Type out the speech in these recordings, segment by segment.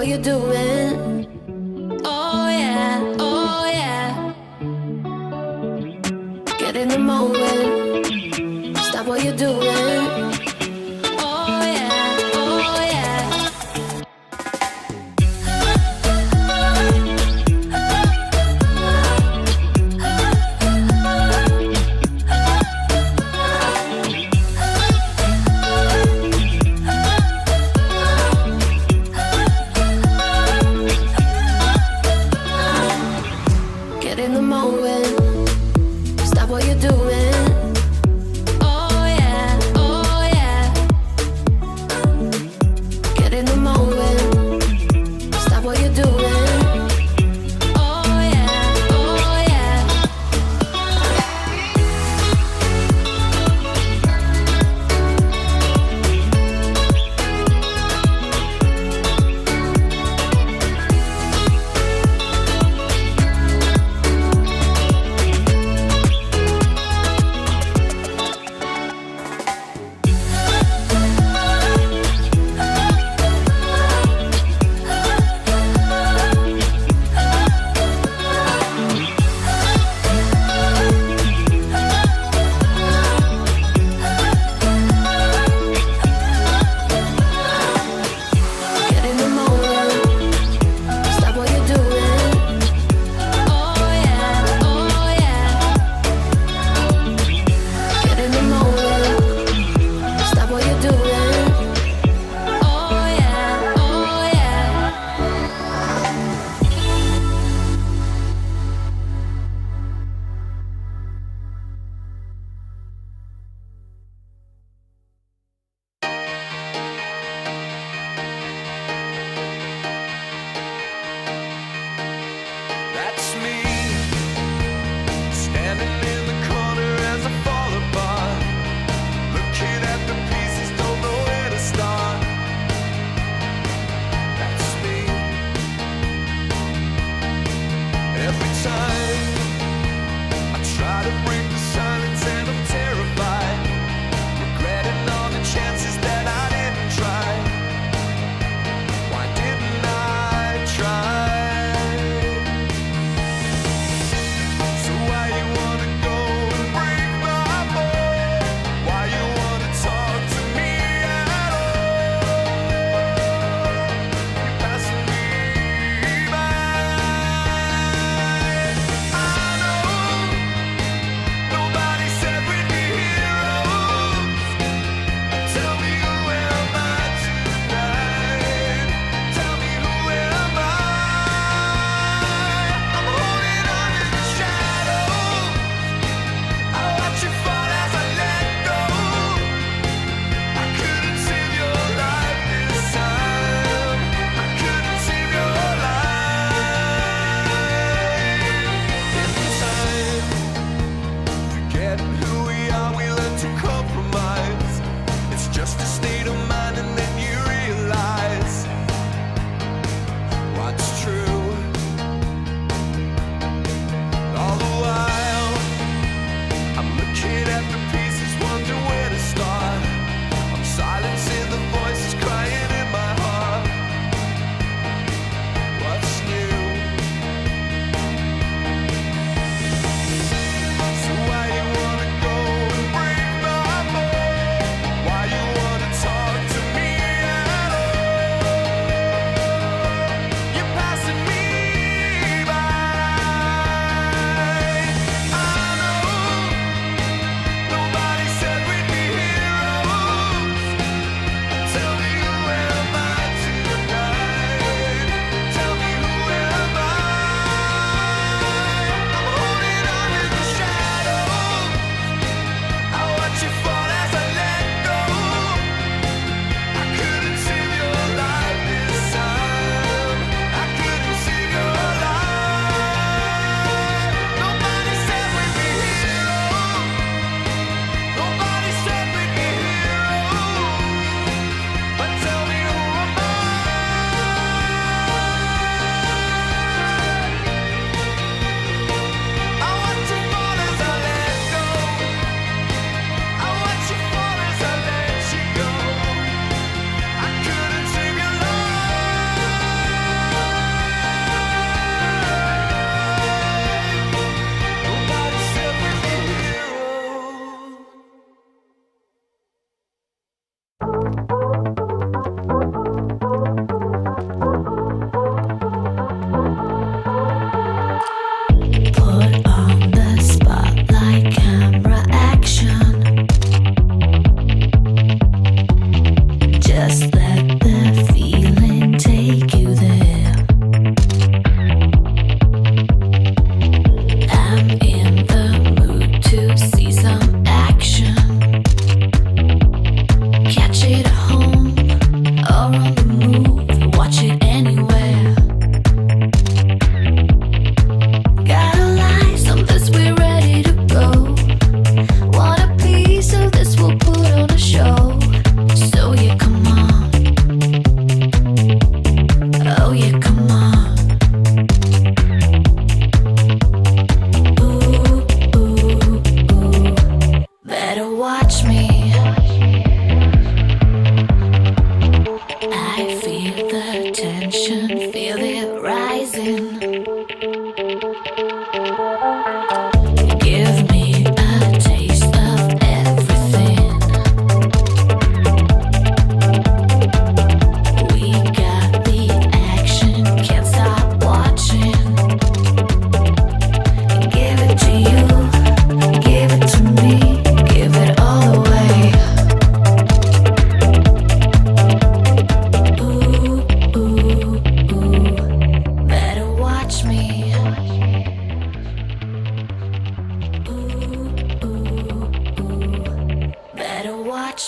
what you're doing. Oh yeah, oh yeah. Get in the moment. Stop what you're doing. Oh yeah, oh yeah. Get in the moment. Stop what you're doing. Oh yeah, oh yeah. Get in the moment. Stop what you're doing. Oh yeah, oh yeah.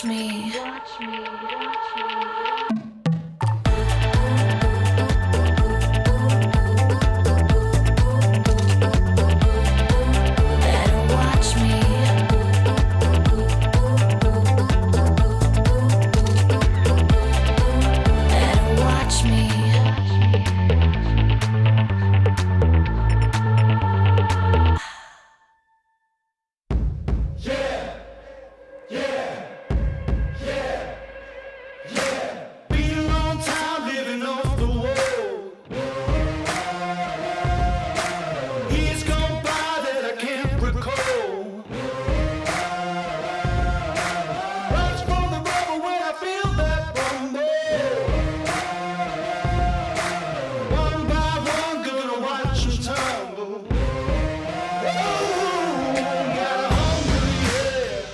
watch me. Better watch me. Better watch me. Been a long time living off the wall. Years gone by that I can't recall. Rise from the rubble when I feel that rumble. One by one, gonna watch 'em tumble. Oh, got a hungry head.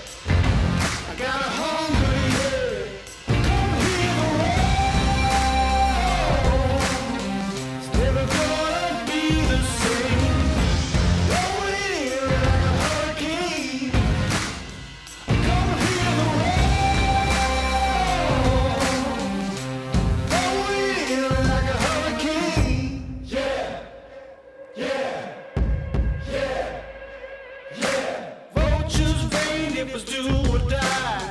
I got a hungry head. Come hear the it's never gonna be the same. Rolling in like a hurricane. Come hear the rolling in like a hurricane. Yeah, yeah, yeah, yeah. Vultures rain, it was do or die.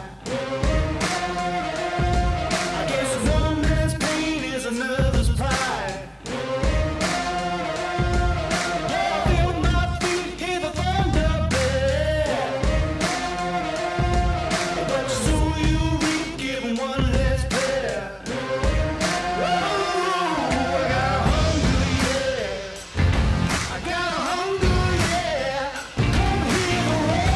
I guess one man's pain is another's pride. Feel my feet, hear the thunder bear. But soon you reap, giving one less pair. Oh, I got a hungry yeah. I got a hungry yeah. Come hear the roar.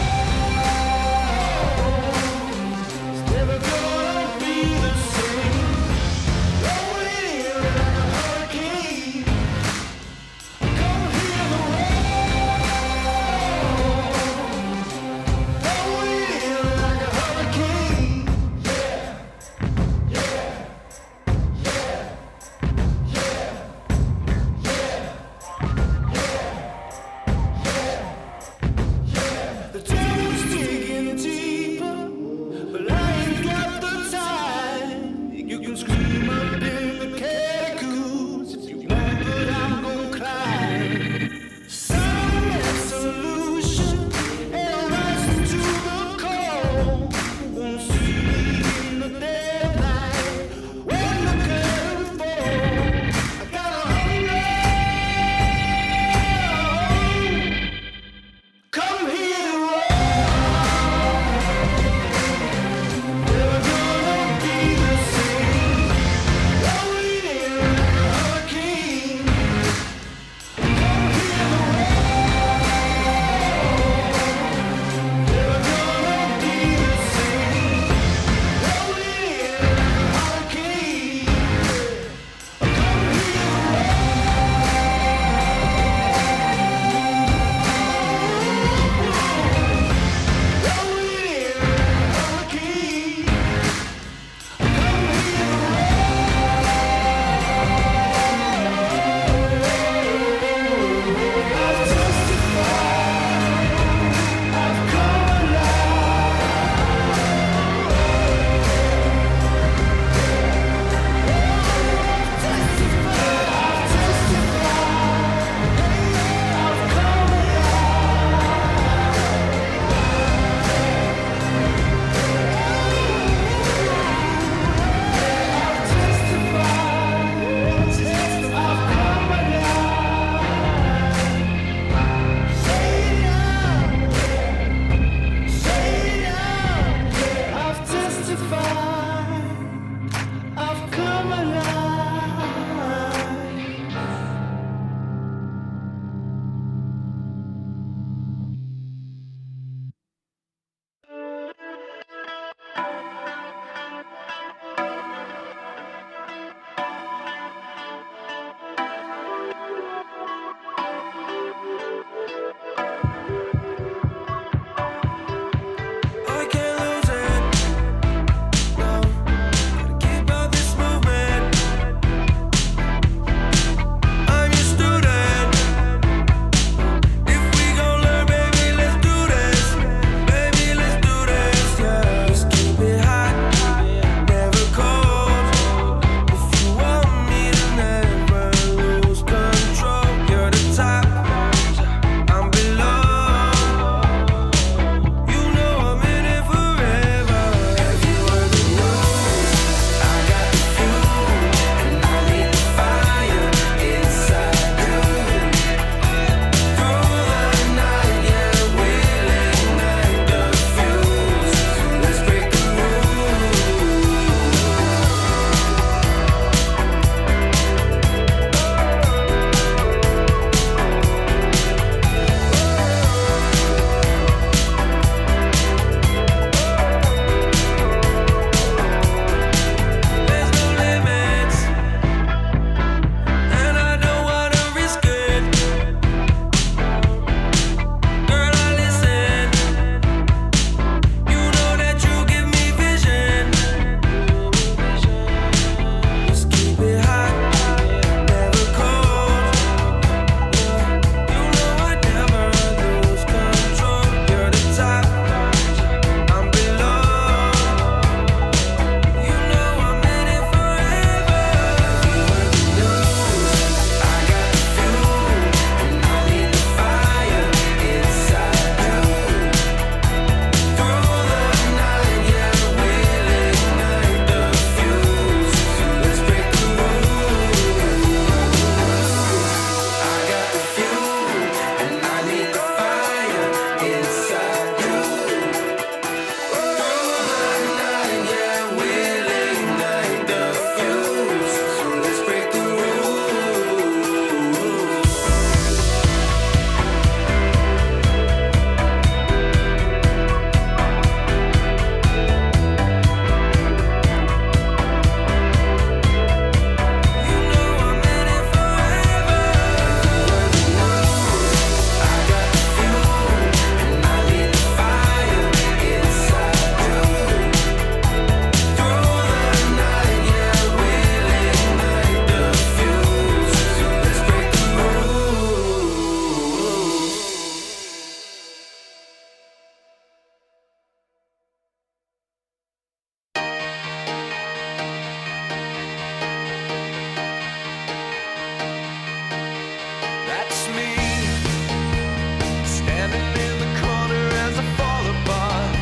standing in the corner as I fall apart.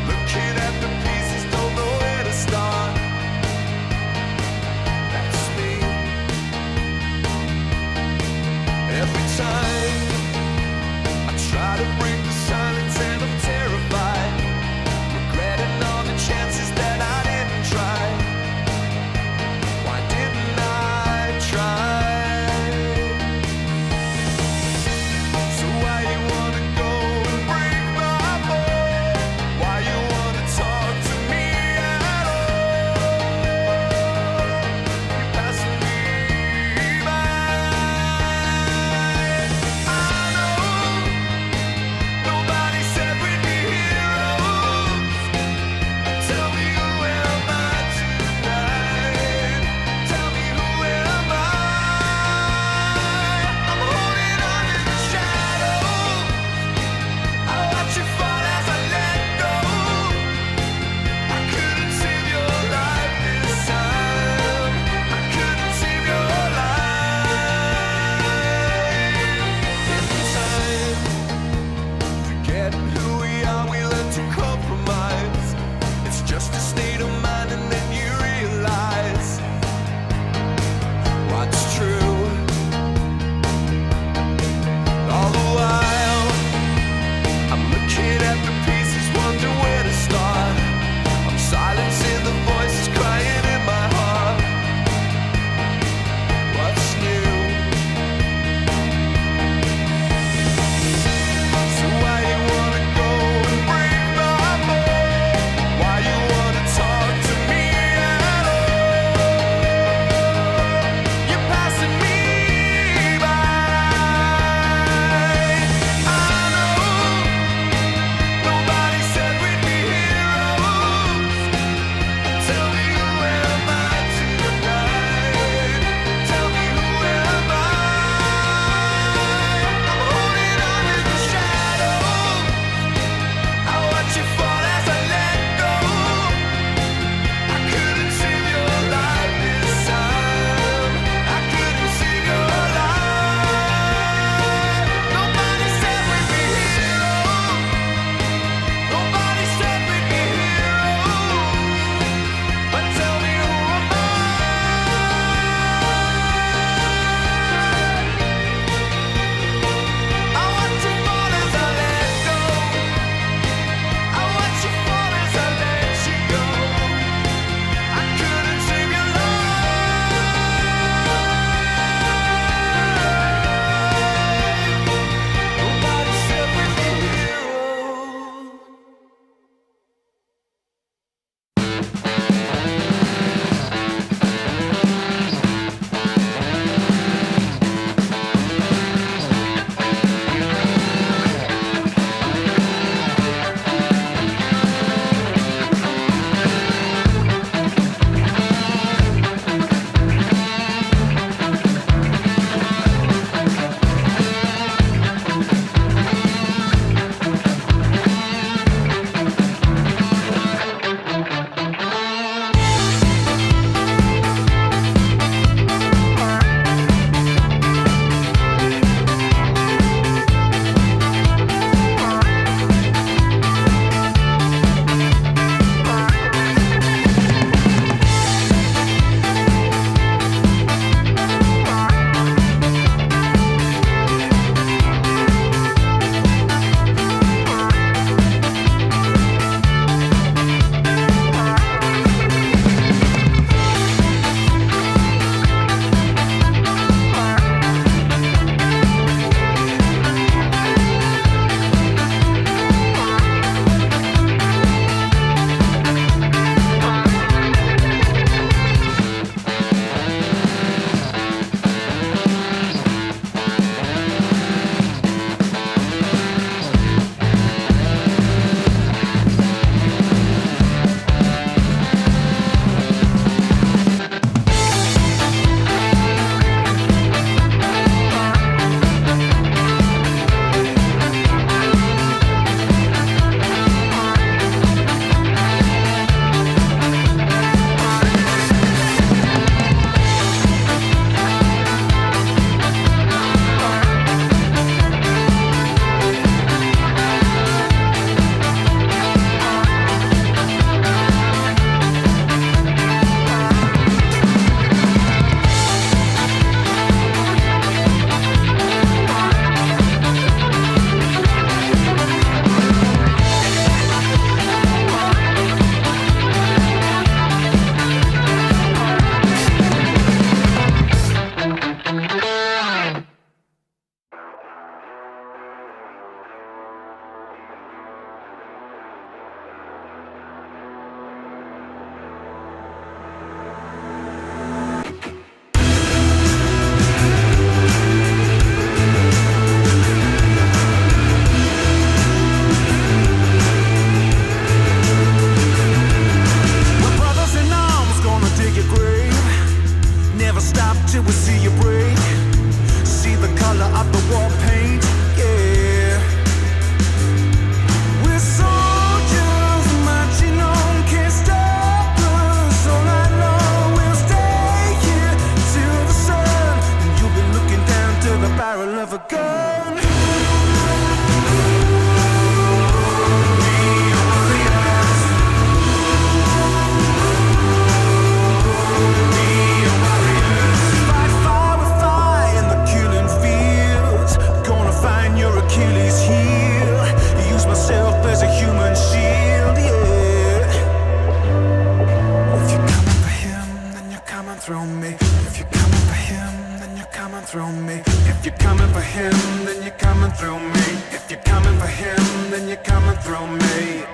Looking at the pieces, don't know where to start. That's me. Every time I try to break the silence and I'm terrified, regretting all the chances that I didn't try. Why didn't I try? So why you wanna go and break my heart? Why you wanna talk to me at all? You're passing me by. I know nobody said we'd be heroes. Tell me who am I tonight? Tell me who am I? I'm holding on in the shadows. I watch you fall as I let go. I couldn't save your life this time. I couldn't save your life. Every time, forgetting who we are, we learn to compromise. It's just a state of mind, and then you realize what's true. All the while, I'm looking at the pieces, wondering where to start. I'm silencing the voices crying in my heart. What's new? So why you wanna go through me.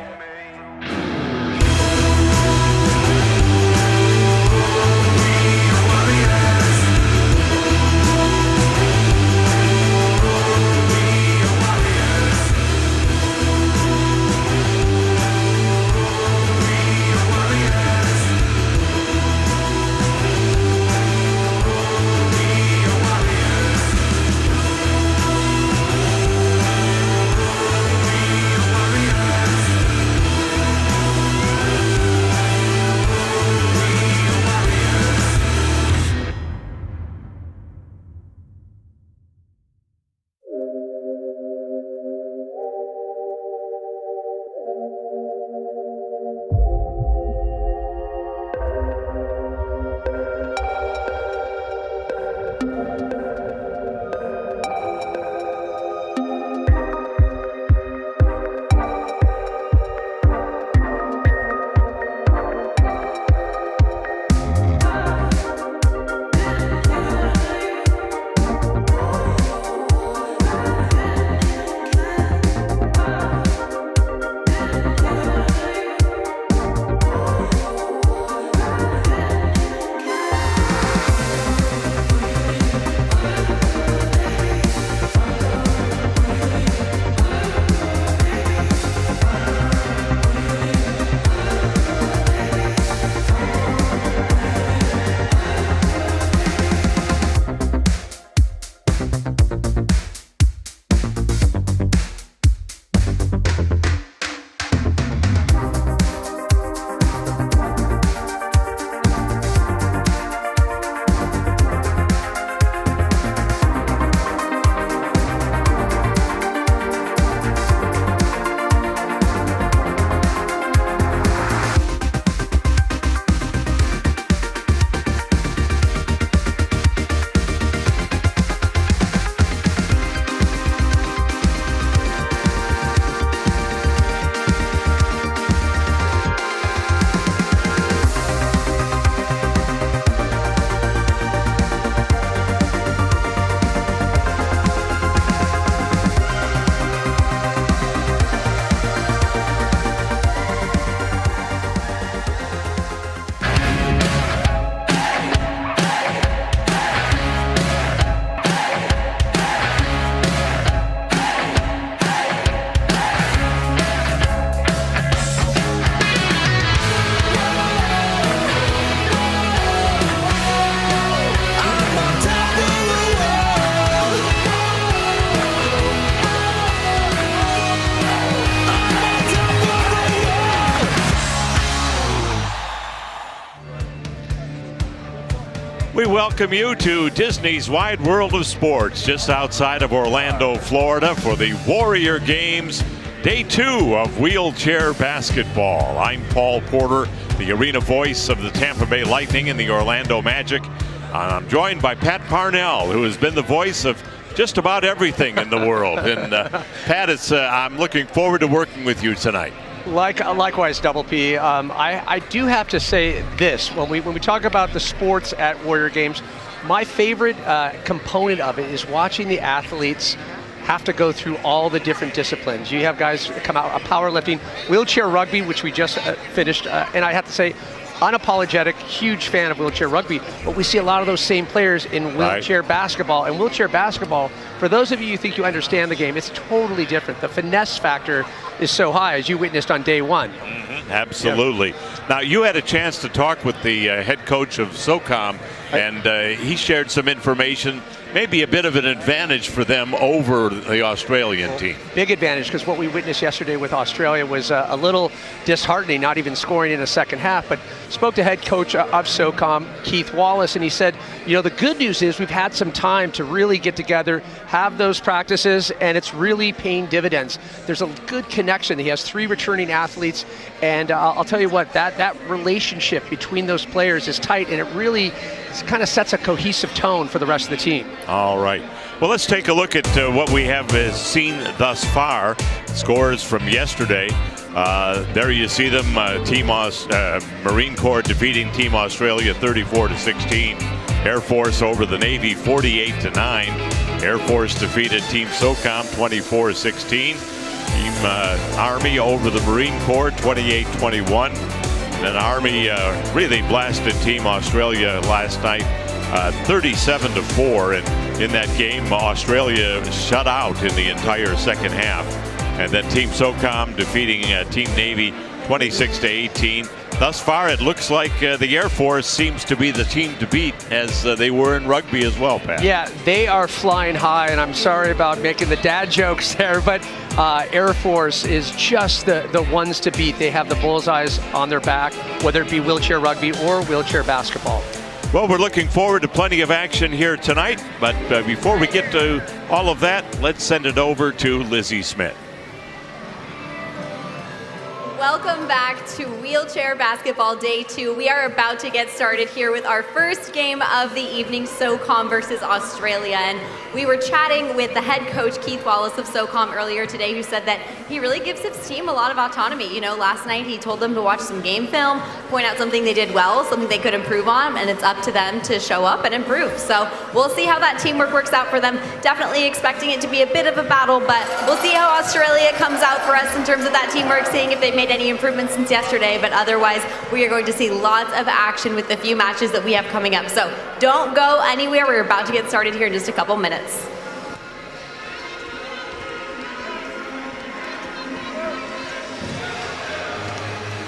We welcome you to Disney's Wide World of Sports, just outside of Orlando, Florida, for the Warrior Games, Day 2 of wheelchair basketball. I'm Paul Porter, the arena voice of the Tampa Bay Lightning and the Orlando Magic. I'm joined by Pat Parnell, who has been the voice of just about everything in the world. And Pat, I'm looking forward to working with you tonight. Likewise, Double P. I do have to say this. When we talk about the sports at Warrior Games, my favorite component of it is watching the athletes have to go through all the different disciplines. You have guys come out, powerlifting, wheelchair rugby, which we just finished, and I have to say, unapologetic, huge fan of wheelchair rugby, but we see a lot of those same players in wheelchair basketball. And wheelchair basketball, for those of you who think you understand the game, it's totally different. The finesse factor is so high, as you witnessed on day one. Mm-hmm. Absolutely. Yeah. Now, you had a chance to talk with the head coach of SOCOM, and he shared some information, maybe a bit of an advantage for them over the Australian team. Big advantage, because what we witnessed yesterday with Australia was a little disheartening, not even scoring in the second half. But spoke to head coach of SOCOM, Keith Wallace, and he said, you know, the good news is we've had some time to really get together, have those practices, and it's really paying dividends. There's a good connection. He has 3 returning athletes, and I'll tell you what, that relationship between those players is tight, and it really kind of sets a cohesive tone for the rest of the team. All right. Well, let's take a look at what we have seen thus far. Scores from yesterday. There you see them. Marine Corps defeating Team Australia 34-16. Air Force over the Navy 48-9. Air Force defeated Team SOCOM 24-16. Team Army over the Marine Corps, 28-21. Then Army really blasted Team Australia last night, 37-4. And in that game, Australia shut out in the entire second half. And then Team SOCOM defeating Team Navy 26-18. Thus far, it looks like the Air Force seems to be the team to beat, as they were in rugby as well, Pat. Yeah, they are flying high, and I'm sorry about making the dad jokes there, but Air Force is just the ones to beat. They have the bullseyes on their back, whether it be wheelchair rugby or wheelchair basketball. Well, we're looking forward to plenty of action here tonight, but before we get to all of that, let's send it over to Lizzie Smith. Welcome back to Wheelchair Basketball Day 2. We are about to get started here with our first game of the evening, SOCOM versus Australia. And we were chatting with the head coach, Keith Wallace of SOCOM, earlier today, who said that he really gives his team a lot of autonomy. You know, last night he told them to watch some game film, point out something they did well, something they could improve on, and it's up to them to show up and improve. So we'll see how that teamwork works out for them. Definitely expecting it to be a bit of a battle, but we'll see how Australia comes out for us in terms of that teamwork, seeing if they've made any improvements since yesterday. But otherwise, we are going to see lots of action with the few matches that we have coming up. So don't go anywhere. We're about to get started here in just a couple minutes.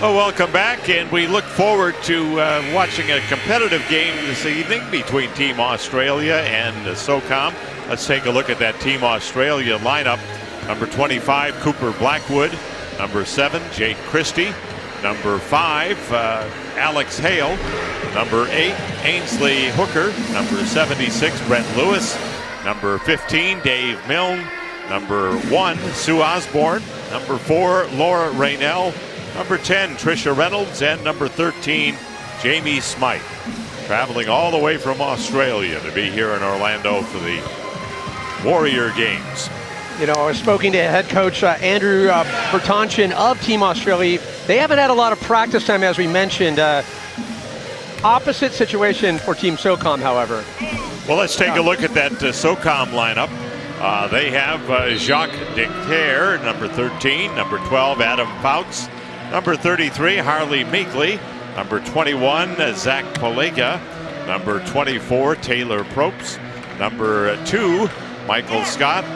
Well, welcome back, and we look forward to watching a competitive game this evening between Team Australia and SOCOM. Let's take a look at that Team Australia lineup. Number 25, Cooper Blackwood. Number 7, Jake Christie. Number 5, Alex Hale. Number 8, Ainsley Hooker. Number 76, Brent Lewis. Number 15, Dave Milne. Number 1, Sue Osborne. Number 4, Laura Raynell. Number 10, Tricia Reynolds. And number 13, Jamie Smythe. Traveling all the way from Australia to be here in Orlando for the Warrior Games. You know, I was speaking to head coach Andrew Bertonchin of Team Australia. They haven't had a lot of practice time, as we mentioned. Opposite situation for Team SOCOM, however. Well, let's take a look at that SOCOM lineup. They have Jacques Dictaire, number 13. Number 12, Adam Fouts. Number 33, Harley Meekley. Number 21, Zach Polega. Number 24, Taylor Probst. Number 2, Michael Scott.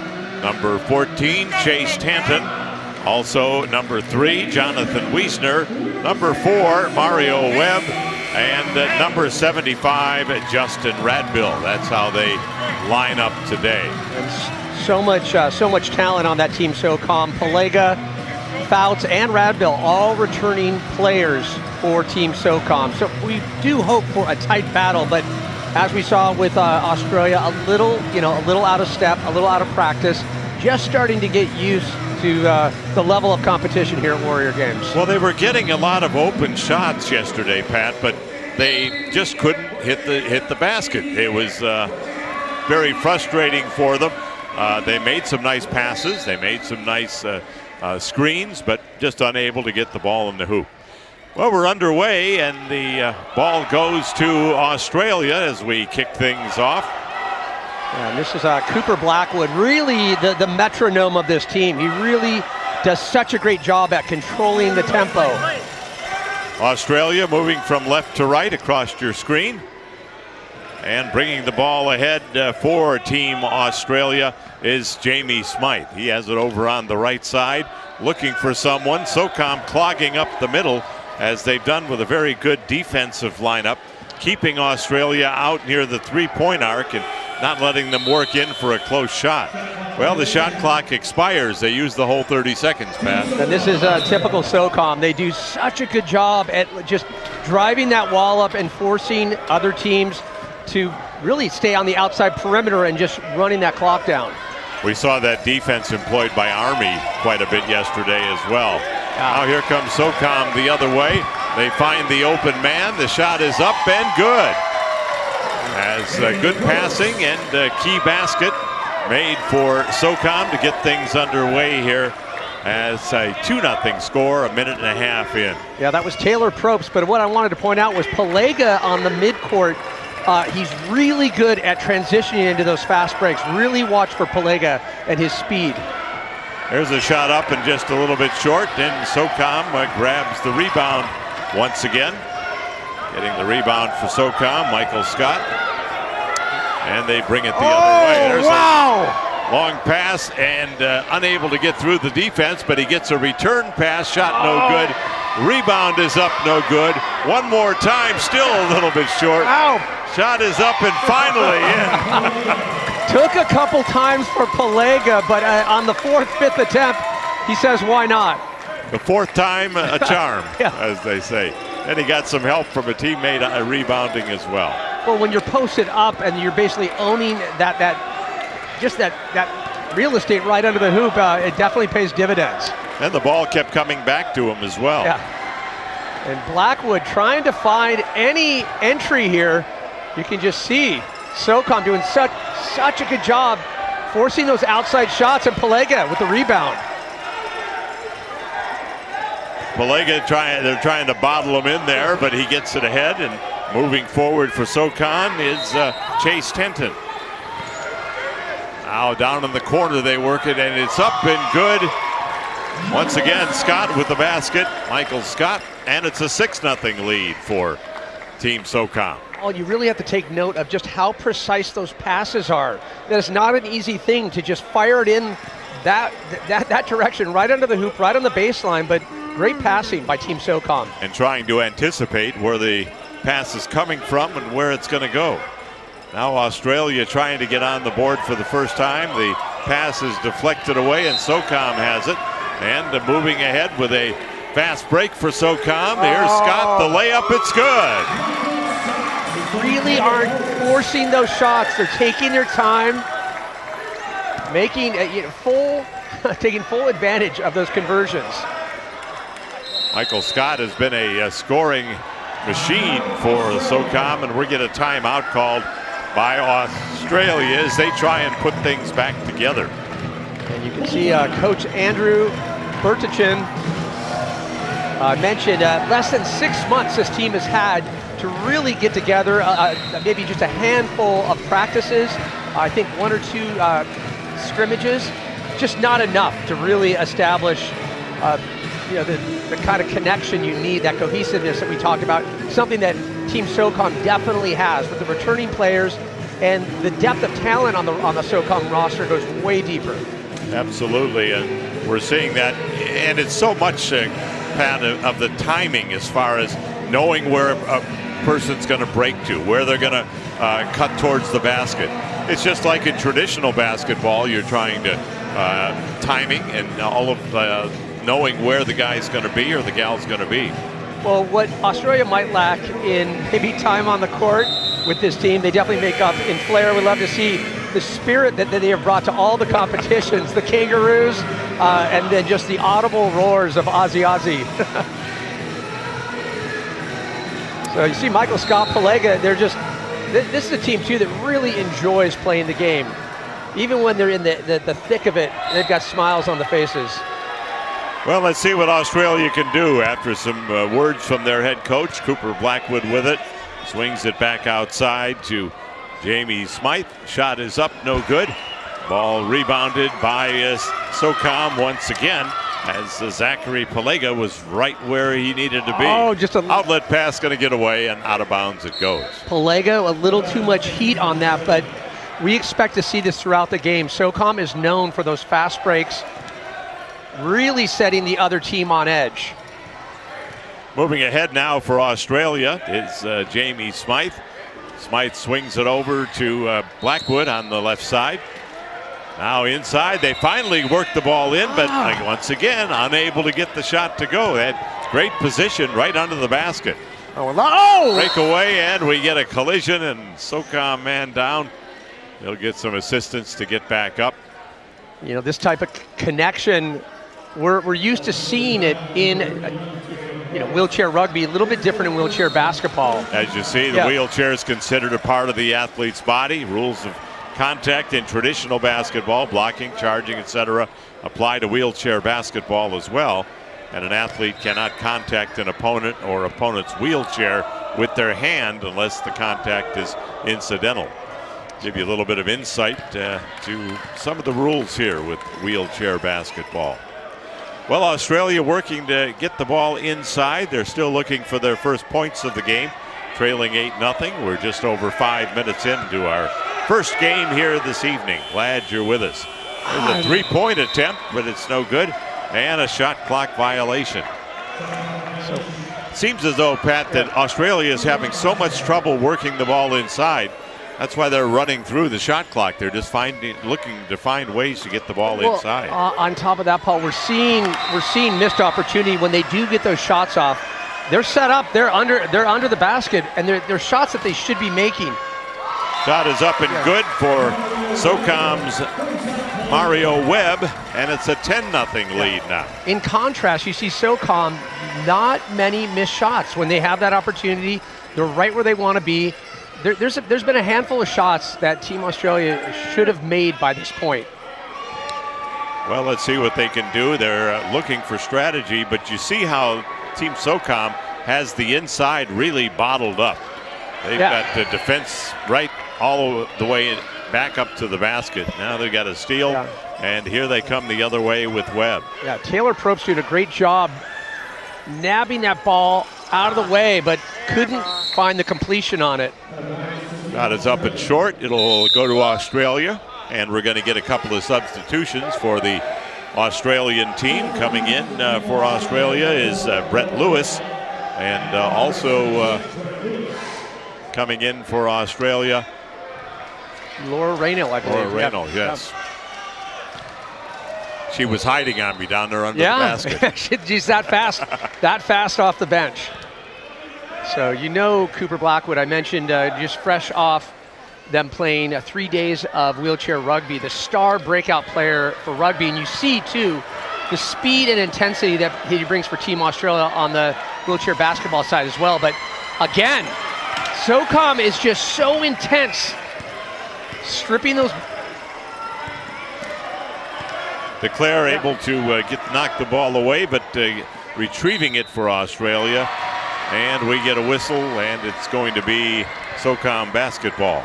Number 14, Chase Tanton. Also number 3, Jonathan Wiesner. Number 4, Mario Webb. And number 75, Justin Radbill. That's how they line up today. And so much talent on that Team SOCOM. Polega, Fouts, and Radbill, all returning players for Team SOCOM. So we do hope for a tight battle, but as we saw with Australia, a little out of step, a little out of practice, just starting to get used to the level of competition here at Warrior Games. Well, they were getting a lot of open shots yesterday, Pat, but they just couldn't hit the basket. It was very frustrating for them. They made some nice passes, they made some nice screens, but just unable to get the ball in the hoop. Well, we're underway, and the ball goes to Australia as we kick things off. And this is Cooper Blackwood, really the metronome of this team. He really does such a great job at controlling the tempo. Australia moving from left to right across your screen. And bringing the ball ahead for Team Australia is Jamie Smythe. He has it over on the right side, looking for someone. SOCOM clogging up the middle, as they've done with a very good defensive lineup, keeping Australia out near the three-point arc and not letting them work in for a close shot. Well, the shot clock expires. They use the whole 30 seconds, Pat. And this is typical SOCOM. They do such a good job at just driving that wall up and forcing other teams to really stay on the outside perimeter and just running that clock down. We saw that defense employed by Army quite a bit yesterday as well. Now here comes SOCOM the other way. They find the open man. The shot is up and good. As good passing and key basket made for SOCOM to get things underway here as a 2-0 score, a minute and a half in. Yeah, that was Taylor Probst, but what I wanted to point out was Polega on the midcourt. He's really good at transitioning into those fast breaks. Really watch for Polega and his speed. There's a shot up and just a little bit short. Then SOCOM grabs the rebound once again. Getting the rebound for SOCOM, Michael Scott. And they bring it the other way. There's a long pass and unable to get through the defense, but he gets a return pass, shot no good. Rebound is up, no good. One more time, still a little bit short. Shot is up and finally in. Took a couple times for Pelega, but on the 4th, 5th attempt, he says, why not? The 4th time, a charm, Yeah. as they say. And he got some help from a teammate rebounding as well. Well, when you're posted up and you're basically owning that real estate right under the hoop, it definitely pays dividends. And the ball kept coming back to him as well. Yeah. And Blackwood trying to find any entry here. You can just see SOCOM doing such a good job forcing those outside shots, and Pelega with the rebound. Pelega they're trying to bottle him in there, but he gets it ahead, and moving forward for SOCOM is Chase Tenton. Now down in the corner they work it, and it's up and good. Once again, Scott with the basket, Michael Scott, and it's a 6-0 lead for Team SOCOM. Oh, you really have to take note of just how precise those passes are. That is not an easy thing to just fire it in that direction, right under the hoop, right on the baseline, but great passing by Team SOCOM. And trying to anticipate where the pass is coming from and where it's going to go. Now Australia trying to get on the board for the first time. The pass is deflected away and SOCOM has it. And moving ahead with a fast break for SOCOM. Here's Scott, the layup, it's good. They really aren't forcing those shots. They're taking their time, making taking full advantage of those conversions. Michael Scott has been a scoring machine for SOCOM, and we're getting a timeout called by Australia as they try and put things back together. And you can see Coach Andrew Bertichin mentioned less than 6 months this team has had to really get together, maybe just a handful of practices, I think 1 or 2 scrimmages, just not enough to really establish the kind of connection you need, that cohesiveness that we talked about, something that Team SOCOM definitely has with the returning players, and the depth of talent on the SOCOM roster goes way deeper. Absolutely, and we're seeing that, and it's so much, Pat, of the timing as far as knowing where a person's going to break to, where they're going to cut towards the basket. It's just like in traditional basketball, you're trying to timing and all of knowing where the guy's going to be or the gal's going to be. Well, what Australia might lack in maybe time on the court with this team, they definitely make up in flair. We love to see the spirit that they have brought to all the competitions, the Kangaroos, and then just the audible roars of Ozzy Ozzy. So you see Michael Scott, Pelega, they're just, this is a team too that really enjoys playing the game. Even when they're in the thick of it, they've got smiles on the faces. Well, let's see what Australia can do after some words from their head coach. Cooper Blackwood with it. Swings it back outside to Jamie Smythe. Shot is up, no good. Ball rebounded by SOCOM once again, as Zachary Pelega was right where he needed to be. Oh, just an outlet pass going to get away, and out of bounds it goes. Pelega, a little too much heat on that, but we expect to see this throughout the game. SOCOM is known for those fast breaks, really setting the other team on edge. Moving ahead now for Australia is Jamie Smythe. Smythe swings it over to Blackwood on the left side. Now inside, they finally work the ball in, but once again, unable to get the shot to go. They had great position right under the basket. Break away, and we get a collision, and SOCOM man down. He'll get some assistance to get back up. You know, this type of connection, we're used to seeing it in wheelchair rugby, a little bit different in wheelchair basketball. As you see, the wheelchair is considered a part of the athlete's body. Rules of contact in traditional basketball, blocking, charging, etc., apply to wheelchair basketball as well. And an athlete cannot contact an opponent or opponent's wheelchair with their hand unless the contact is incidental. Give you a little bit of insight to some of the rules here with wheelchair basketball. Well, Australia working to get the ball inside. They're still looking for their first points of the game, trailing 8-0. We're just over 5 minutes into our first game here this evening. Glad you're with us. There's a three-point attempt, but it's no good, and a shot clock violation. Seems as though, Pat, that Australia is having so much trouble working the ball inside. That's why they're running through the shot clock. They're just looking to find ways to get the ball inside. On top of that, Paul, we're seeing missed opportunity when they do get those shots off. They're set up. They're under the basket, and they're shots that they should be making. Shot is up and good for SOCOM's Mario Webb, and it's a 10-0 lead now. In contrast, you see SOCOM, not many missed shots. When they have that opportunity, they're right where they want to be. There's been a handful of shots that Team Australia should have made by this point. Well, let's see what they can do. They're looking for strategy, but you see how Team SOCOM has the inside really bottled up. They've got the defense right all the way back up to the basket. Now they've got a steal, and here they come the other way with Webb. Yeah, Taylor Probst doing a great job nabbing that ball out of the way, but couldn't find the completion on it. Shot is up and short. It'll go to Australia, and we're going to get a couple of substitutions for the Australian team. Coming in for Australia is Brett Lewis, and also coming in for Australia, Laura Raynell, I believe. Laura Raynell, yes. She was hiding on me down there under the basket. She's that fast off the bench. So you know Cooper Blackwood, I mentioned just fresh off them playing 3 days of wheelchair rugby, the star breakout player for rugby. And you see, too, the speed and intensity that he brings for Team Australia on the wheelchair basketball side as well. But again, SOCOM is just so intense, stripping those. DeClaire able to knock the ball away, but retrieving it for Australia. And we get a whistle, and it's going to be SOCOM basketball.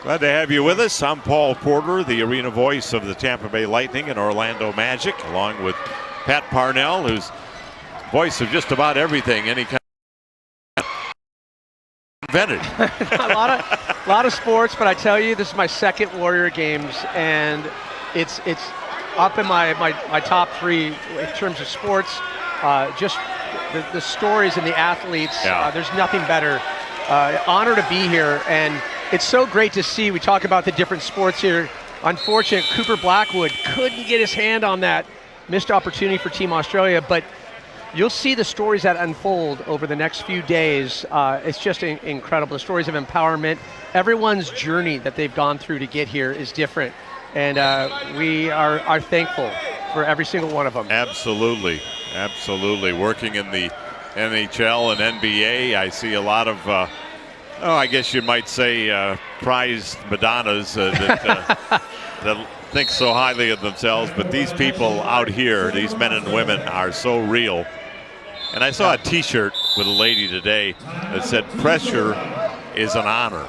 Glad to have you with us. I'm Paul Porter, the arena voice of the Tampa Bay Lightning and Orlando Magic, along with Pat Parnell, who's voice of just about everything any kind of invented. a lot of sports, but I tell you, this is my second Warrior games, and it's up in my top three in terms of sports. Just the stories and the athletes. There's nothing better. Honor to be here, and it's so great to see. We talk about the different sports here. Unfortunate, Cooper Blackwood couldn't get his hand on that missed opportunity for Team Australia, but you'll see the stories that unfold over the next few days. It's just incredible. The stories of empowerment. Everyone's journey that they've gone through to get here is different. And we are thankful for every single one of them. Absolutely. Absolutely. Working in the NHL and NBA, I see a lot of, I guess you might say, prized Madonnas that think so highly of themselves. But these people out here, these men and women, are so real. And I saw a T-shirt with a lady today that said, "Pressure is an honor,"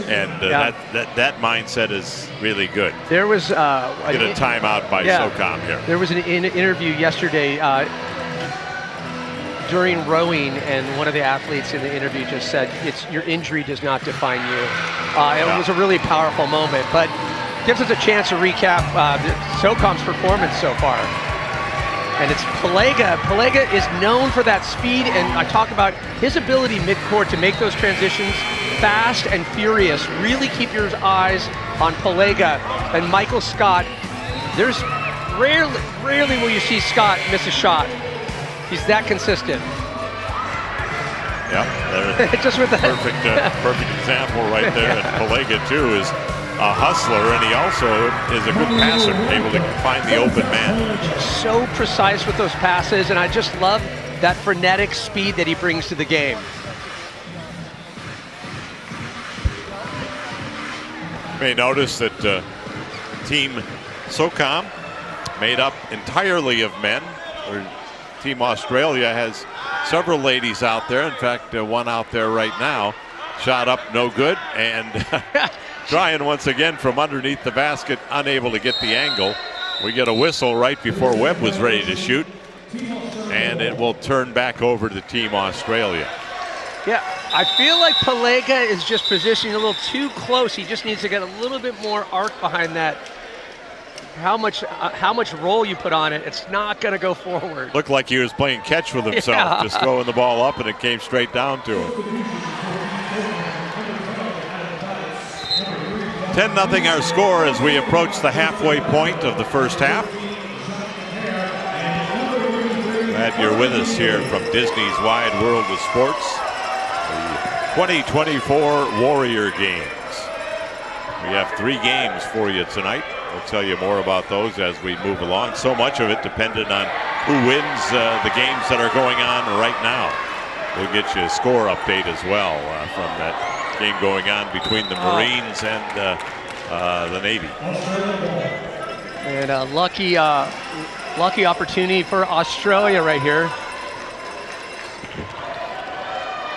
and that mindset is really good. There was get a timeout by SOCOM here. There was an interview yesterday during rowing, and one of the athletes in the interview just said, "It's your injury does not define you." It was a really powerful moment, but gives us a chance to recap SOCOM's performance so far. And it's Pelega. Pelega is known for that speed, and I talk about his ability midcourt to make those transitions fast and furious. Really keep your eyes on Pelega and Michael Scott. There's rarely will you see Scott miss a shot. He's that consistent. Yeah, just with that perfect example right there. And Pelega too is a hustler, and he also is a good passer, able to find the open man. So precise with those passes, and I just love that frenetic speed that he brings to the game. You may notice that Team SOCOM, made up entirely of men. We're Team Australia has several ladies out there. In fact, one out there right now. Shot up, no good, and trying once again from underneath the basket, unable to get the angle. We get a whistle right before Webb was ready to shoot, and it will turn back over to Team Australia. Yeah, I feel like Pelega is just positioning a little too close. He just needs to get a little bit more arc behind that. How much roll you put on it, it's not going to go forward. Looked like he was playing catch with himself, Yeah. just throwing the ball up, and it came straight down to him. 10-0 our score as we approach the halfway point of the first half. Glad you're with us here from Disney's Wide World of Sports, the 2024 Warrior Games. We have 3 games for you tonight. We'll tell you more about those as we move along. So much of it dependent on who wins the games that are going on right now. We'll get you a score update as well from that game going on between the Marines and the Navy. And a lucky opportunity for Australia right here.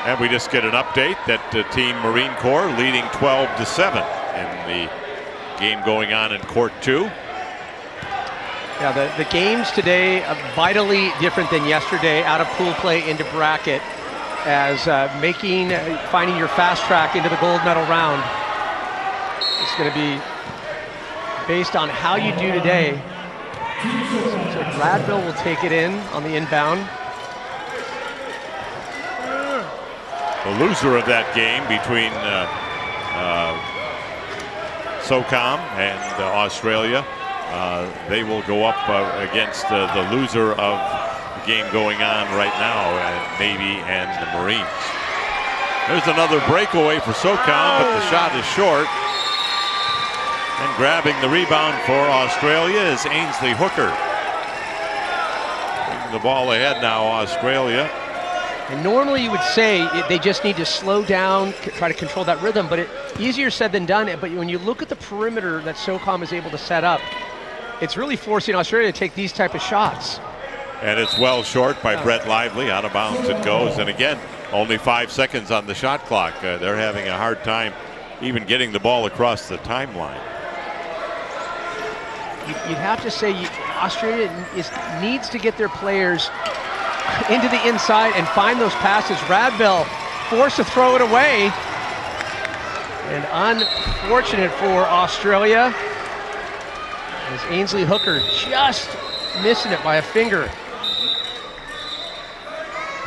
And we just get an update that Team Marine Corps leading 12-7 in the game going on in Court 2. Yeah, the games today are vitally different than yesterday, out of pool play into bracket, as finding your fast track into the gold medal round. It's going to be based on how you do today. So Radville will take it in on the inbound. The loser of that game between SOCOM and Australia, they will go up against the loser of the game going on right now, Navy and the Marines. There's another breakaway for SOCOM, but the shot is short. And grabbing the rebound for Australia is Ainsley Hooker. Bringing the ball ahead now, Australia. And normally you would say they just need to slow down, try to control that rhythm, but easier said than done. But when you look at the perimeter that SOCOM is able to set up, it's really forcing Australia to take these type of shots. And it's well short by Brett Lively. Out of bounds it goes. And again, only 5 seconds on the shot clock. They're having a hard time even getting the ball across the timeline. You'd have to say Australia needs to get their players into the inside and find those passes. Radville forced to throw it away. And unfortunate for Australia, as Ainsley Hooker just missing it by a finger.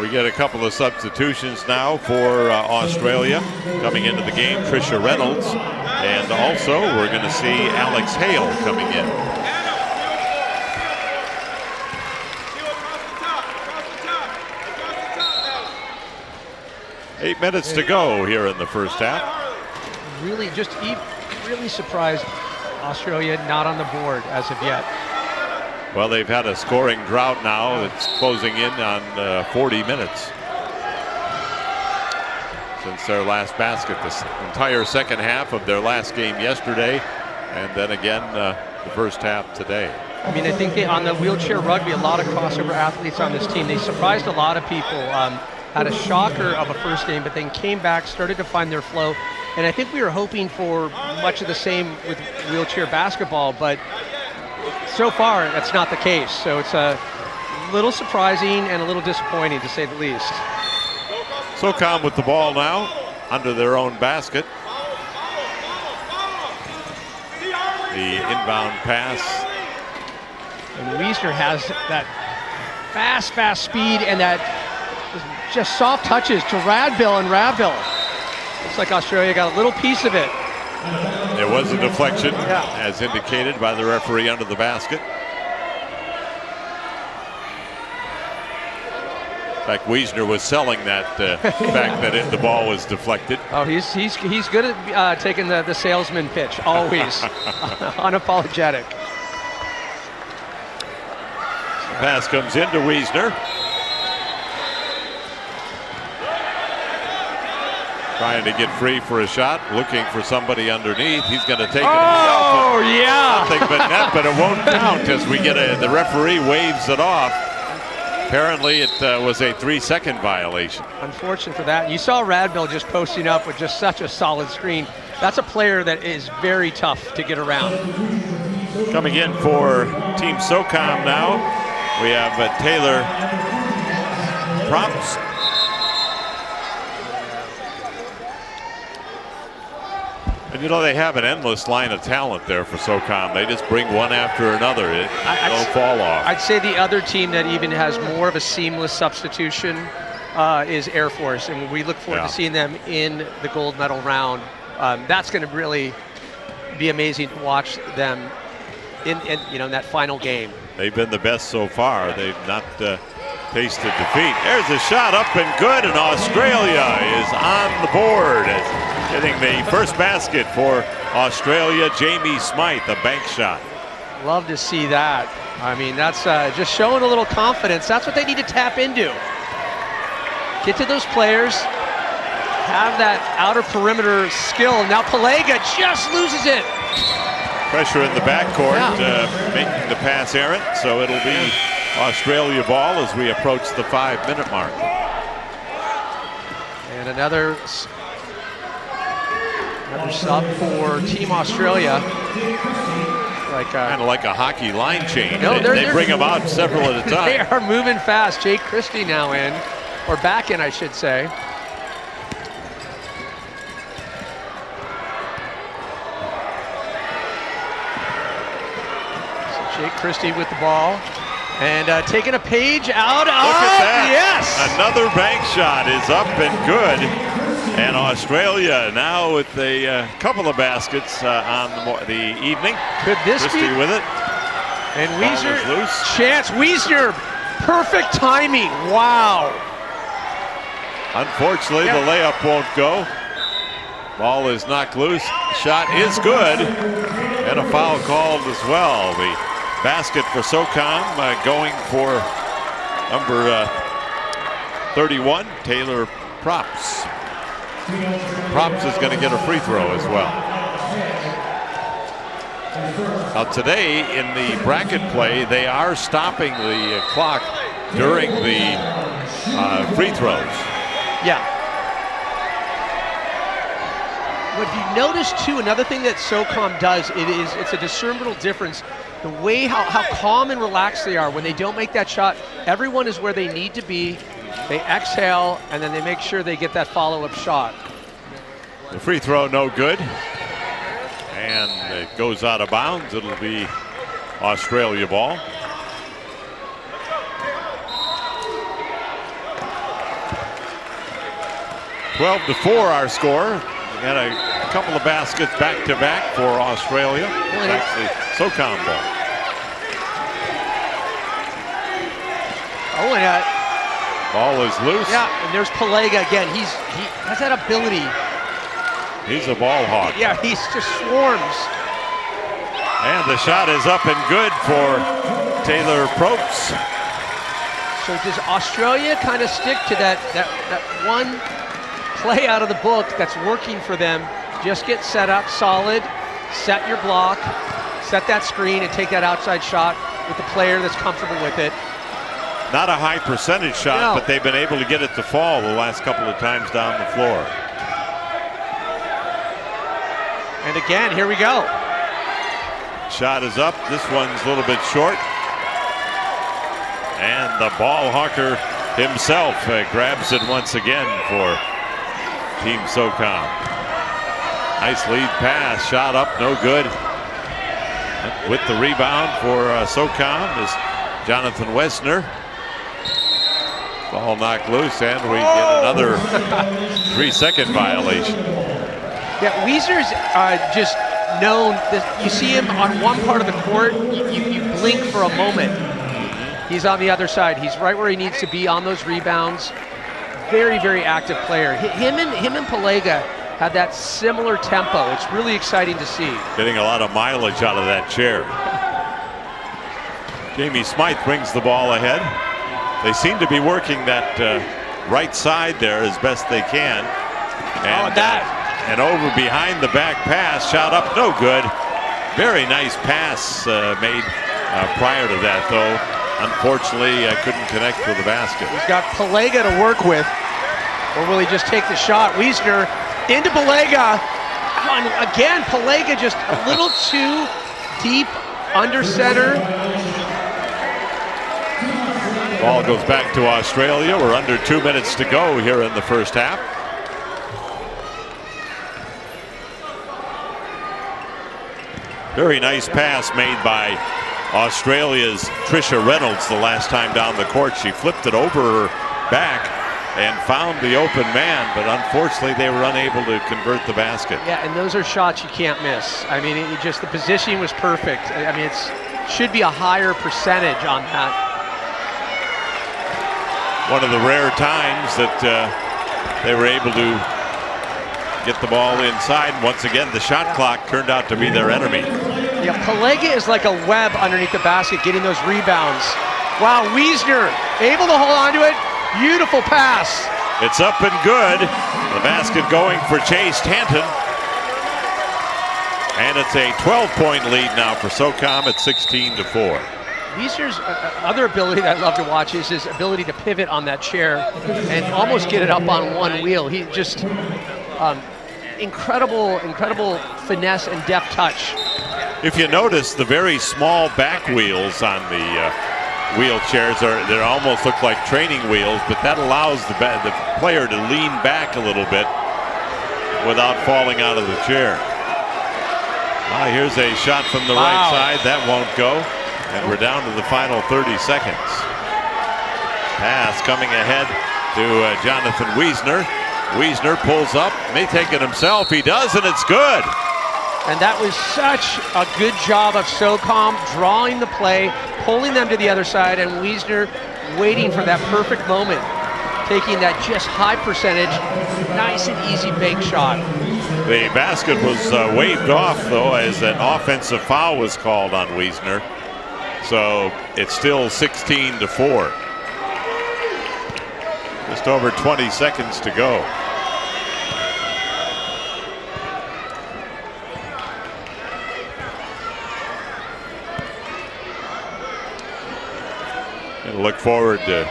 We get a couple of substitutions now for Australia coming into the game. Trisha Reynolds, and also we're going to see Alex Hale coming in. Eight minutes to go here in the first half. Really surprised Australia not on the board as of yet. Well, they've had a scoring drought now that's closing in on 40 minutes since their last basket. This entire second half of their last game yesterday, and then again the first half today. I mean, I think on the wheelchair rugby, a lot of crossover athletes on this team. They surprised a lot of people. Had a shocker of a first game, but then came back, started to find their flow. And I think we were hoping for much of the same with wheelchair basketball, but so far that's not the case. So it's a little surprising and a little disappointing, to say the least. SOCOM with the ball now under their own basket. The inbound pass. And Wiesner has that fast speed and that just soft touches to Radville, and Radville. Looks like Australia got a little piece of it. There was a deflection, Yeah. as indicated by the referee under the basket. In fact, Wiesner was selling that fact that the ball was deflected. Oh, he's good at taking the salesman pitch, always. Unapologetic. Pass comes into Wiesner. Trying to get free for a shot, looking for somebody underneath. He's going to take it. Oh, yeah. Nothing but net, but it won't count as we get the referee waves it off. Apparently it was a 3-second violation. Unfortunate for that. You saw Radville just posting up with just such a solid screen. That's a player that is very tough to get around. Coming in for Team SOCOM now, we have Taylor Props. And you know, they have an endless line of talent there for SOCOM. They just bring one after another. It don't fall off. I'd say the other team that even has more of a seamless substitution is Air Force, and we look forward to seeing them in the gold medal round. That's going to really be amazing to watch them in that final game. They've been the best so far. They've not tasted defeat. There's a shot up and good, and Australia is on the board. Getting the first basket for Australia. Jamie Smythe, a bank shot. Love to see that. I mean, that's just showing a little confidence. That's what they need to tap into. Get to those players, have that outer perimeter skill. Now Palega just loses it. Pressure in the backcourt, making the pass errant. So it'll be Australia ball as we approach the 5-minute mark. And another sub for Team Australia. Kind of like a hockey line change. No, they bring them out several at a time. They are moving fast. Jake Christie now in, or back in, I should say. So Jake Christie with the ball. And taking a page out of, look at that. Yes! Another bank shot is up and good. And Australia now with a couple of baskets on the evening. Could this Christie be? with it. And Wiesner, chance, Wiesner, perfect timing, wow. Unfortunately, the layup won't go. Ball is knocked loose, shot is good, and a foul called as well. The basket for SOCOM going for number 31, Taylor Props. Props is going to get a free throw as well. Now today in the bracket play, they are stopping the clock during the free throws. Yeah. What you notice too, another thing that SOCOM does, it's a discernible difference. The way how calm and relaxed they are when they don't make that shot. Everyone is where they need to be. They exhale, and then they make sure they get that follow-up shot. The free throw no good. And it goes out of bounds. It'll be Australia ball. (12-4) our score. We got a couple of baskets back-to-back for Australia. It's actually SOCOM ball. Oh, and ball is loose. Yeah, and there's Palega again. He has that ability. He's a ball hawk. Yeah, he just swarms. And the shot is up and good for Taylor Probst. So does Australia kind of stick to that one play out of the book that's working for them? Just get set up solid, set your block, set that screen, and take that outside shot with the player that's comfortable with it. Not a high percentage shot, but they've been able to get it to fall the last couple of times down the floor. And again, here we go. Shot is up. This one's a little bit short. And the ball hawker himself grabs it once again for Team SOCOM. Nice lead pass. Shot up, no good. With the rebound for SOCOM is Jonathan Wessner. Ball knocked loose, and we get another 3-second violation. Yeah, Wiesner's just known that you see him on one part of the court, you blink for a moment. He's on the other side. He's right where he needs to be on those rebounds. Very, very active player. Him and Palega have that similar tempo. It's really exciting to see. Getting a lot of mileage out of that chair. Jamie Smythe brings the ball ahead. They seem to be working that right side there as best they can. And and over behind the back pass, shot up, no good. Very nice pass made prior to that, though, Unfortunately, I couldn't connect with the basket. He's got Pelega to work with. Or will he just take the shot? Wiesner into Pelega. And again, Pelega just a little too deep under center. Ball goes back to Australia. We're under 2 minutes to go here in the first half. Very nice pass made by Australia's Tricia Reynolds the last time down the court. She flipped it over her back and found the open man, but unfortunately they were unable to convert the basket. Yeah, and those are shots you can't miss. I mean, it just the positioning was perfect. I mean, it should be a higher percentage on that. One of the rare times that they were able to get the ball inside. Once again, the shot clock turned out to be their enemy. Yeah, Pelega is like a web underneath the basket, getting those rebounds. Wow, Wiesner able to hold on to it. Beautiful pass. It's up and good. The basket going for Chase Tanton. And it's a 12-point lead now for SOCOM at 16-4. Wiesner's other ability that I love to watch is his ability to pivot on that chair and almost get it up on one wheel. He just incredible finesse and deft touch. If you notice, the very small back wheels on the wheelchairs they almost look like training wheels, but that allows the player to lean back a little bit without falling out of the chair. Here's a shot from the right side. That won't go. And we're down to the final 30 seconds. Pass coming ahead to Jonathan Wiesner. Wiesner pulls up, may take it himself. He does, and it's good. And that was such a good job of SOCOM drawing the play, pulling them to the other side, and Wiesner waiting for that perfect moment, taking that just high percentage, nice and easy bank shot. The basket was waved off, though, as an offensive foul was called on Wiesner. So it's still 16-4. Just over 20 seconds to go. And look forward to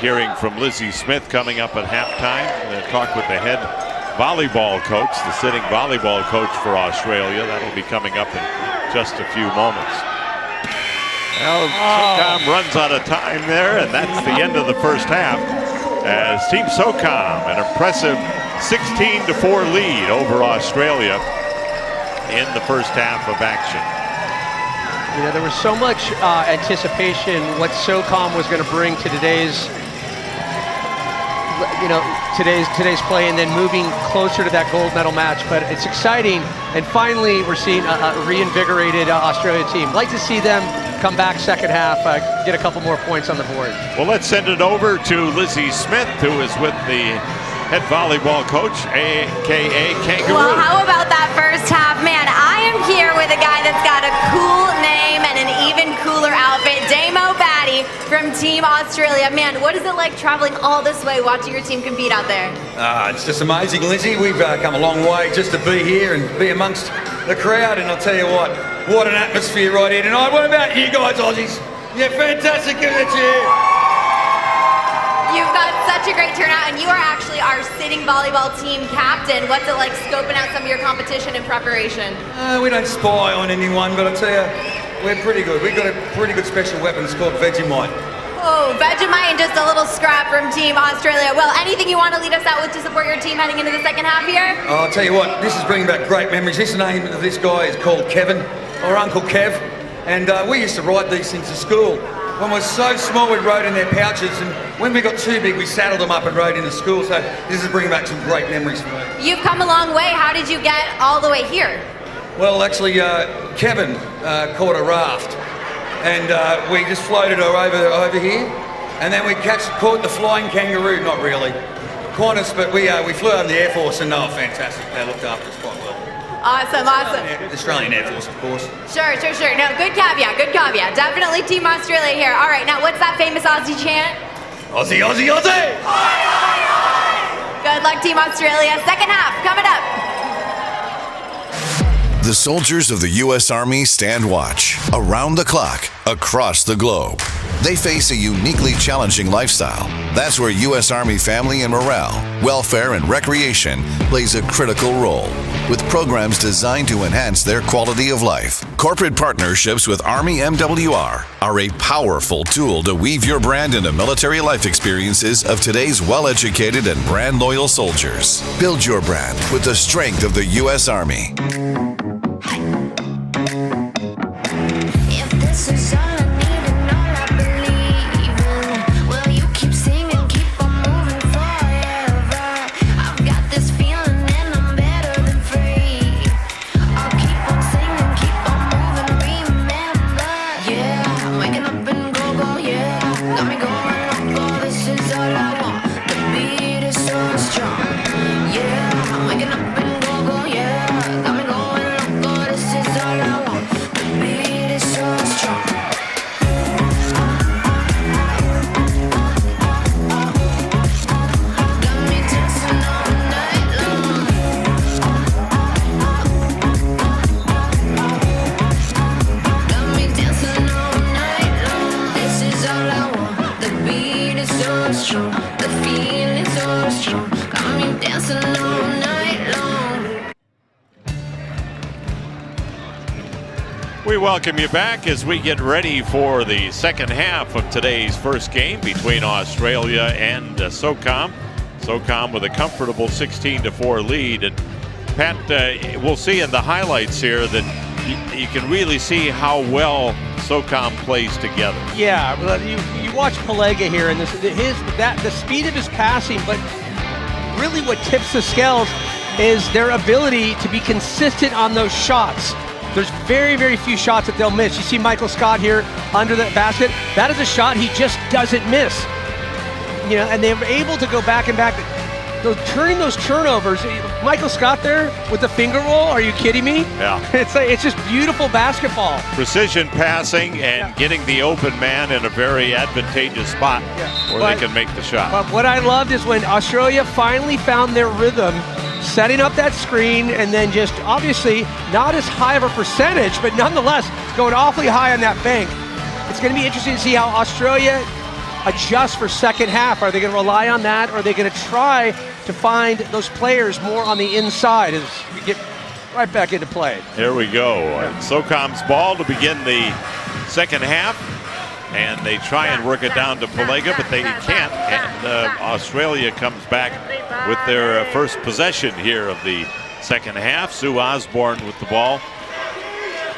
hearing from Lizzie Smith coming up at halftime. And talk with the head volleyball coach, the sitting volleyball coach for Australia. That'll be coming up in just a few moments. Well, SOCOM runs out of time there, and that's the end of the first half. As Team SOCOM, an impressive 16-4 lead over Australia in the first half of action. You know, there was so much anticipation what SOCOM was going to bring to today's play, and then moving closer to that gold medal match. But it's exciting, and finally we're seeing a reinvigorated Australia team. Like to see them come back second half, get a couple more points on the board. Well, let's send it over to Lizzie Smith, who is with the head volleyball coach, a.k.a. Kangaroo. Well, how about that first half? Man, I am here with a guy that's got a cool name and an even cooler outfit, Damo Batty from Team Australia. Man, what is it like traveling all this way, watching your team compete out there? It's just amazing, Lizzie. We've come a long way just to be here and be amongst the crowd, and I'll tell you what an atmosphere right here tonight. What about you guys, Aussies? Yeah, fantastic, good that you're here. You've got such a great turnout, and you are actually our sitting volleyball team captain. What's it like scoping out some of your competition and preparation? We don't spy on anyone, but I'll tell you, we're pretty good. We've got a pretty good special weapon. It's called Vegemite. Oh, Vegemite and just a little scrap from Team Australia. Well, anything you want to lead us out with to support your team heading into the second half here? I'll tell you what, this is bringing back great memories. This name of this guy is called Kevin, or Uncle Kev, and we used to write these things at school. When we were so small, we wrote in their pouches, and when we got too big, we saddled them up and rode into school. So this is bringing back some great memories for me. You've come a long way. How did you get all the way here? Well, actually, Kevin caught a raft, and we just floated her over here, and then we caught the flying kangaroo. Not really, Qantas, but we flew out in the Air Force, and they were fantastic. They looked after us quite well. Awesome. Australian Air Force, of course. Sure. No, good caveat. Definitely Team Australia here. All right, now what's that famous Aussie chant? Aussie, Aussie, Aussie! Good luck, Team Australia. Second half coming up. The soldiers of the U.S. Army stand watch around the clock, across the globe. They face a uniquely challenging lifestyle. That's where U.S. Army family and morale, welfare, and recreation plays a critical role, with programs designed to enhance their quality of life. Corporate partnerships with Army MWR are a powerful tool to weave your brand into military life experiences of today's well-educated and brand-loyal soldiers. Build your brand with the strength of the U.S. Army. If this is all I need and all I believe in, will you keep singing, keep on moving forever? I've got this feeling and I'm better than free. I'll keep on singing, keep on moving, remember. Yeah, I'm waking up and go, yeah. Got me going loco, this is all I want. The beat is so strong. Yeah, I'm waking up and go, yeah. Got me going loco, this is all I want. The beat is so strong. Got me dancing all night long. Got me dancing all night long. This is all I want. The beat is so strong. The feeling so strong. Got me dancing all night long. We welcome you back as we get ready for the second half of today's first game between Australia and SOCOM. SOCOM with a comfortable 16-4 lead. And Pat, we'll see in the highlights here that you can really see how well SOCOM plays together. Yeah, well, you watch Pelega here, and the speed of his passing, but really what tips the scales is their ability to be consistent on those shots. There's very, very few shots that they'll miss. You see Michael Scott here under the basket. That is a shot he just doesn't miss. You know, and they were able to go back and back. Turning those turnovers, Michael Scott there with the finger roll, are you kidding me? Yeah. It's just beautiful basketball. Precision passing and getting the open man in a very advantageous spot where they can make the shot. But what I loved is when Australia finally found their rhythm, setting up that screen, and then just obviously not as high of a percentage, but nonetheless going awfully high on that bank. It's going to be interesting to see how Australia adjusts for second half. Are they going to rely on that, or are they going to try to find those players more on the inside as we get right back into play? Here we go. SOCOM's ball to begin the second half, and they try and work it down to Pelega, but they can't, and Australia comes back with their first possession here of the second half. Sue Osborne with the ball.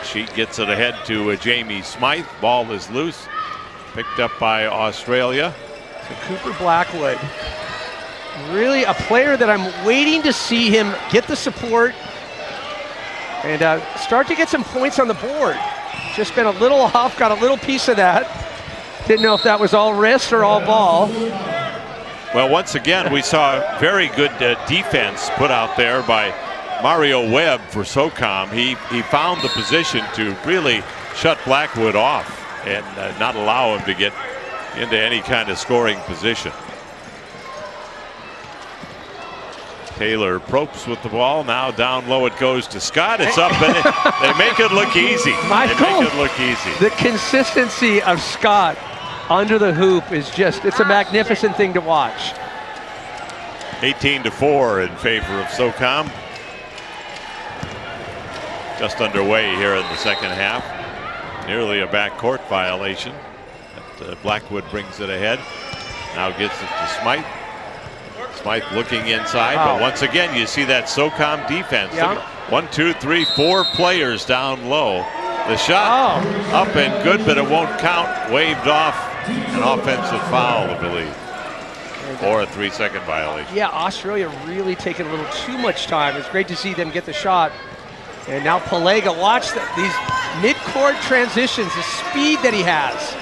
She gets it ahead to Jamie Smythe. Ball is loose, picked up by Australia. So Cooper Blackwood, really a player that I'm waiting to see him get the support and start to get some points on the board. Just been a little off, got a little piece of that. Didn't know if that was all wrist or all ball. Well, once again, we saw very good defense put out there by Mario Webb for SOCOM. He found the position to really shut Blackwood off and not allow him to get into any kind of scoring position. Taylor Propes with the ball. Now down low it goes to Scott. It's up and they make it look easy. They make it look easy. The consistency of Scott under the hoop is just, it's a magnificent thing to watch. 18-4 in favor of SOCOM. Just underway here in the second half. Nearly a backcourt violation. But, Blackwood brings it ahead. Now gets it to Smythe. Smythe looking inside, but once again you see that SOCOM defense. Yeah. 1, 2, 3, 4 players down low. The shot up and good, but it won't count. Waved off. An offensive foul, I believe, or a 3-second violation. Yeah, Australia really taking a little too much time. It's great to see them get the shot. And now Pelega, watch these mid-court transitions, the speed that he has.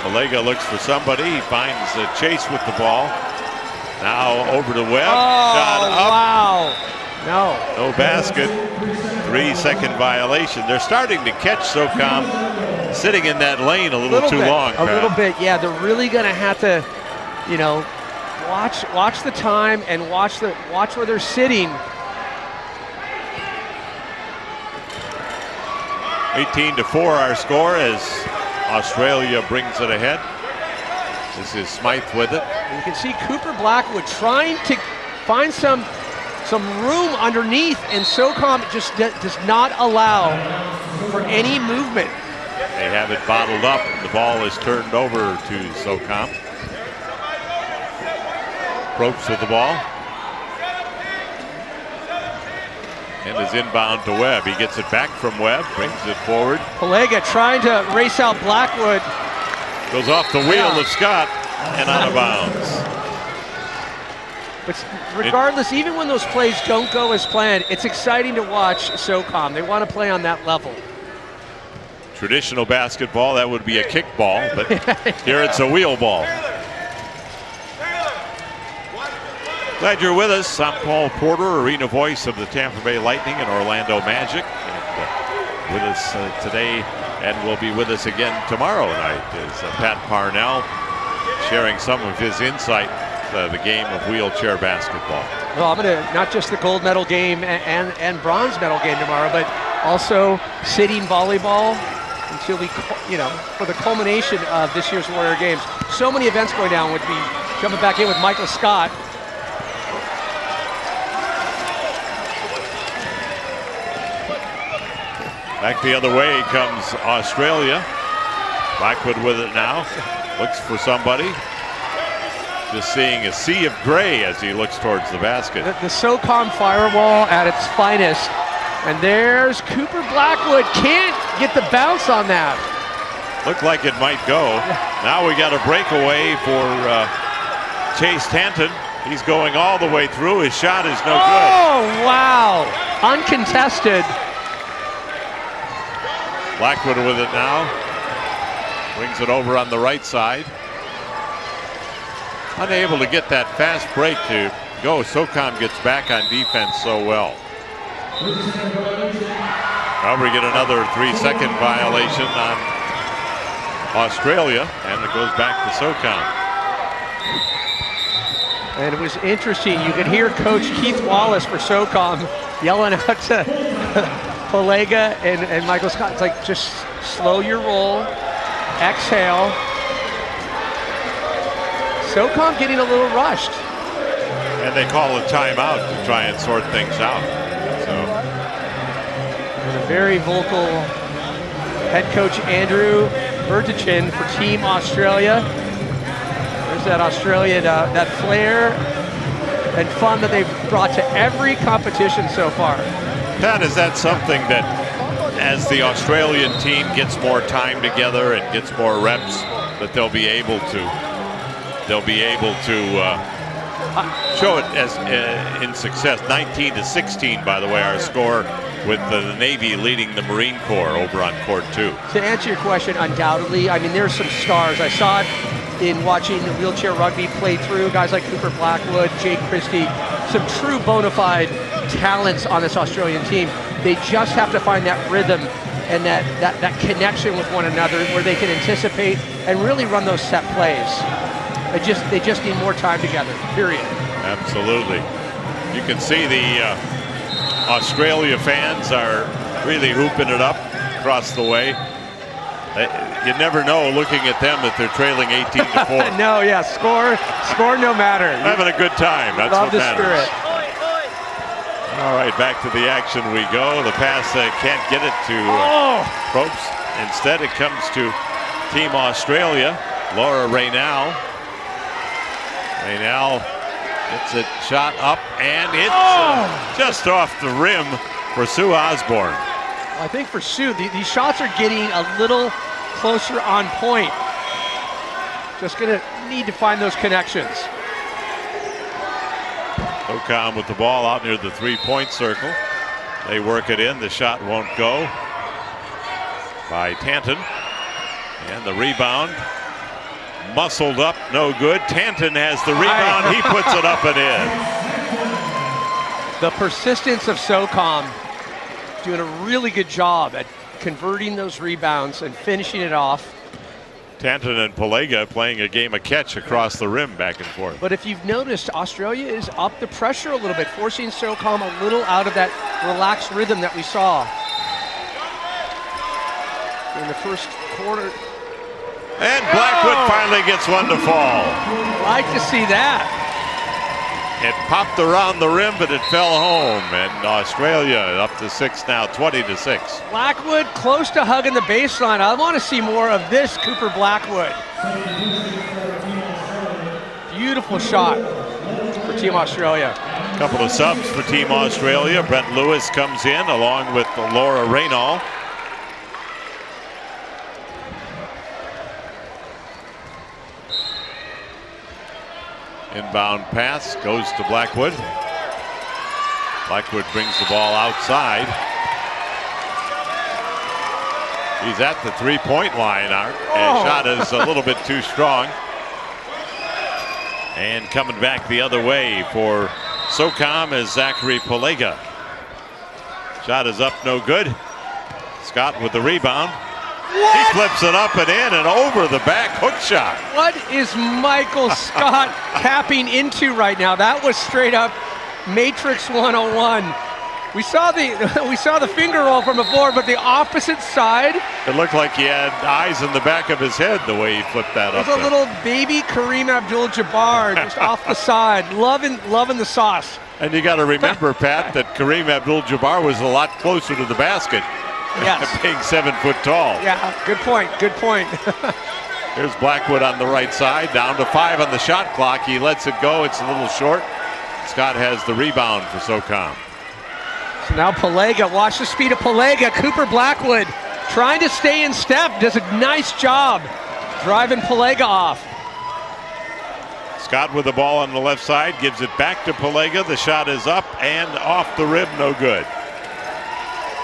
Pelega looks for somebody. He finds Chase with the ball. Now over to Webb. Oh, Shot up. wow. No basket. 3-second violation. They're starting to catch SOCOM sitting in that lane a little too long. A little bit, yeah. They're really going to have to, you know, Watch the time and watch where they're sitting. 18-4 our score as Australia brings it ahead. This is Smythe with it. And you can see Cooper Blackwood trying to find some room underneath, and SOCOM just does not allow for any movement. They have it bottled up. The ball is turned over to SOCOM. Probst with the ball. And is inbound to Webb. He gets it back from Webb, brings it forward. Pelega trying to race out Blackwood. Goes off the wheel of Scott and out of bounds. But regardless, even when those plays don't go as planned, it's exciting to watch SOCOM. They want to play on that level. Traditional basketball, that would be a kickball, but here it's a wheel ball. Glad you're with us. I'm Paul Porter, arena voice of the Tampa Bay Lightning and Orlando Magic. And with us today, and will be with us again tomorrow night, is Pat Parnell sharing some of his insight the game of wheelchair basketball. Well, I'm going to, not just the gold medal game and bronze medal game tomorrow, but also sitting volleyball until we, for the culmination of this year's Warrior Games. So many events going down. Would be jumping back in with Michael Scott. Back the other way comes Australia. Blackwood with it now. Looks for somebody. Just seeing a sea of gray as he looks towards the basket. The SOCOM firewall at its finest. And there's Cooper Blackwood. Can't get the bounce on that. Looked like it might go. Now we got a breakaway for Chase Tanton. He's going all the way through. His shot is no good. Oh, wow. Uncontested. Blackwood with it now. Brings it over on the right side. Unable to get that fast break to go. SOCOM gets back on defense so well. Well, we get another 3-second violation on Australia, and it goes back to SOCOM. And it was interesting. You could hear Coach Keith Wallace for SOCOM yelling out to Pelega and Michael Scott. It's like, just slow your roll, exhale. SOCOM getting a little rushed. And they call a timeout to try and sort things out. So, and a very vocal head coach Andrew Bertichin for Team Australia. There's that Australia, that flair and fun that they've brought to every competition so far. Pat, is that something that as the Australian team gets more time together and gets more reps, that they'll be able to show it as in success? 19-16, by the way, our score, with the Navy leading the Marine Corps over on court 2. To answer your question, undoubtedly, I mean, there's some stars. I saw it in watching the wheelchair rugby play through, guys like Cooper Blackwood, Jake Christie, some true bona fide talents on this Australian team. They just have to find that rhythm and that connection with one another where they can anticipate and really run those set plays. They just need more time together, period. Absolutely. You can see the Australia fans are really hooping it up across the way. You never know, looking at them, that they're trailing 18-4. No, yeah, score no matter. Having a good time. That's Love what the matters. spirit. All right, back to the action we go. The pass can't get it to Probst. Instead, it comes to Team Australia. Laura Raynal. Raynal gets it shot up, and it's just off the rim for Sue Osborne. I think for Sue, these shots are getting a little closer on point. Just gonna need to find those connections. SOCOM with the ball out near the three-point circle. They work it in. The shot won't go by Tanton. And the rebound, muscled up, no good. Tanton has the rebound. He puts it up and in. The persistence of SOCOM doing a really good job at converting those rebounds and finishing it off. Tanton and Pelega playing a game of catch across the rim back and forth. But if you've noticed, Australia is up the pressure a little bit, forcing SOCOM a little out of that relaxed rhythm that we saw in the first quarter. And Blackwood finally gets one to fall. Like to see that. It popped around the rim, but it fell home. And Australia up to 6 now, 20-6. Blackwood close to hugging the baseline. I want to see more of this, Cooper Blackwood. Beautiful shot for Team Australia. A couple of subs for Team Australia. Brent Lewis comes in along with Laura Reynal. Inbound pass goes to Blackwood. Blackwood brings the ball outside. He's at the three-point line, Art. And shot is a little bit too strong. And coming back the other way for SOCOM is Zachary Pelega. Shot is up, no good. Scott with the rebound. He flips it up and in and over the back hook shot. What is Michael Scott tapping into right now? That was straight up Matrix 101. We saw the finger roll from before, but the opposite side. It looked like he had eyes in the back of his head the way he flipped that up. It was a little baby Kareem Abdul-Jabbar just off the side, loving the sauce. And you got to remember, Pat, that Kareem Abdul-Jabbar was a lot closer to the basket. Yes. Being 7 foot tall. Yeah, good point. Here's Blackwood on the right side, down to 5 on the shot clock. He lets it go. It's a little short. Scott has the rebound for SOCOM. So now Pelega, watch the speed of Pelega. Cooper Blackwood trying to stay in step, does a nice job driving Pelega off. Scott with the ball on the left side, gives it back to Pelega. The shot is up and off the rim, no good.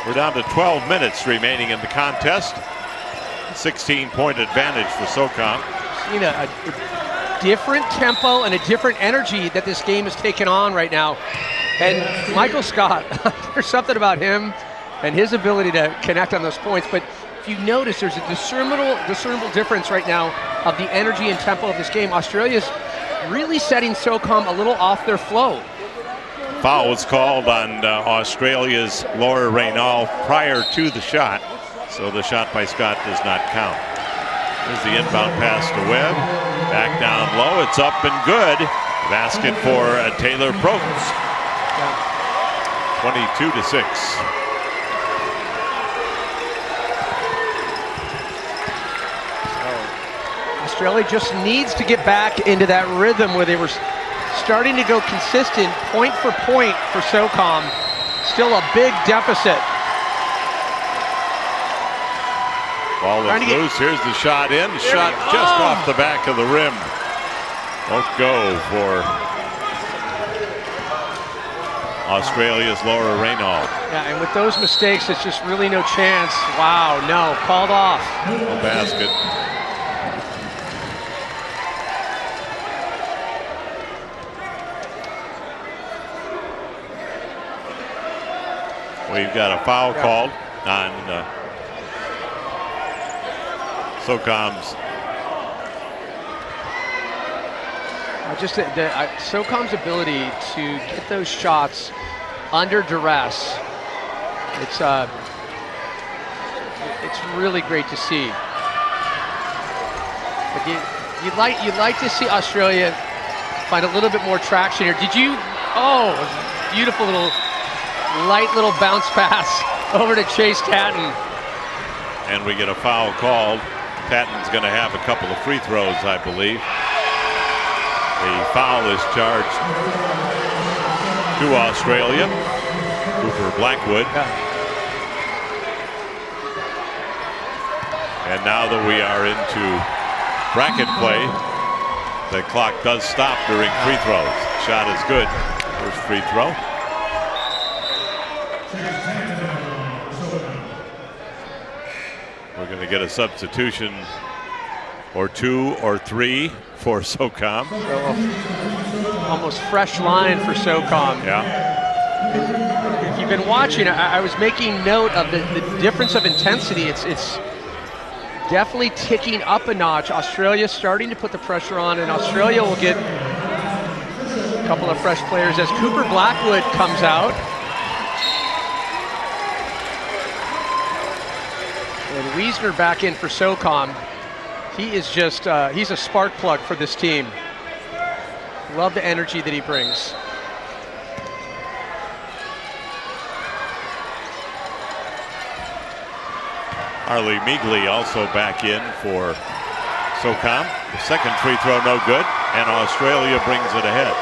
We're down to 12 minutes remaining in the contest. 16-point advantage for SOCOM. Seen a different tempo and a different energy that this game is taking on right now. And Michael Scott, there's something about him and his ability to connect on those points. But if you notice, there's a discernible difference right now of the energy and tempo of this game. Australia's really setting SOCOM a little off their flow. Foul was called on Australia's Laura Reynal prior to the shot, so the shot by Scott does not count. Here's the inbound pass to Webb. Back down low, it's up and good. Basket for Taylor Protens. 22-6. Australia just needs to get back into that rhythm where they were starting to go consistent point for point for SOCOM. Still a big deficit. Ball is loose. Here's the shot in. Shot just off the back of the rim. Won't go for Australia's Laura Reynal. Yeah, and with those mistakes, it's just really no chance. Wow, no, called off. No basket. We've got a foul called on SOCOM's. SOCOM's ability to get those shots under duress. It's really great to see. But you'd like to see Australia find a little bit more traction here. Did you? Oh, beautiful light little bounce pass over to Chase Tatton. And we get a foul called. Tatton's going to have a couple of free throws, I believe. The foul is charged to Australia. Cooper Blackwood. And now that we are into bracket play, the clock does stop during free throws. Shot is good. First free throw. We're going to get a substitution or 2 or 3 for SOCOM. So, almost fresh line for SOCOM. Yeah. If you've been watching, I was making note of the difference of intensity. It's definitely ticking up a notch. Australia starting to put the pressure on, and Australia will get a couple of fresh players as Cooper Blackwood comes out. And Wiesner back in for SOCOM. He is just, he's a spark plug for this team. Love the energy that he brings. Harley Meagley also back in for SOCOM. The second free throw no good, and Australia brings it ahead.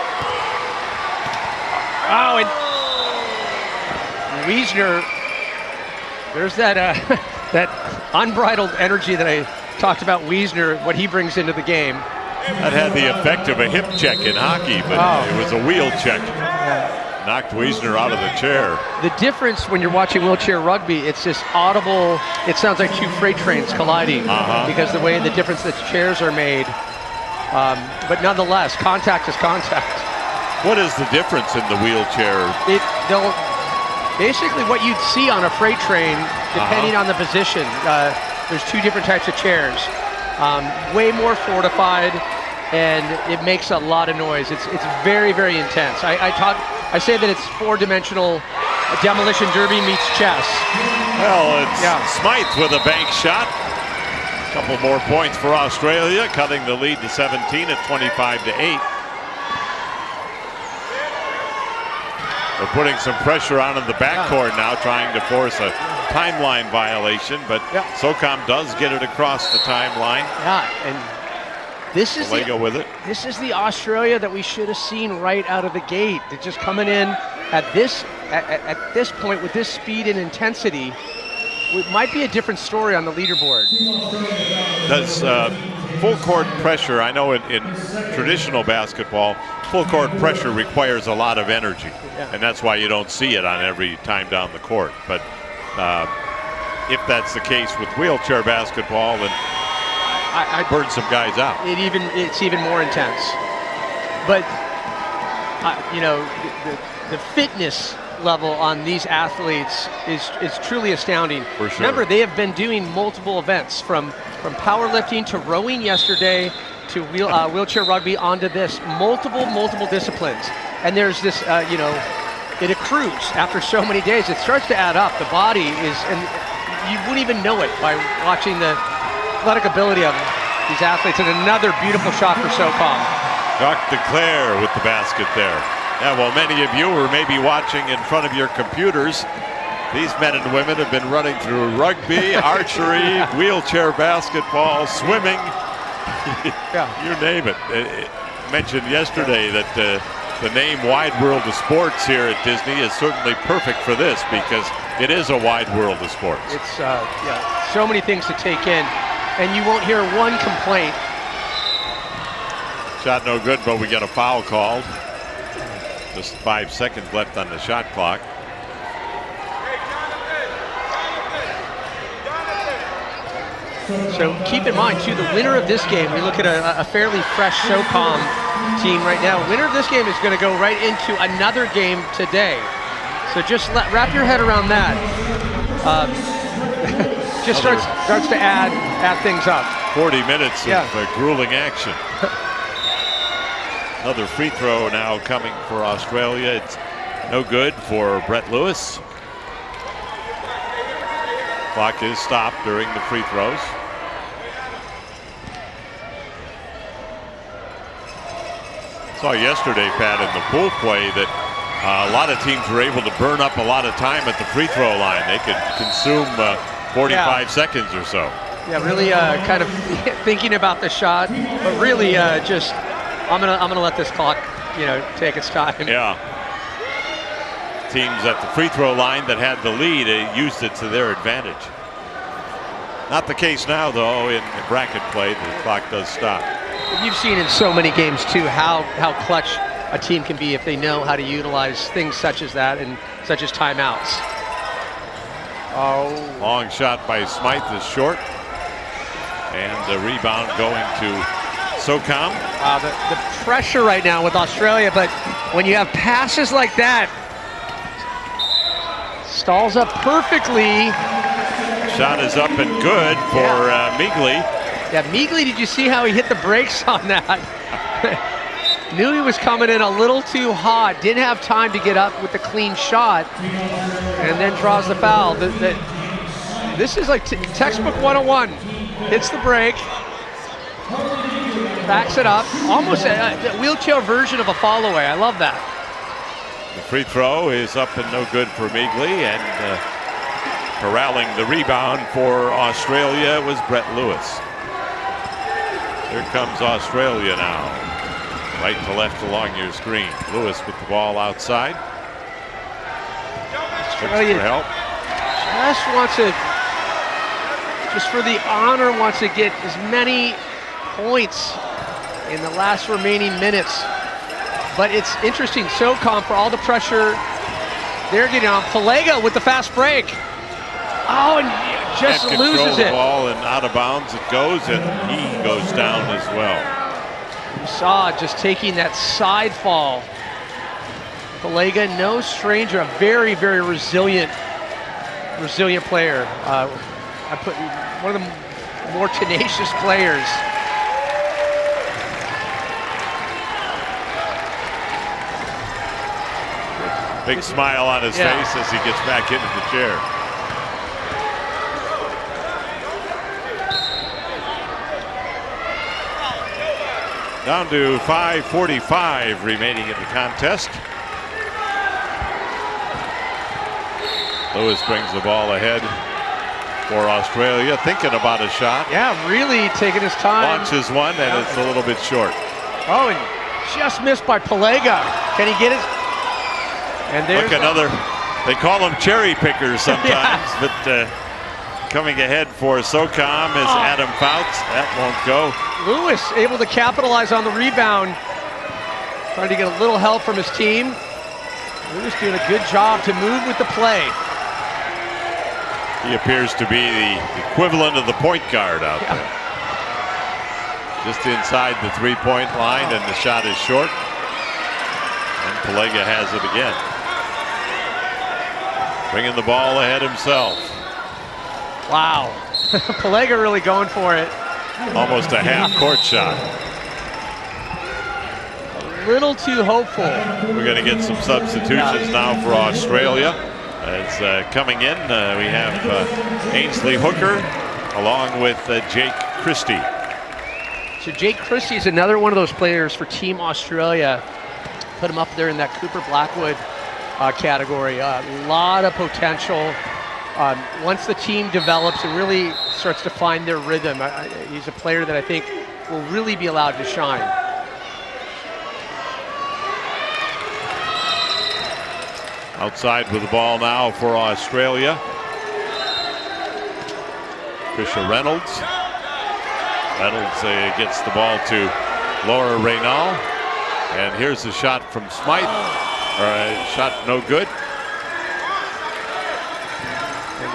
Oh, and Wiesner, there's that that unbridled energy that I talked about. Wiesner, what he brings into the game. That had the effect of a hip check in hockey, but it was a wheel check. Knocked Wiesner out of the chair. The difference when you're watching wheelchair rugby, it's this audible, it sounds like two freight trains colliding because the way the difference that chairs are made. But nonetheless, contact is contact. What is the difference in the wheelchair? They'll basically what you'd see on a freight train, depending on the position. There's two different types of chairs. Way more fortified, and it makes a lot of noise. It's very, very intense. I say that it's four-dimensional demolition derby meets chess. Well, it's Smythe with a bank shot. A couple more points for Australia, cutting the lead to 17 at 25-8. They're putting some pressure on in the backcourt now, trying to force a timeline violation, but SOCOM does get it across the timeline. Yeah, and this is Lego with it. This is the Australia that we should have seen right out of the gate. They're just coming in at this point with this speed and intensity. It might be a different story on the leaderboard. Does full court pressure, I know in traditional basketball, full court pressure requires a lot of energy, and that's why you don't see it on every time down the court. But if that's the case with wheelchair basketball, then I burn some guys out. It's even more intense. But you know, the fitness level on these athletes is truly astounding. For sure. Remember, they have been doing multiple events from powerlifting to rowing yesterday to wheelchair rugby onto this, multiple disciplines. And there's this, you know, it accrues after so many days. It starts to add up. The body is, and you wouldn't even know it by watching the athletic ability of these athletes. And another beautiful shot for SOCOM. Dr. Claire with the basket there. Yeah, well, many of you are maybe watching in front of your computers. These men and women have been running through rugby, archery, wheelchair basketball, swimming. You name it. Mentioned yesterday that the name Wide World of Sports here at Disney is certainly perfect for this because it is a wide world of sports. It's so many things to take in, and you won't hear one complaint. Shot no good, but we got a foul called. Just 5 seconds left on the shot clock. So keep in mind, too, the winner of this game, we look at a fairly fresh SOCOM team right now. Winner of this game is going to go right into another game today. So just wrap your head around that. Just starts to add things up. 40 minutes of grueling action. Another free throw now coming for Australia. It's no good for Brett Lewis. Clock is stopped during the free throws. Saw yesterday, Pat, in the pool play that a lot of teams were able to burn up a lot of time at the free throw line. They could consume 45 seconds or so. Yeah, really kind of thinking about the shot, but really just I'm gonna let this clock, you know, take its time. Yeah. Teams at the free throw line that had the lead used it to their advantage. Not the case now, though. In bracket play, the clock does stop. You've seen in so many games too how clutch a team can be if they know how to utilize things such as that and such as timeouts. Oh, long shot by Smythe is short, and the rebound going to SOCOM. The pressure right now with Australia, but when you have passes like that, stalls up perfectly. Shot is up and good for Meagley. Yeah, Meagley, did you see how he hit the brakes on that? Knew he was coming in a little too hot, didn't have time to get up with the clean shot, and then draws the foul. This is like textbook 101. Hits the brake, backs it up, almost a wheelchair version of a follow-away. I love that. The free throw is up and no good for Meagley, and corralling the rebound for Australia was Brett Lewis. Here comes Australia now. Right to left along your screen. Lewis with the ball outside. Australia for help. just wants to, just for the honor, wants to get as many points in the last remaining minutes. But it's interesting, SOCOM, for all the pressure they're getting on. Palega with the fast break. Oh, and just Can't loses control the it. ball, and out of bounds it goes, and he goes down as well. You saw just taking that side fall. Palega, no stranger, a very, very resilient player. I put one of the more tenacious players. Big smile on his face as he gets back into the chair. Down to 5:45 remaining in the contest. Lewis brings the ball ahead for Australia, thinking about a shot. Yeah, really taking his time. Launches one, and it's a little bit short. Oh, and just missed by Palega. Can he get it? And there's Look, another, they call them cherry pickers sometimes, but coming ahead for SOCOM is Adam Fouts. That won't go. Lewis able to capitalize on the rebound. Trying to get a little help from his team. Lewis doing a good job to move with the play. He appears to be the equivalent of the point guard out there. Just inside the three-point line, and the shot is short. And Palega has it again. Bringing the ball ahead himself. Wow. Palega really going for it. Almost a half-court shot. A little too hopeful. We're going to get some substitutions now for Australia. As coming in, we have Ainsley Hooker along with Jake Christie. So Jake Christie is another one of those players for Team Australia. Put him up there in that Cooper Blackwood category. A lot of potential. Once the team develops and really starts to find their rhythm, he's a player that I think will really be allowed to shine. Outside with the ball now for Australia. Trisha Reynolds. Reynolds gets the ball to Laura Reynal. And here's the shot from Smythe. Shot no good. And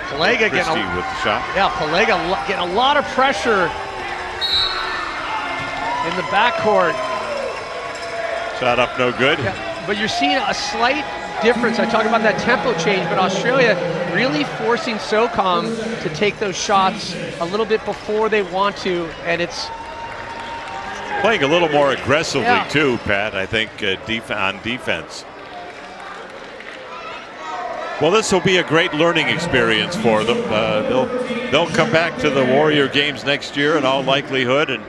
Palega Christie getting with the shot. Yeah, Palega getting a lot of pressure in the backcourt. Shot up no good. Yeah, but you're seeing a slight difference. I talk about that tempo change, but Australia really forcing SOCOM to take those shots a little bit before they want to, and it's playing a little more aggressively Yeah. too, Pat, I think, on defense. Well, this will be a great learning experience for them. They'll come back to the Warrior Games next year in all likelihood, and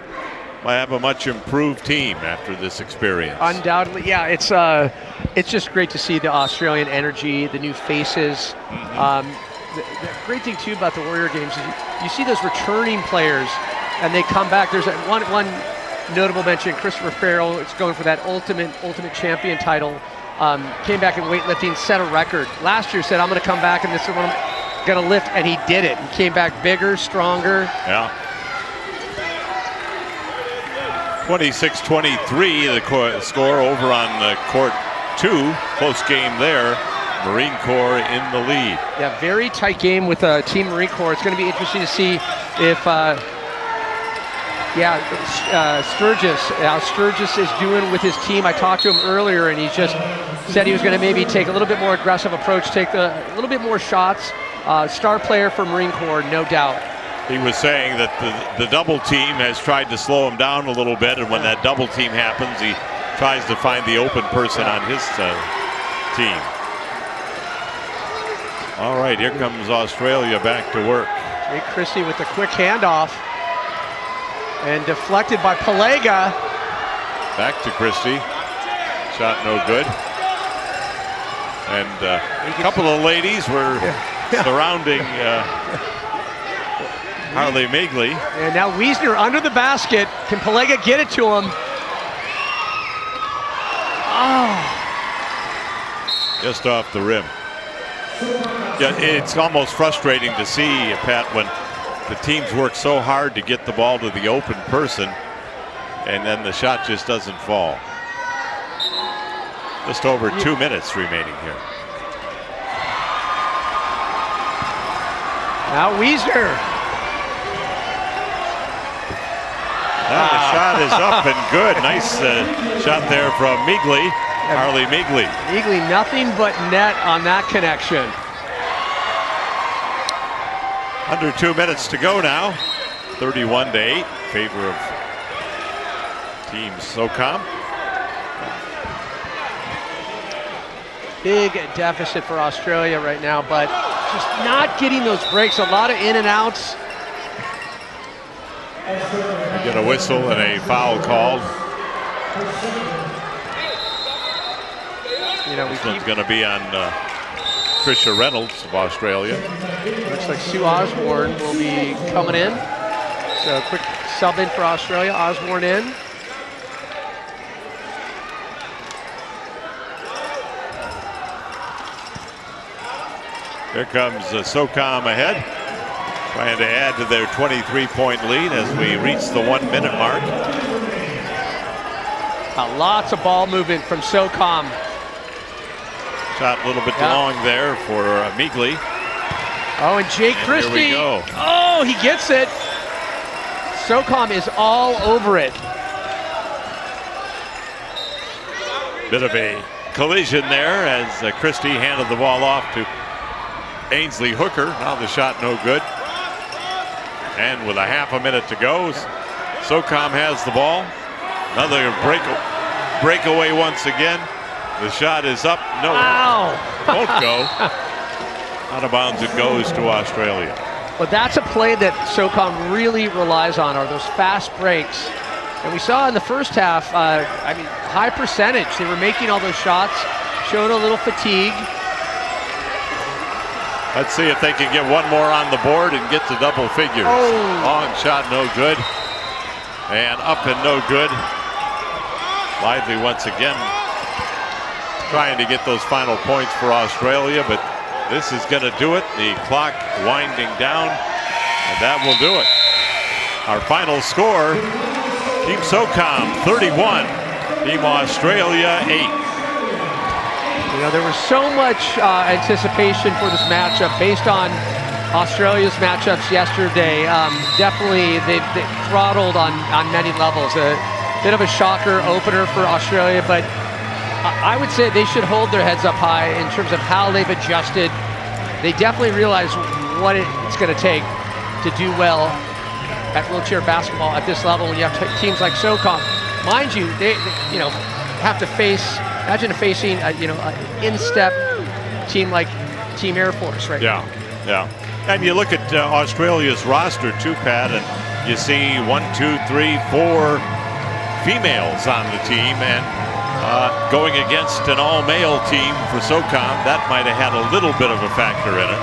might have a much improved team after this experience. undoubtedly, yeah, it's just great to see the Australian energy, the new faces. The great thing too about the Warrior Games is you see those returning players, and they come back. There's one notable mention: Christopher Farrell. It's going for that ultimate champion title. Came back in weightlifting, set a record. Last year said, I'm going to come back and this is what I'm going to lift, and he did it. He came back bigger, stronger. Yeah. 26-23, the score over on court 2. Close game there. Marine Corps in the lead. Yeah, very tight game with Team Marine Corps. It's going to be interesting to see if Sturgis, how Sturgis is doing with his team. I talked to him earlier, and he just said he was going to maybe take a little bit more aggressive approach, take a little bit more shots, Star player for Marine Corps, no doubt. He was saying that the double team has tried to slow him down a little bit, and when that double team happens, he tries to find the open person on his team. All right, here comes Australia back to work. Jake Christie with a quick handoff. And deflected by Palega. Back to Christie. Shot no good. And a couple of ladies were surrounding Harley Migley. And now Wiesner under the basket. Can Palega get it to him? Oh. Just off the rim. Yeah, it's almost frustrating to see, Pat, when the teams work so hard to get the ball to the open person, and then the shot just doesn't fall. Just over 2 minutes remaining here. Now Wiesner. Now the shot is up and good. Nice shot there from Migley, Harley Migley. Migley, nothing but net on that connection. Under 2 minutes to go now. 31-8 in favor of Team SOCOM. Big deficit for Australia right now, but just not getting those breaks. A lot of in and outs. We get a whistle and a foul called. You know, This one's going to be on Trisha Reynolds of Australia. Looks like Sue Osborne will be coming in. So a quick sub in for Australia. Osborne in. Here comes SOCOM ahead, trying to add to their 23-point lead as we reach the 1 minute mark. Lots of ball movement from SOCOM. Shot a little bit long there for Migley. Oh, and Jake Christie. Here we go. Oh, he gets it. SOCOM is all over it. Bit of a collision there as Christie handed the ball off to Ainsley Hooker. Now the shot no good. And with a half a minute to go, SOCOM has the ball. Another breakaway once again. The shot is up. No, won't go. Out of bounds it goes to Australia. But that's a play that SOCOM really relies on, are those fast breaks. And we saw in the first half, I mean, high percentage. They were making all those shots, showing a little fatigue. Let's see if they can get one more on the board and get to double figures. Long shot, no good. And up and no good. Lively once again trying to get those final points for Australia, but this is going to do it. The clock winding down, and that will do it. Our final score, Team SOCOM 31, Team Australia 8. You know, there was so much anticipation for this matchup based on Australia's matchups yesterday. Definitely they throttled on many levels. A bit of a shocker opener for Australia, but I would say they should hold their heads up high in terms of how they've adjusted. They definitely realize what it's going to take to do well at wheelchair basketball at this level when you have teams like SOCOM. Mind you, they have to face, imagine facing an in-step team like Team Air Force right now. Yeah. And you look at Australia's roster too, Pat, and you see 1, 2, 3, 4 females on the team, and going against an all-male team for SOCOM, that might have had a little bit of a factor in it.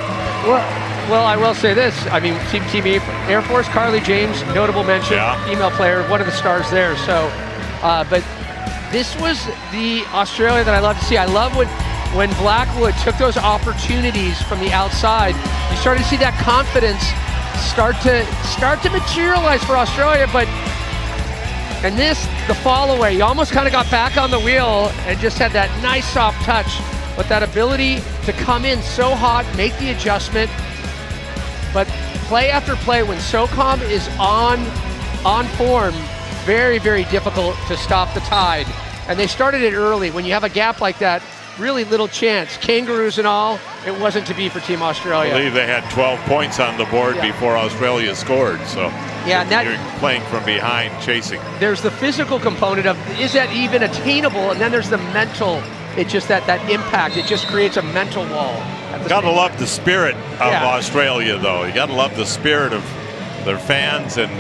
Well, I will say this. I mean, Team Air Force, Carly James, notable mention, female player, one of the stars there. So, but this was the Australia that I love to see. I love when Blackwood took those opportunities from the outside. You started to see that confidence start to materialize for Australia, and the fall away, you almost kind of got back on the wheel and just had that nice soft touch, but that ability to come in so hot, make the adjustment. But play after play, when SOCOM is on form, very, very difficult to stop the tide. And they started it early. When you have a gap like that, really little chance. Kangaroos and all, it wasn't to be for Team I Australia. believe they had 12 points on the board Yeah. before Australia scored. So Yeah, and that- you're playing from behind, chasing. There's the physical component of, is that even attainable? And then there's the mental, it's just that impact, it just creates a mental wall. at the Gotta same- love the spirit of Yeah. Australia, though. You gotta love the spirit of their fans and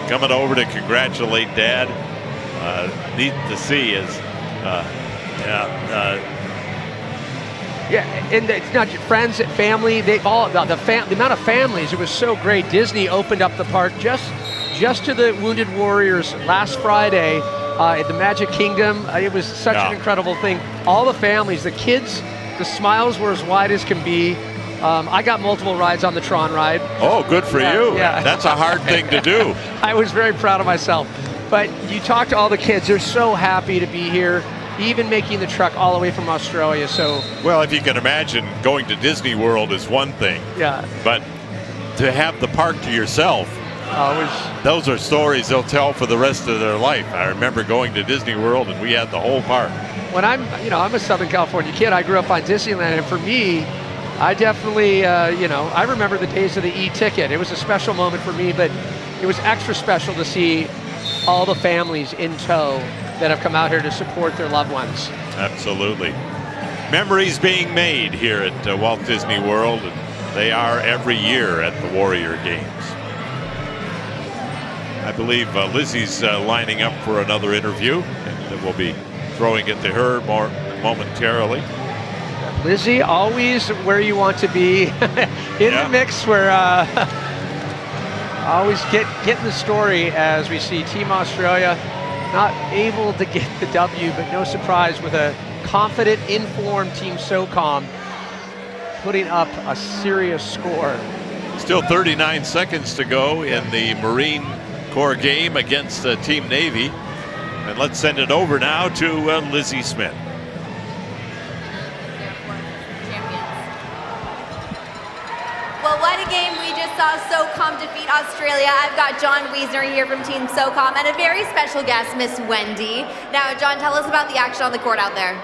coming over to congratulate Dad. Neat to see is, Yeah, and it's not just friends, family. They all the amount of families. It was so great. Disney opened up the park just to the Wounded Warriors last Friday at the Magic Kingdom. It was such Yeah. an incredible thing. All the families, the kids, the smiles were as wide as can be. I got multiple rides on the Tron ride. oh, good for Yeah, you. yeah. That's a hard thing to do. I was very proud of myself. But you talk to all the kids; they're so happy to be here, even making the trek all the way from Australia. So Well, if you can imagine, going to Disney World is one thing, yeah, but to have the park to yourself, it was. those are stories they'll tell for the rest of their life. I remember going to Disney World and we had the whole park. When I'm a Southern California kid. I grew up on Disneyland, and for me, I definitely, I remember the days of the e-ticket. It was a special moment for me, but it was extra special to see all the families in tow that have come out here to support their loved ones. Absolutely. Memories being made here at Walt Disney World, and they are every year at the Warrior Games. I believe Lizzie's lining up for another interview, and we'll be throwing it to her more momentarily. Lizzie, always where you want to be in Yeah. the mix. Where always getting the story as we see Team Australia not able to get the W, but no surprise with a confident, informed Team SOCOM putting up a serious score. Still 39 seconds to go in the Marine Corps game against Team Navy. And let's send it over now to Lizzie Smith. Well, what a game we just saw SOCOM defeat Australia. I've got John Wiesner here from Team SOCOM and a very special guest, Miss Wendy. Now, John, tell us about the action on the court out there.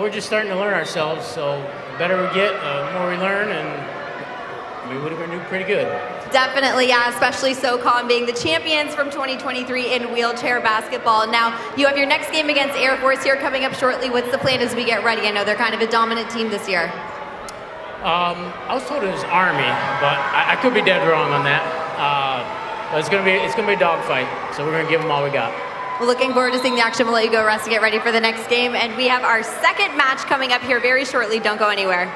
We're just starting to learn ourselves, so the better we get, the more we learn, and we would have been doing pretty good. Definitely, yeah, especially SOCOM being the champions from 2023 in wheelchair basketball. Now, you have your next game against Air Force here coming up shortly. What's the plan as we get ready? I know they're kind of a dominant team this year. I was told it was Army, but I could be dead wrong on that. But it's gonna be a dogfight, so we're gonna give them all we got. We're looking forward to seeing the action. We'll let you go rest to get ready for the next game. And we have our second match coming up here very shortly. Don't go anywhere.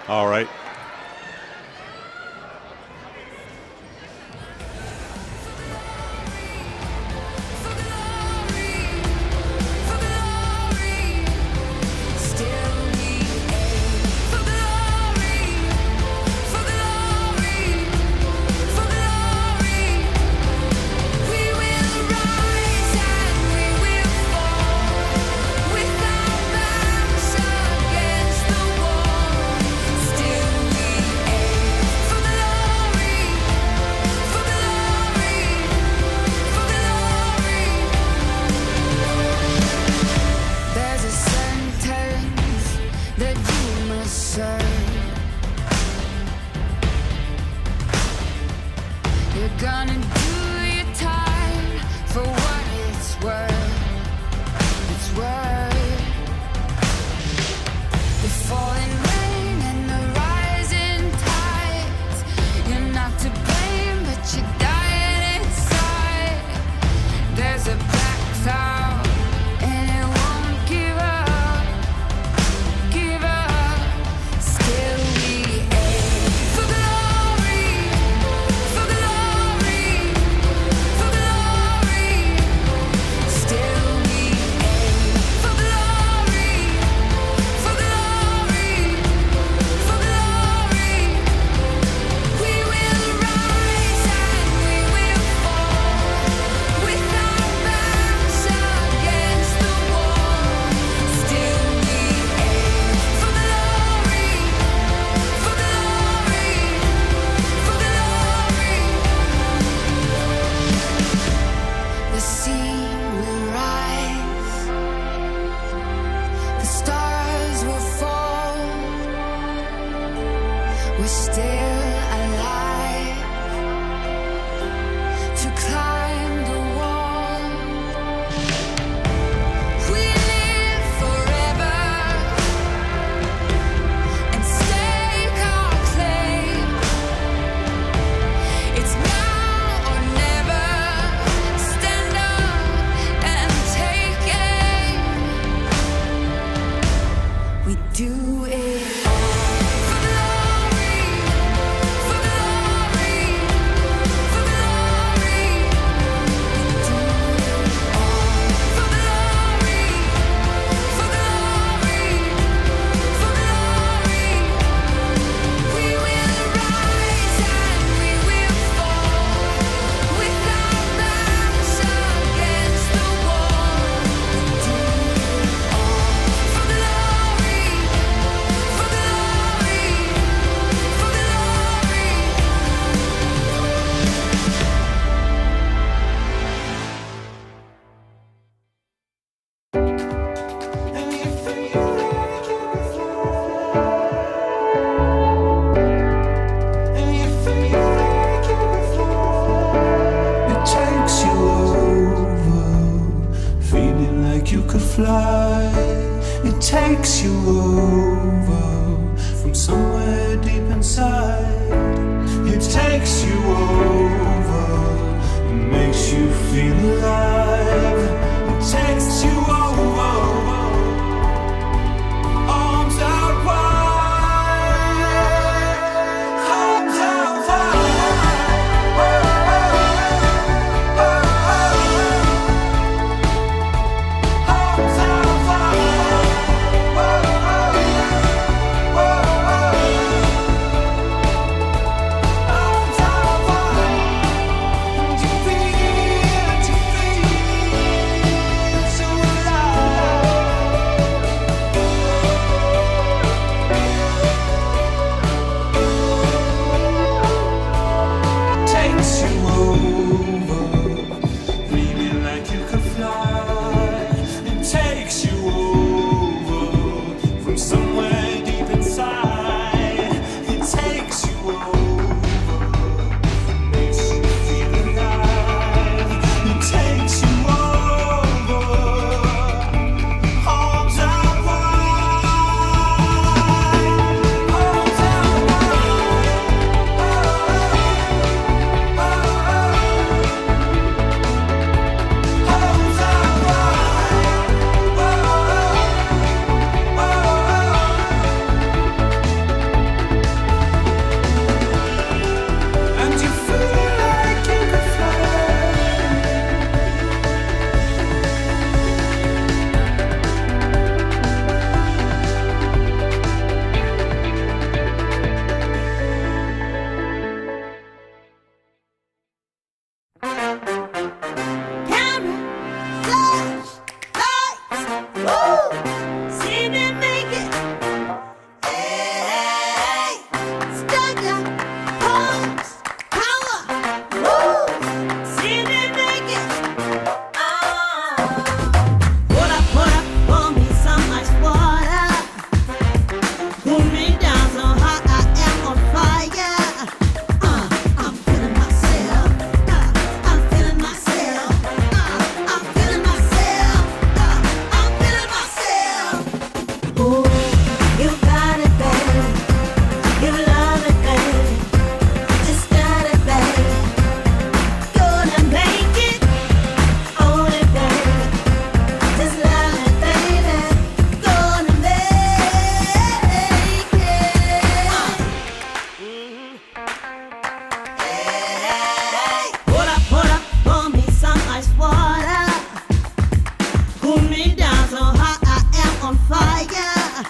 All right. There's a sentence that you must serve. You're gonna do your time for what it's worth. It's worth the falling rain and the rising tides. You're not to blame, but you're dying inside. There's a black cloud. And it won't give up, give up. Still we aim for glory, for glory, for glory. Still we aim for glory. The stars will fall. We're still alive to climb the wall. We live forever and stake our claim. It's now or never. Stand up and take aim. We do it for glory, for glory, for glory. We do it for glory, for glory, for glory. We will rise and we will fall with our backs against the wall. We do it for glory, for glory, for glory. It takes you over, feeling like you could fly. It takes you over from somewhere deep inside. It takes you over, it makes you feel alive. It takes you over, arms out wide, arms out takes you over, feeling like you could fly. It takes you over from somewhere deep inside. It takes you over, makes you feel alive. It takes you over, arms out wide, arms out and you feel like you could fly. Camera, flash, lights, woo! See me make it. Hey, stagger, pose, power, woo! See me make it. Put up, pour me some ice water. Cool me down so hot I am on fire. I'm feeling myself. I'm feeling myself. I'm feeling myself. I'm feeling myself. Ooh, you got it, baby. You love it, baby. Just got it, baby. Gonna make it. Own it, baby. Just love it, baby. Gonna make it. Put up, pour me some ice water. Cool me down so hot I am on fire.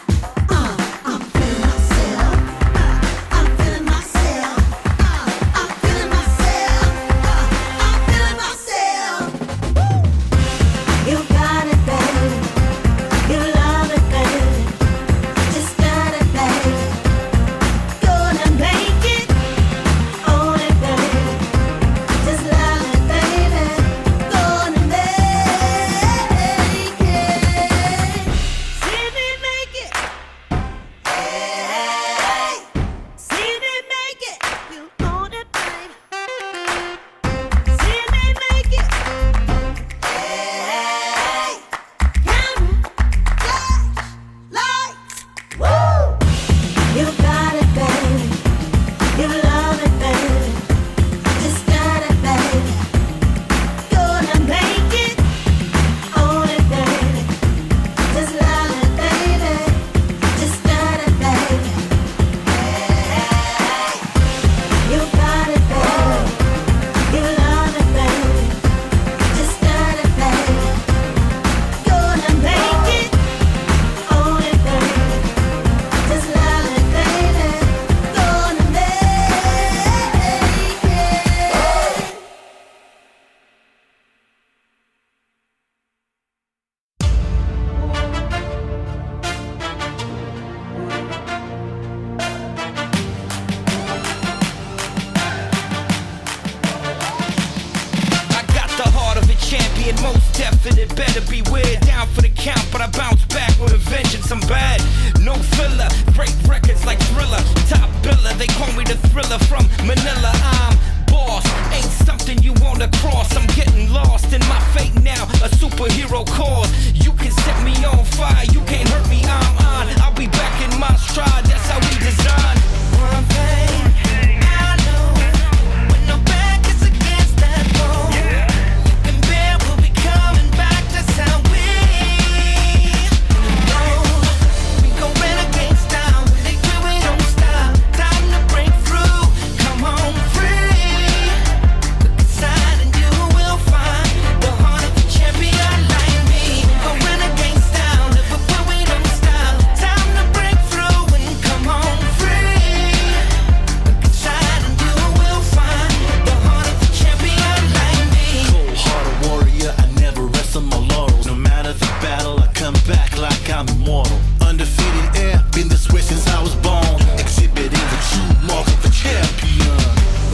undefeated air. Been this way since I was born. Exhibiting the true mark of a champion.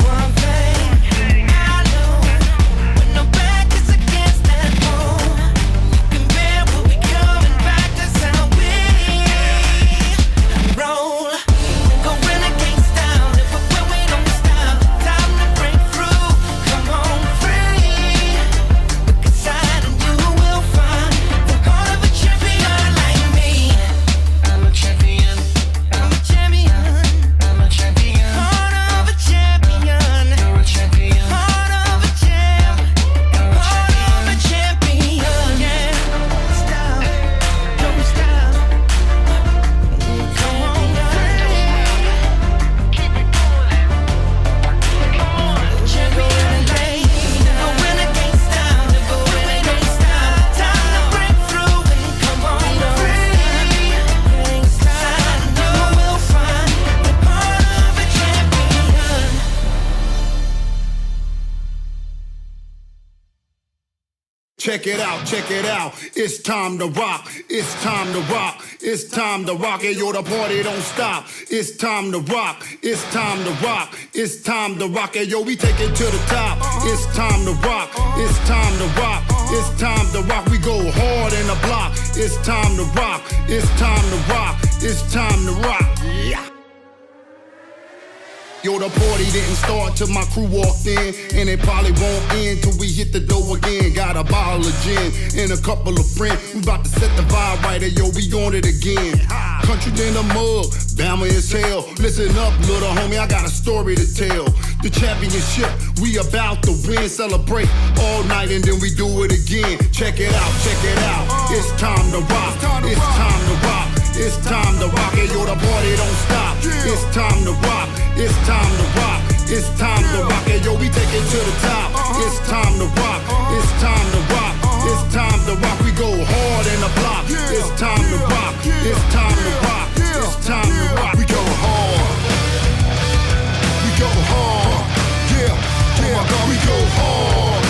One thing I know, when no back is against that wall, and man will be coming back. That's how we roll. Go renegade style, never when we don't stop. Time to break through. Come on, free. Look inside and you will find the heart of a champion like me. I'm a champion. I'm a champion. I'm a champion. Heart of a champion. You're a champion. Heart of a champ. Heart of a champion. Yeah. Stop. Don't stop. Come on, keep it going. Come on, champion race. No renegade style. Never when they don't stop. Time to break through and come on, free. Inside you will find the heart of a champion. Check it out, check it out. It's time to rock. It's time to rock. It's time to rock. Hey, yo, the party don't stop. It's time to rock. It's time to rock. It's time to rock. Hey, yo, we take it to the top. It's time to rock. It's time to rock. It's time to rock. We go hard in the block. It's time to rock. It's time to rock. It's time to rock. Yeah. Yo, the party didn't start till my crew walked in, and it probably won't end till we hit the door again. Got a bottle of gin and a couple of friends. We about to set the vibe right, and yo, we on it again. Country in the mug, Bama as hell. Listen up, little homie, I got a story to tell. The championship, we about to win. Celebrate all night and then we do it again. Check it out, check it out. It's time to rock. It's time to rock. It's time to rock, and yo, the party don't stop. It's time to rock. It's time to rock. It's time to rock, and yo, we take it to the top. It's time to rock. It's time to rock. It's time to rock. We go hard in the block. It's time to rock. It's time to rock. It's time to rock. We go hard. We go hard. Yeah. Oh my God, we go hard.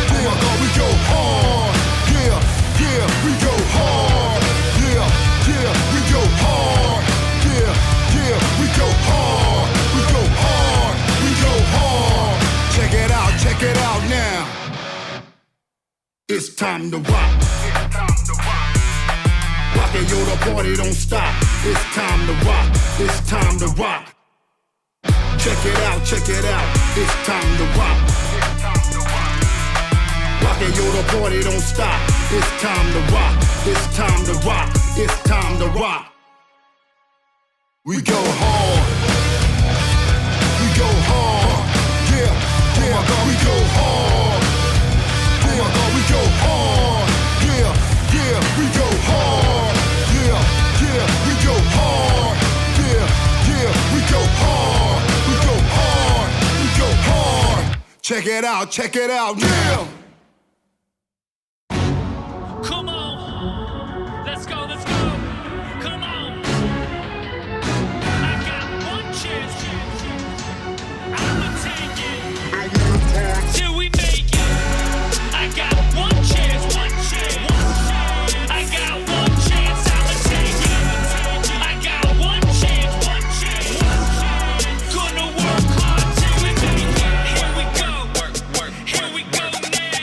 Oh my God, we go hard. Yeah. Yeah. We go hard. Yeah. Yeah. We go hard. Yeah. Yeah. We go hard. We go hard. We go hard. Check it out. Check it out now. It's time to rock. Rockin' yo, the party don't stop. It's time to rock. It's time to rock. Check it out, check it out. It's time to rock. Rockin' yo, the party don't stop. It's time to rock. It's time to rock. It's time to rock. We go hard. We go hard. Yeah, yeah. Oh my God, we go hard. Oh my God, we go hard. Yeah, yeah. We go hard. Yeah, yeah. We go hard. Yeah, yeah. We go hard. We go hard. We go hard. Check it out. Check it out now. Come on, let's go, let's go. Come on. I got one chance. I'ma take it till we make it. I got one chance, one chance, one chance. I got one chance, I'ma take it. I got one chance, one chance, one chance. Gonna work hard till we make it. Here we go, work, work. Here we go now.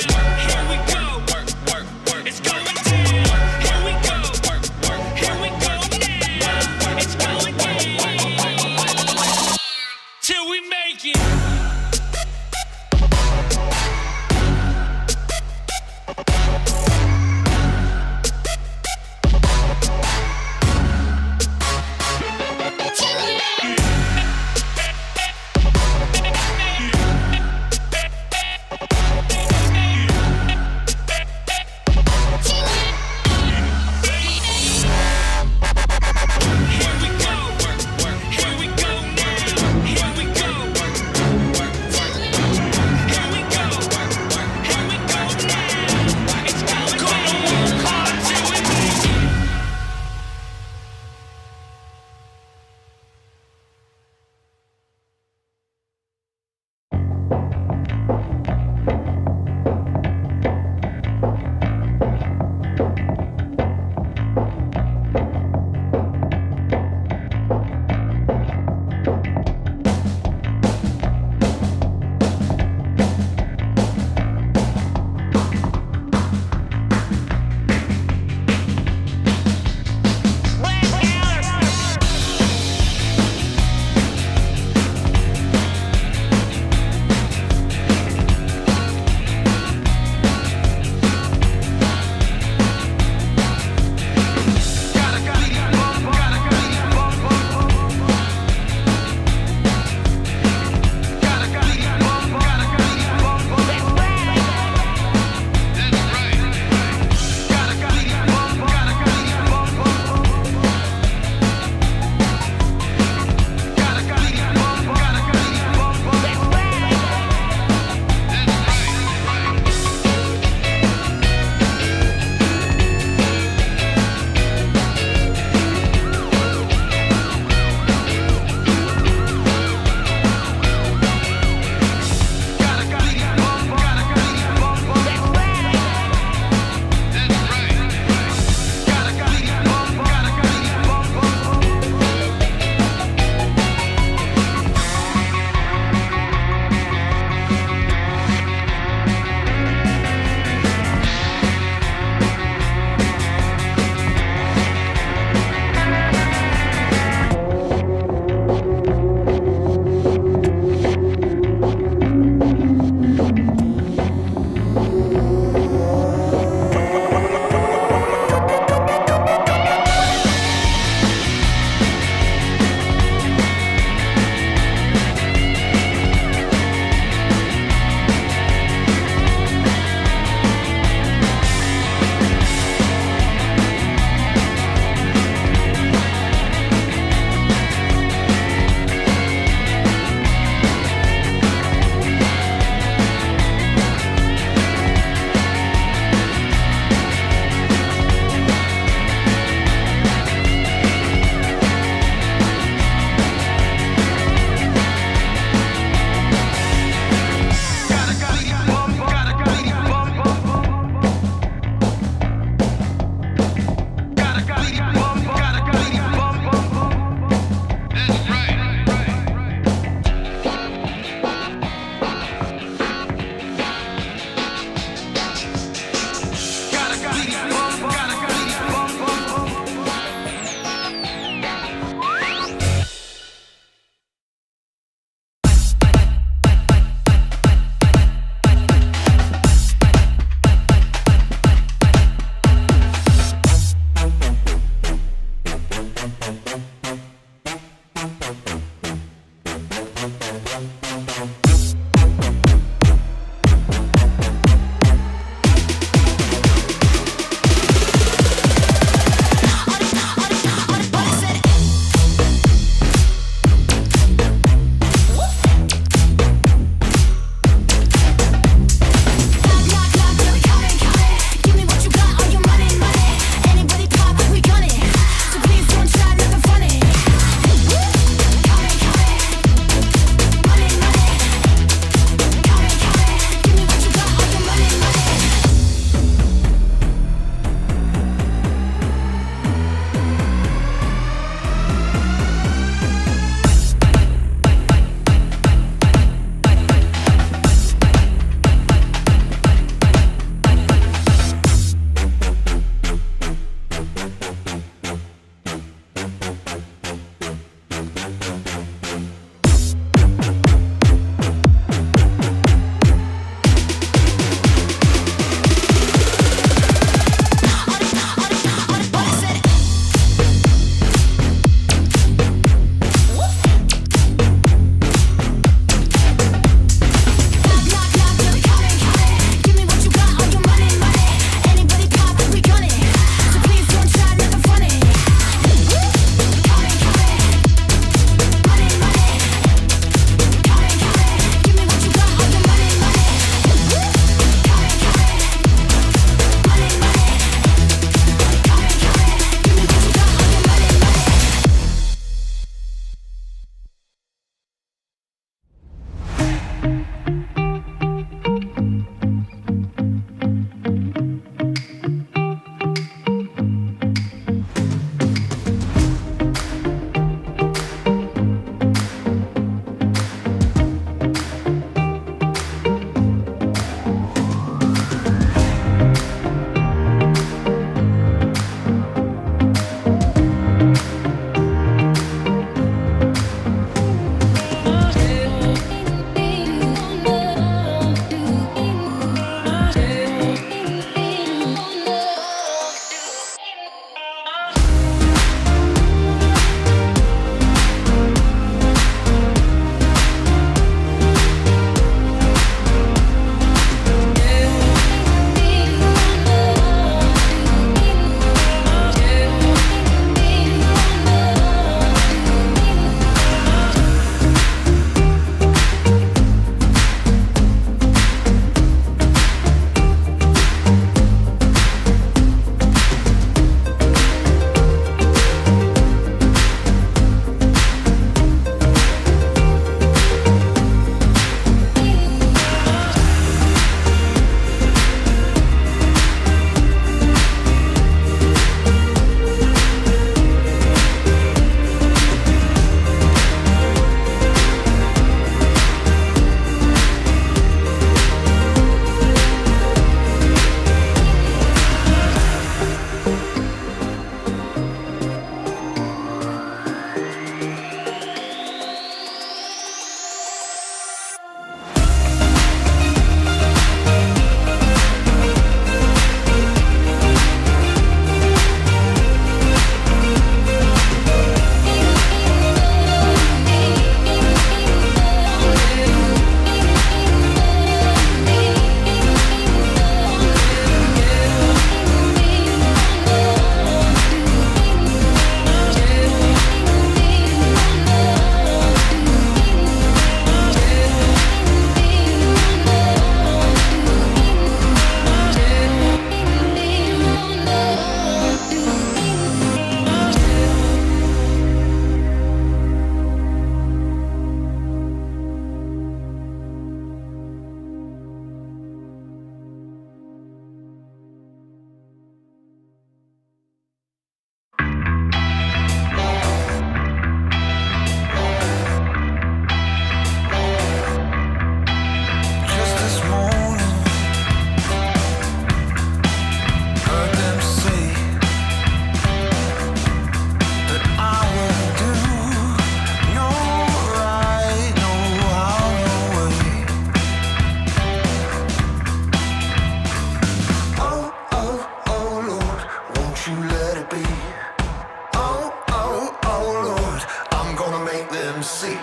them see.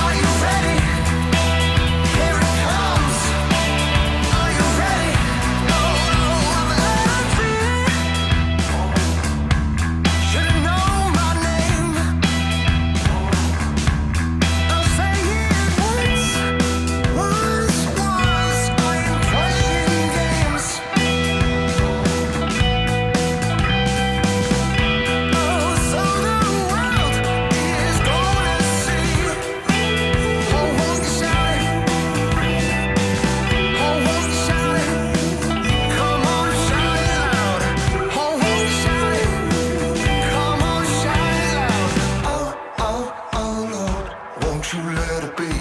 Are you ready? Here it comes. Are you ready? Oh, I'm empty. Should've known my name. I'll say it once. I am playing games. Oh, so the world is gonna see. Oh, won't you shout it? Oh, won't you shout it? Come on, shout it loud. Oh, won't you shout it? Come on, shout it loud. Oh, oh, oh, Lord, won't you let it be?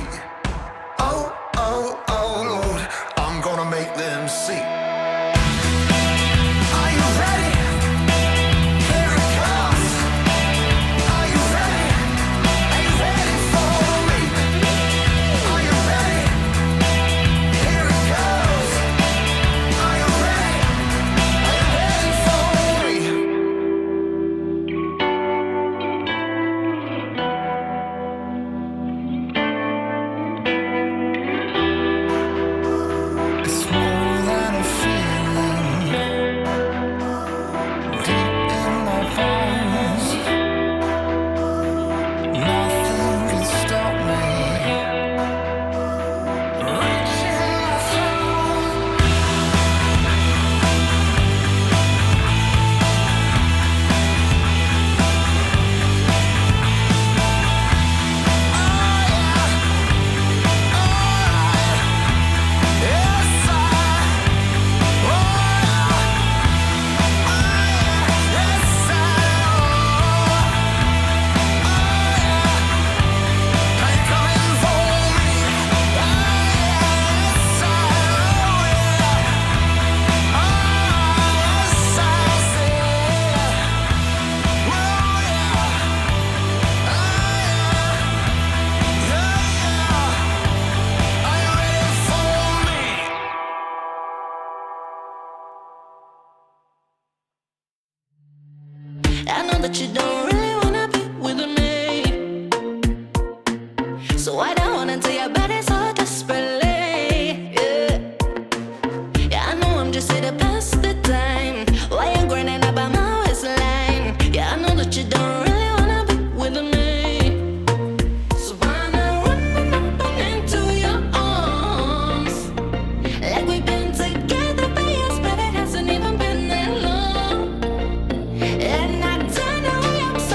Oh, oh, oh, Lord, I'm gonna make them see. Are you ready? Here it comes. Are you ready? Are you ready for me? Are you ready? Here it goes. Are you ready? Are you ready for me? It's more than a feeling deep in my bones. Nothing can stop me reaching my throne. Yes, are you coming for me? Yes, I say, are you ready for me? I know that you don't really wanna be with me, so I don't wanna tell your body so desperately. Yeah, yeah, I know I'm just here to pass the time. Why you grinning about my waistline? Yeah, I know that you don't really wanna be with me, so why not running up and into your arms? Like we've been together for years, but it hasn't even been that long. And I don't know why I'm so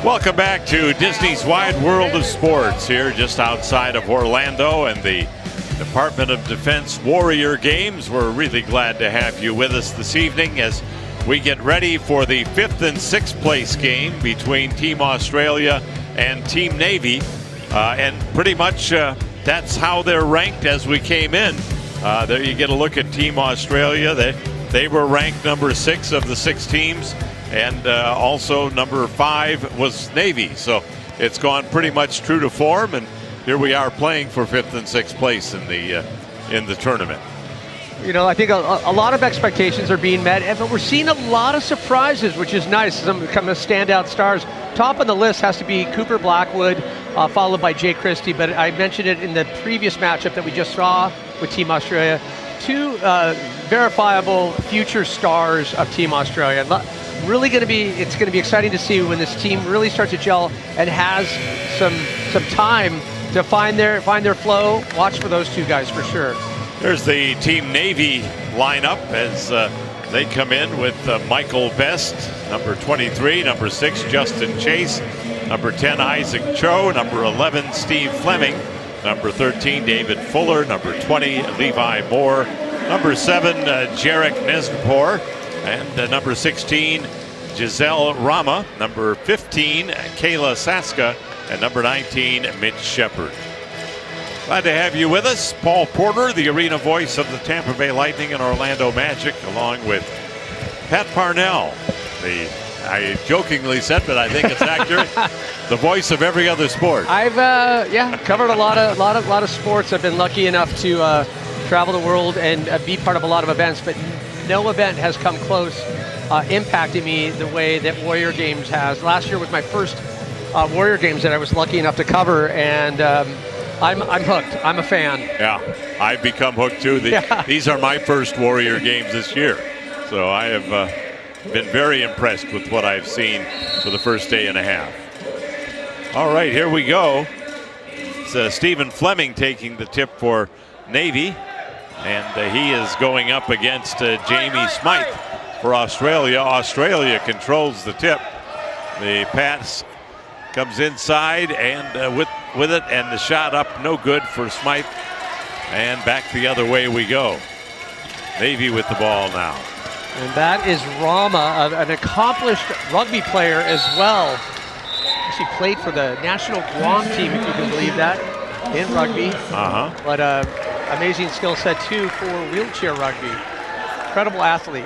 Welcome back to Disney's Wide World of Sports here just outside of Orlando and the Department of Defense Warrior Games. We're really glad to have you with us this evening as we get ready for the 5th and 6th place game between Team Australia and Team Navy. And pretty much that's how they're ranked as we came in. There you get a look at Team Australia. They were ranked number 6 of the 6 teams. And also number 5 was Navy. So it's gone pretty much true to form. And here we are playing for 5th and 6th place in the tournament. You know, I think a lot of expectations are being met, but we're seeing a lot of surprises, which is nice. Some kind of standout stars. Top on the list has to be Cooper Blackwood, followed by Jay Christie. But I mentioned it in the previous matchup that we just saw with Team Australia. 2 verifiable future stars of Team Australia. Really it's going to be exciting to see when this team really starts to gel and has some time to find their flow. Watch for those 2 guys for sure. There's the Team Navy lineup as they come in with Michael Best, number 23, number 6, Justin Chase, number 10, Isaac Cho, number 11, Steve Fleming, number 13, David Fuller, number 20, Levi Moore, number 7, Jarek Nesnapor, and number 16, Giselle Rama, number 15, Kayla Saska, and number 19, Mitch Shepard. Glad to have you with us. Paul Porter, the arena voice of the Tampa Bay Lightning and Orlando Magic, along with Pat Parnell, I jokingly said, but I think it's accurate, the voice of every other sport. I've covered a lot of sports. I've been lucky enough to travel the world and be part of a lot of events, but no event has come close impacting me the way that Warrior Games has. Last year was my first Warrior Games that I was lucky enough to cover, and I'm hooked. I'm a fan. Yeah, I've become hooked too. These are my first Warrior Games this year. So I have been very impressed with what I've seen for the first day and a half. All right, here we go. It's Stephen Fleming taking the tip for Navy. And he is going up against Jamie Smythe for Australia. Australia controls the tip. The pass comes inside and with it, and the shot up, no good for Smythe. And back the other way we go. Navy with the ball now. And that is Rama, an accomplished rugby player as well. She played for the national Guam team, if you can believe that, in rugby. But amazing skill set too for wheelchair rugby. Incredible athlete.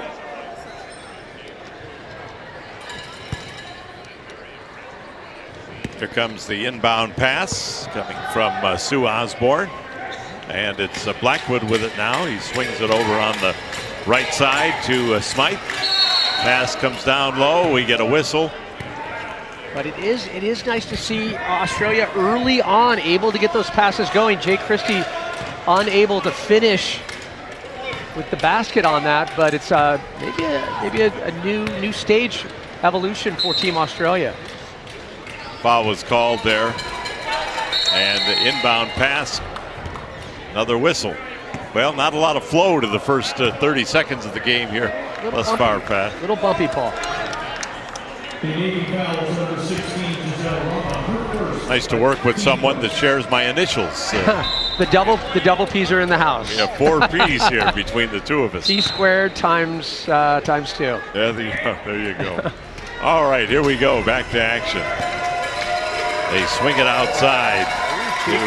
Here comes the inbound pass coming from Sue Osborne. And it's Blackwood with it now. He swings it over on the right side to Smythe. Pass comes down low. We get a whistle. But it is nice to see Australia early on able to get those passes going. Jay Christie unable to finish with the basket on that, but it's maybe a new stage evolution for Team Australia. Foul was called there, and the inbound pass, another whistle. Well, not a lot of flow to the first 30 seconds of the game here thus far, Pat. Little bumpy, Paul. Nice to work with someone that shares my initials. The double P's are in the house. We have 4 P's here between the 2 of us. P squared times 2. There you go. All right, here we go. Back to action. They swing it outside to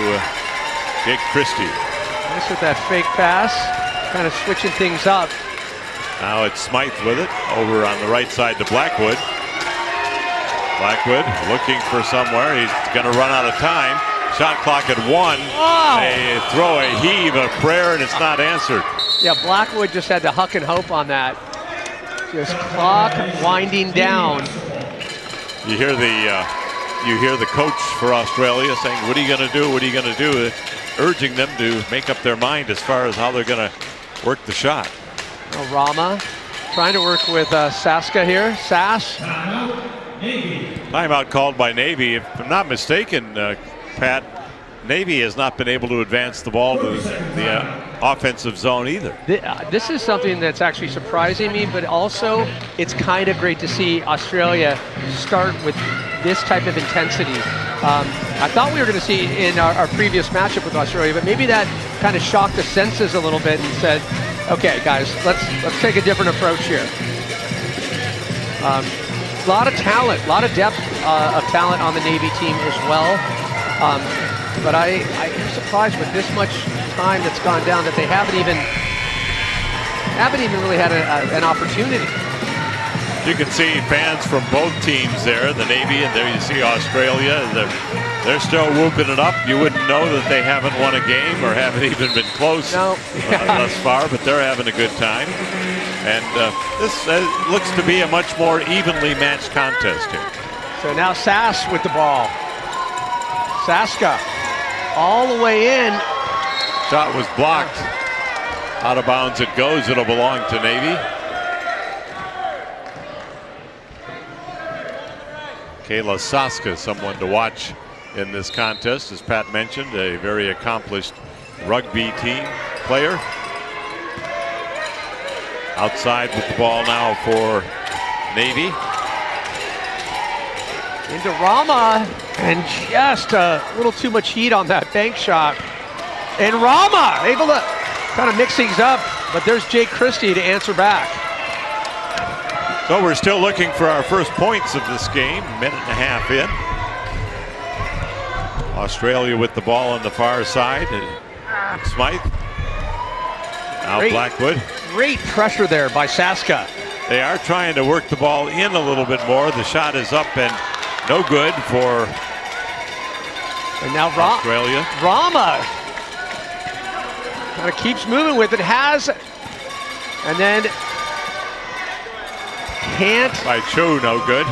Jake Christie. Nice with that fake pass, kind of switching things up. Now it's Smythe with it over on the right side to Blackwood. Blackwood looking for somewhere. He's going to run out of time. Shot clock at 1. They throw a heave, a prayer, and it's not answered. Yeah, Blackwood just had to huck and hope on that. Just clock winding down. You hear the coach for Australia saying, "What are you going to do? What are you going to do?" Urging them to make up their mind as far as how they're going to work the shot. Rama trying to work with Saska here. Sass. Timeout called by Navy. If I'm not mistaken, Pat, Navy has not been able to advance the ball to the offensive zone either. This is something that's actually surprising me, but also it's kind of great to see Australia start with this type of intensity. I thought we were going to see in our previous matchup with Australia, but maybe that kind of shocked the senses a little bit and said, okay, guys, let's take a different approach here. A lot of talent, a lot of depth of talent on the Navy team as well. But I'm surprised with this much time that's gone down that they haven't even really had an opportunity. You can see fans from both teams there, the Navy, and there you see Australia. They're still whooping it up. You wouldn't know that they haven't won a game or haven't even been close thus far, but they're having a good time. And this looks to be a much more evenly matched contest here. So now Sass with the ball. Saska all the way in. Shot was blocked. Out of bounds it goes. It'll belong to Navy. Kayla Saska, someone to watch in this contest, as Pat mentioned, a very accomplished rugby team player. Outside with the ball now for Navy. Into Rama, and just a little too much heat on that bank shot. And Rama able to kind of mix things up, but there's Jake Christie to answer back. So we're still looking for our first points of this game, minute and a half in. Australia with the ball on the far side. Smythe. Now Blackwood. Great pressure there by Saska. They are trying to work the ball in a little bit more. The shot is up and no good for and now Australia. Rama kind of keeps moving with it, and then can't. By Cho, no good.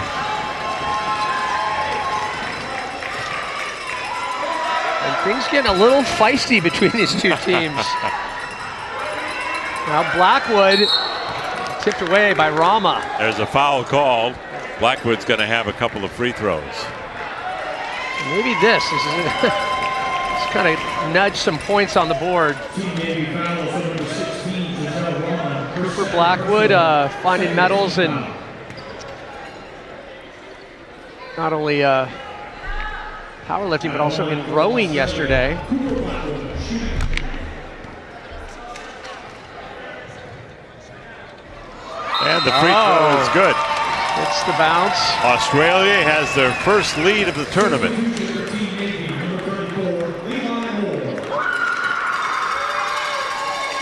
And things getting a little feisty between these two teams. Now Blackwood tipped away by Rama. There's a foul called. Blackwood's going to have a couple of free throws. Maybe this is kind of nudge some points on the board. Cooper Blackwood finding medals in not only powerlifting but also in rowing yesterday. And the free throw is good. It's the bounce. Australia has their first lead of the tournament.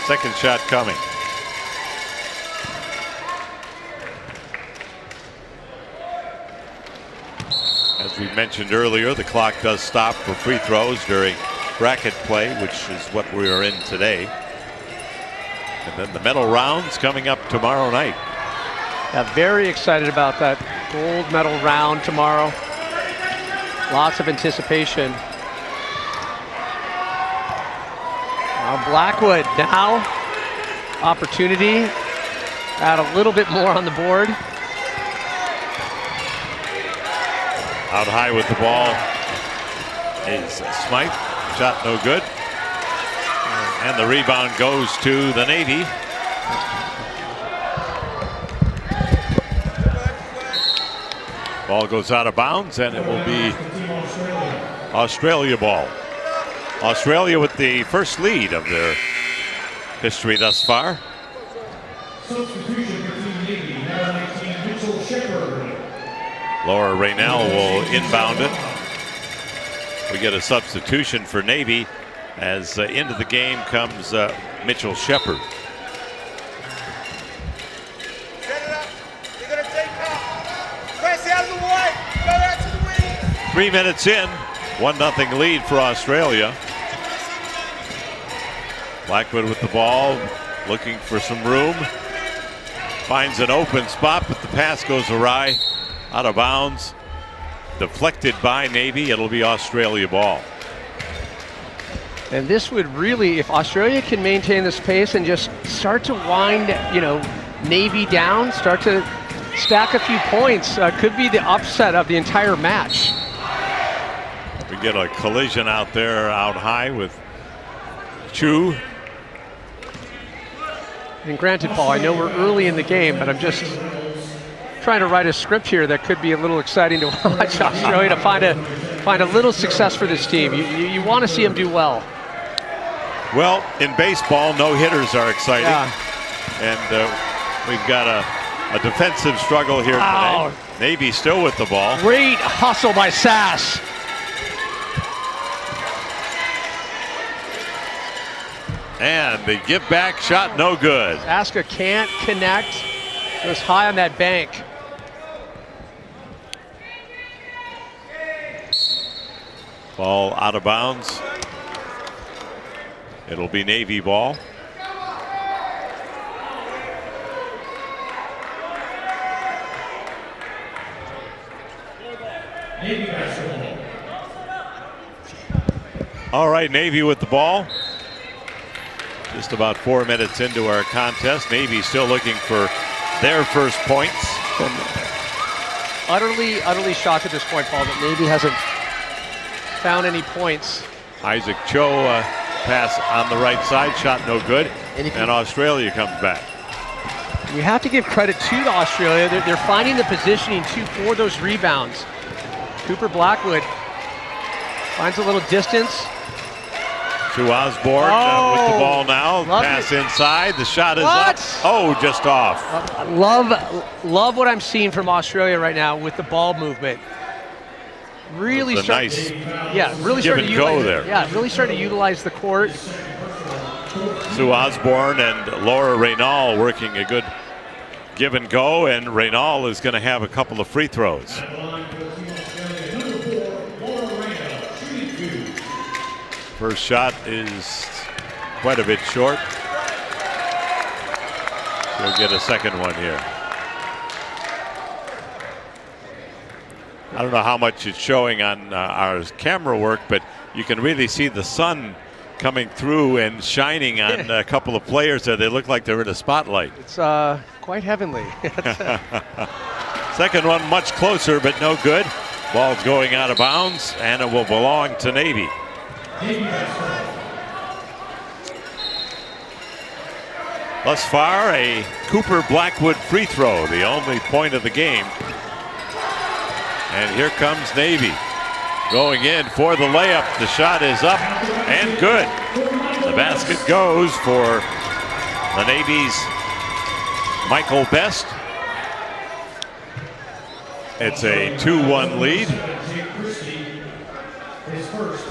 Second shot coming. As we mentioned earlier, the clock does stop for free throws during bracket play, which is what we are in today. And then the medal rounds coming up tomorrow night. Yeah, very excited about that gold medal round tomorrow. Lots of anticipation. Now Blackwood now opportunity. Add a little bit more on the board. Out high with the ball is Smythe. Shot no good. And the rebound goes to the Navy. Ball goes out of bounds, and it will be Australia ball. Australia with the first lead of their history thus far. Laura Raynell will inbound it. We get a substitution for Navy as into the game comes Mitchell Shepard. 3 minutes in, 1-0 lead for Australia. Blackwood with the ball, looking for some room. Finds an open spot, but the pass goes awry, out of bounds. Deflected by Navy, it'll be Australia ball. And this would really, if Australia can maintain this pace and just start to wind, Navy down, start to stack a few points, could be the upset of the entire match. We get a collision out there, out high with Chu. And granted, Paul, I know we're early in the game, but I'm just trying to write a script here that could be a little exciting to watch Australia to find a little success for this team. You want to see them do well. Well, in baseball, no hitters are exciting. Yeah. And we've got a defensive struggle here Ow. today. Navy still with the ball. Great hustle by Sass. And the give back shot, no good. Aska can't connect. It was high on that bank. Ball out of bounds. It'll be Navy ball. All right, Navy with the ball. Just about 4 minutes into our contest. Navy still looking for their first points. Utterly shocked at this point, Paul, that Navy hasn't found any points. Isaac Cho pass on the right side, shot no good, and Australia comes back. We have to give credit to Australia. They're finding the positioning for those rebounds. Cooper Blackwood finds a little distance. To Osborne with the ball now. Pass inside. The shot is up. Oh, just off. Love what I'm seeing from Australia right now with the ball movement. Really It's a nice really give starting and to go utilize, there. Yeah, really starting to utilize the court. Sue Osborne and Laura Reynal working a good give and go, and Reynal is going to have a couple of free throws. First shot is quite a bit short. She'll get a second one here. I don't know how much it's showing on our camera work, but you can really see the sun coming through and shining on a couple of players there. They look like they're in a spotlight. It's quite heavenly. Second one much closer, but no good. Ball's going out of bounds, and it will belong to Navy. Thus far, a Cooper Blackwood free throw, the only point of the game. And here comes Navy going in for the layup. The shot is up and good. The basket goes for the Navy's Michael Best. It's a 2-1 lead.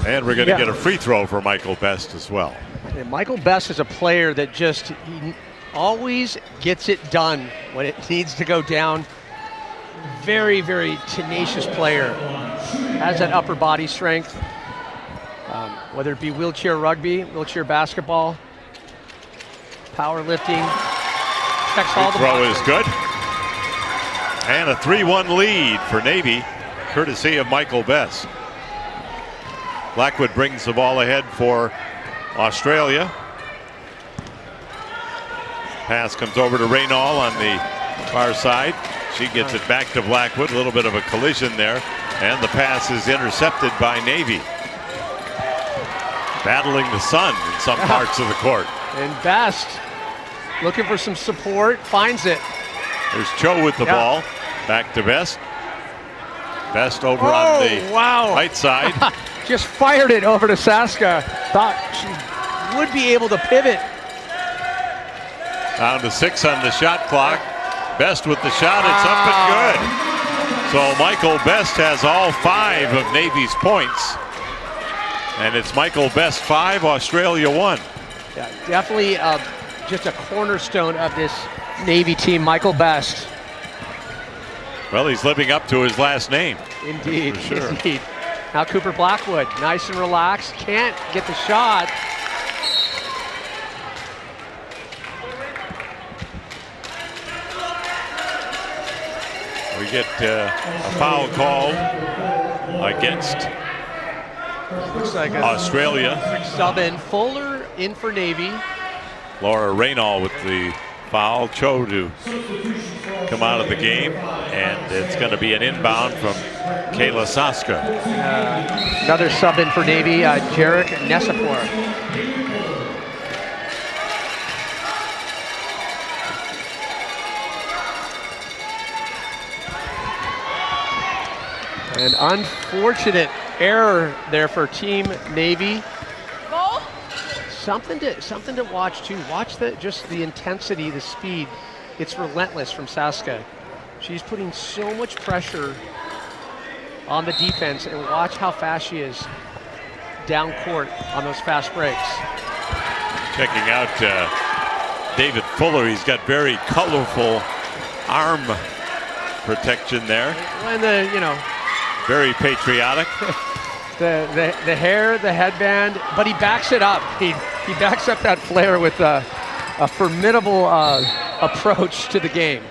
And we're going to get a free throw for Michael Best as well. And Michael Best is a player that just he always gets it done when it needs to go down. Very, very tenacious player. Has that upper body strength. Whether it be wheelchair rugby, wheelchair basketball, powerlifting. Checks all the Throw boxes. is good. And a 3-1 lead for Navy, courtesy of Michael Best. Blackwood brings the ball ahead for Australia. Pass comes over to Reynal on the far side. She gets it back to Blackwood. A little bit of a collision there. And the pass is intercepted by Navy. Battling the sun in some parts of the court. And Best looking for some support, finds it. There's Cho with the ball. Back to Best. Best over on the right side. Just fired it over to Saska. Thought she would be able to pivot. Down to 6 on the shot clock. Best with the shot. It's up and good. So Michael Best has all 5 of Navy's points. And it's Michael Best 5, Australia 1. Yeah, definitely just a cornerstone of this Navy team, Michael Best. Well, he's living up to his last name. Indeed, For sure. indeed. Now Cooper Blackwood, nice and relaxed, can't get the shot. We get a foul call against Looks like Australia. Sub in, Fuller in for Navy. Laura Reynal with the foul. Cho to come out of the game, and it's going to be an inbound from Kayla Saska. Another sub in for Navy, Jarek Nesapor. An unfortunate error there for Team Navy. Something to watch too. Watch just the intensity, the speed. It's relentless from Saska. She's putting so much pressure on the defense, and watch how fast she is down court on those fast breaks. Checking out David Fuller. He's got very colorful arm protection there. And very patriotic. the hair, the headband, but he backs it up. He backs up that flair with a formidable approach to the game.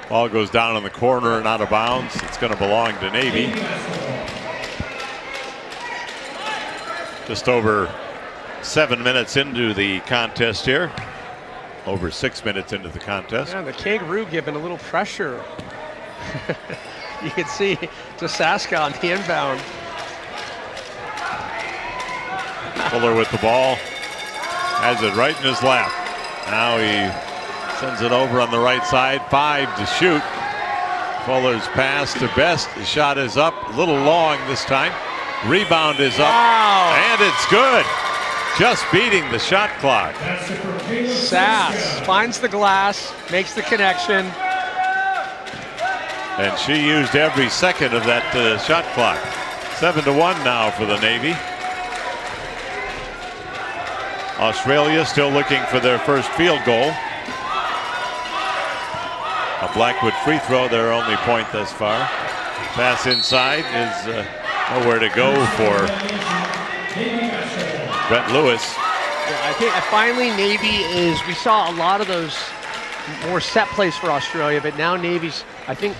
Ball goes down in the corner and out of bounds. It's going to belong to Navy. Just over 7 minutes into the contest here. Over 6 minutes into the contest. Yeah, the Kangaroo giving a little pressure. You can see to Saska on the inbound. Fuller with the ball. Has it right in his lap. Now he sends it over on the right side. 5 to shoot. Fuller's pass to Best. The shot is up. A little long this time. Rebound is up. Wow. And it's good. Just beating the shot clock. Sass finds the glass, makes the connection. And she used every second of that shot clock. 7-1 now for the Navy. Australia still looking for their first field goal. A Blackwood free throw, their only point thus far. Pass inside is nowhere to go for Brett Lewis. Yeah, I think finally Navy we saw a lot of those more set plays for Australia, but now Navy's, I think,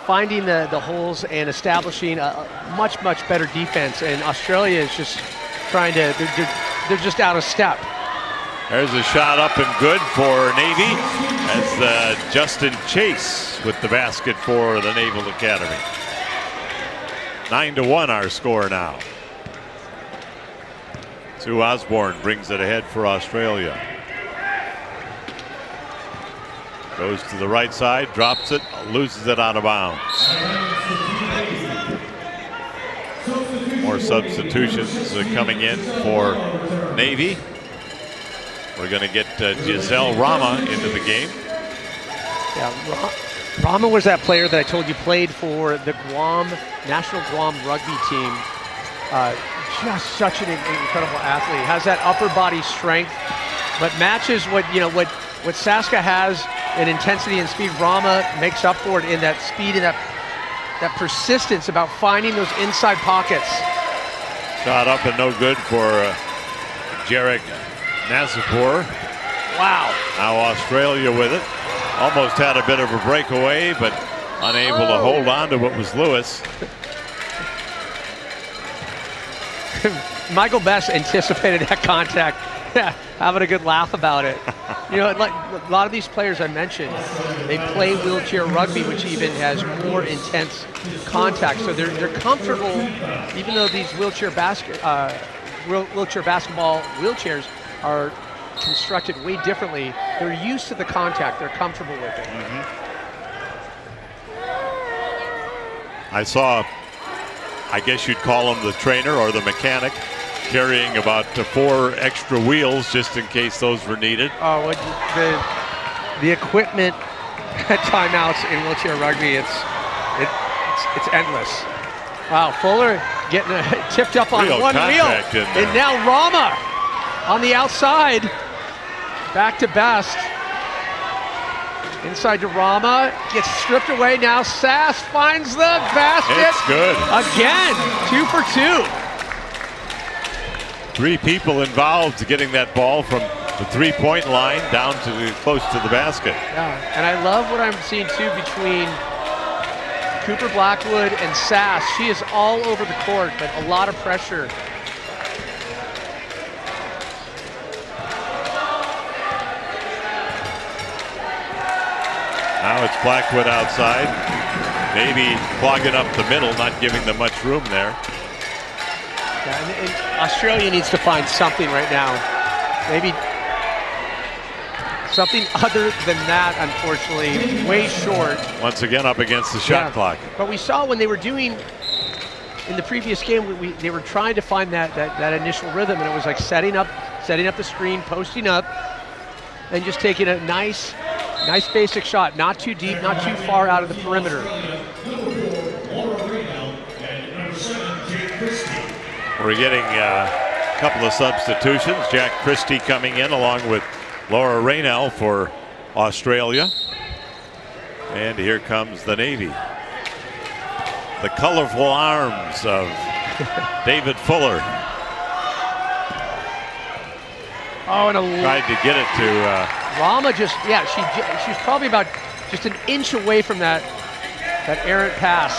finding the holes and establishing a much better defense, and Australia is just trying to, they're just out of step. There's a shot up and good for Navy as Justin Chase with the basket for the Naval Academy. 9-1 our score now. Sue Osborne brings it ahead for Australia. Goes to the right side, drops it, loses it out of bounds. More substitutions coming in for Navy. We're going to get Giselle Rama into the game. Yeah, Rama was that player that I told you played for the National Guam rugby team. Just such an incredible athlete. Has that upper body strength, but matches what Saska has in intensity and speed. Rama makes up for it in that speed and that persistence about finding those inside pockets. Shot up and no good for Jarek Nasipur. Wow. Now Australia with it. Almost had a bit of a breakaway, but unable to hold on to what was Lewis. Michael Best anticipated that contact. Yeah, having a good laugh about it. Like a lot of these players I mentioned, they play wheelchair rugby, which even has more intense contact. So they're comfortable, even though these wheelchair basketball wheelchairs are constructed way differently. They're used to the contact. They're comfortable with it. I saw, I guess you'd call him the trainer or the mechanic, carrying about 4 extra wheels just in case those were needed. Oh, the equipment at timeouts in wheelchair rugby, it's endless. Wow, Fuller getting tipped up on Real one wheel, contact in there. and now Rama on the outside, back to Best. Inside to Rama, gets stripped away. Now Sass finds the basket. It's good. Again, 2 for 2. 3 people involved getting that ball from the 3-point line down to close to the basket. Yeah, and I love what I'm seeing too between Cooper Blackwood and Sass. She is all over the court, but a lot of pressure. Now it's Blackwood outside. Maybe clogging up the middle, not giving them much room there. Yeah, and Australia needs to find something right now. Maybe something other than that, unfortunately. Way short. Once again up against the shot clock. But we saw when they were doing in the previous game, they were trying to find that initial rhythm, and it was like setting up the screen, posting up, and just taking a nice basic shot, not too deep, not too far out of the perimeter. We're getting a couple of substitutions. Jack Christie coming in along with Laura Raynell for Australia. And here comes the Navy. The colorful arms of David Fuller. Oh, and Tried to get it to Rama she's probably about just an inch away from that errant pass.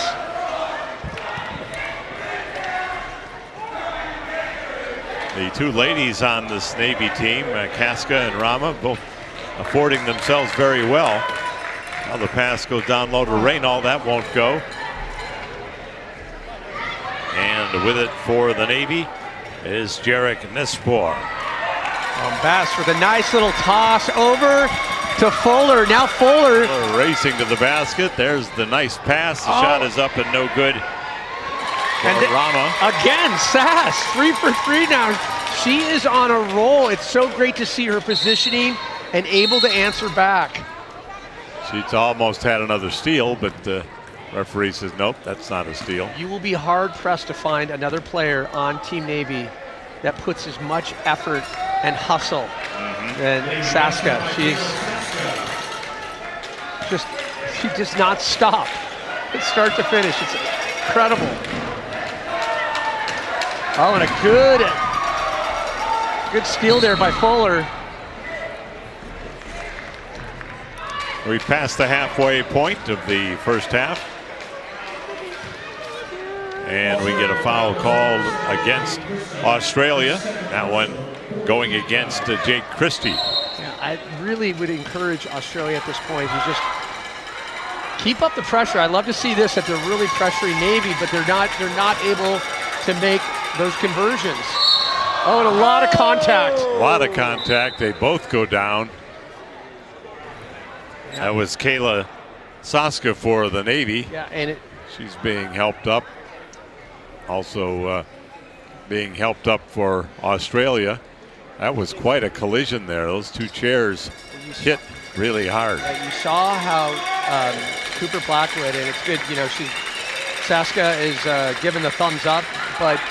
the two ladies on this Navy team, Casca and Rama, both affording themselves very well. Now the pass goes down low to Raynal. That won't go. And with it for the Navy is Jarek Nespor. Bass with a nice little toss over to Fuller. Now Fuller racing to the basket. There's the nice pass. The shot is up and no good for Rama. Again, Sass, 3 for 3 now. She is on a roll. It's so great to see her positioning and able to answer back. She's almost had another steal, but the referee says, nope, that's not a steal. You will be hard pressed to find another player on Team Navy that puts as much effort and hustle than Saska. She does not stop. It's start to finish. It's incredible. Oh, and a good steal there by Fuller. We passed the halfway point of the first half. And we get a foul called against Australia. That one going against Jake Christie. Yeah, I really would encourage Australia at this point to just keep up the pressure. I'd love to see this, that they're really pressuring Navy, but they're not able to make those conversions. Oh, and a lot of contact. A lot of contact. They both go down. That was Kayla Saska for the Navy. Yeah, and she's being helped up. Also being helped up for Australia. That was quite a collision there. Those two chairs hit really hard. You saw how Cooper Blackwood, and it's good, Saska is giving the thumbs up, but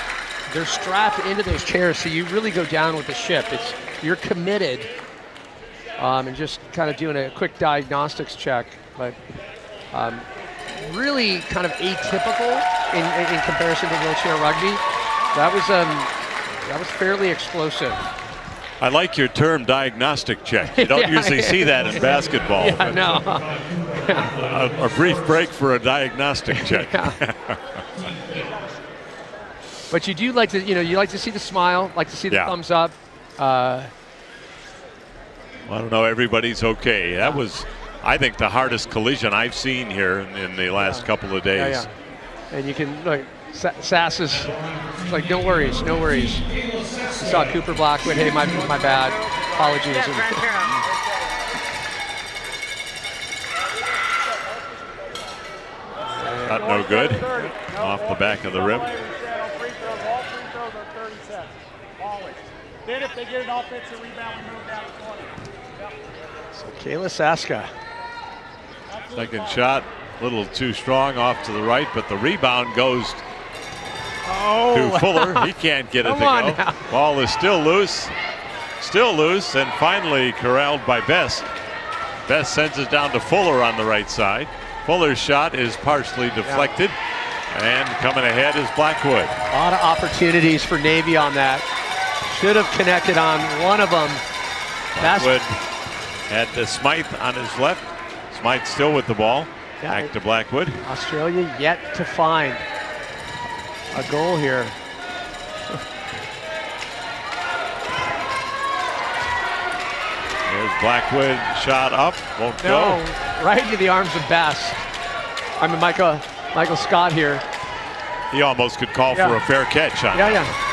they're strapped into those chairs, so you really go down with the ship. You're committed, and just kind of doing a quick diagnostics check, but really kind of atypical in comparison to wheelchair rugby. That was fairly explosive. I like your term diagnostic check. You don't usually see that in basketball. Yeah, no. A brief break for a diagnostic check. But you do like to, you like to see the smile, like to see the thumbs up. I don't know, everybody's okay. That was, I think, the hardest collision I've seen here in the last couple of days. Yeah. And you can, look, Sass is like, no worries. You saw Cooper Blackwood, hey, my bad, apologies. Not no good, off the back of the rim. Then if they get an offensive rebound, we move down the corner. So Kayla Saska. Second shot, a little too strong off to the right, but the rebound goes to Fuller. He can't get it to go. Now. Ball is still loose, and finally corralled by Best. Best sends it down to Fuller on the right side. Fuller's shot is partially deflected, and coming ahead is Blackwood. A lot of opportunities for Navy on that. Should have connected on one of them. Blackwood had Smythe on his left. Smythe still with the ball. Back to Blackwood. Australia yet to find a goal here. There's Blackwood, shot up, won't go. Right into the arms of Bass. I mean, Michael Scott here. He almost could call for a fair catch on that.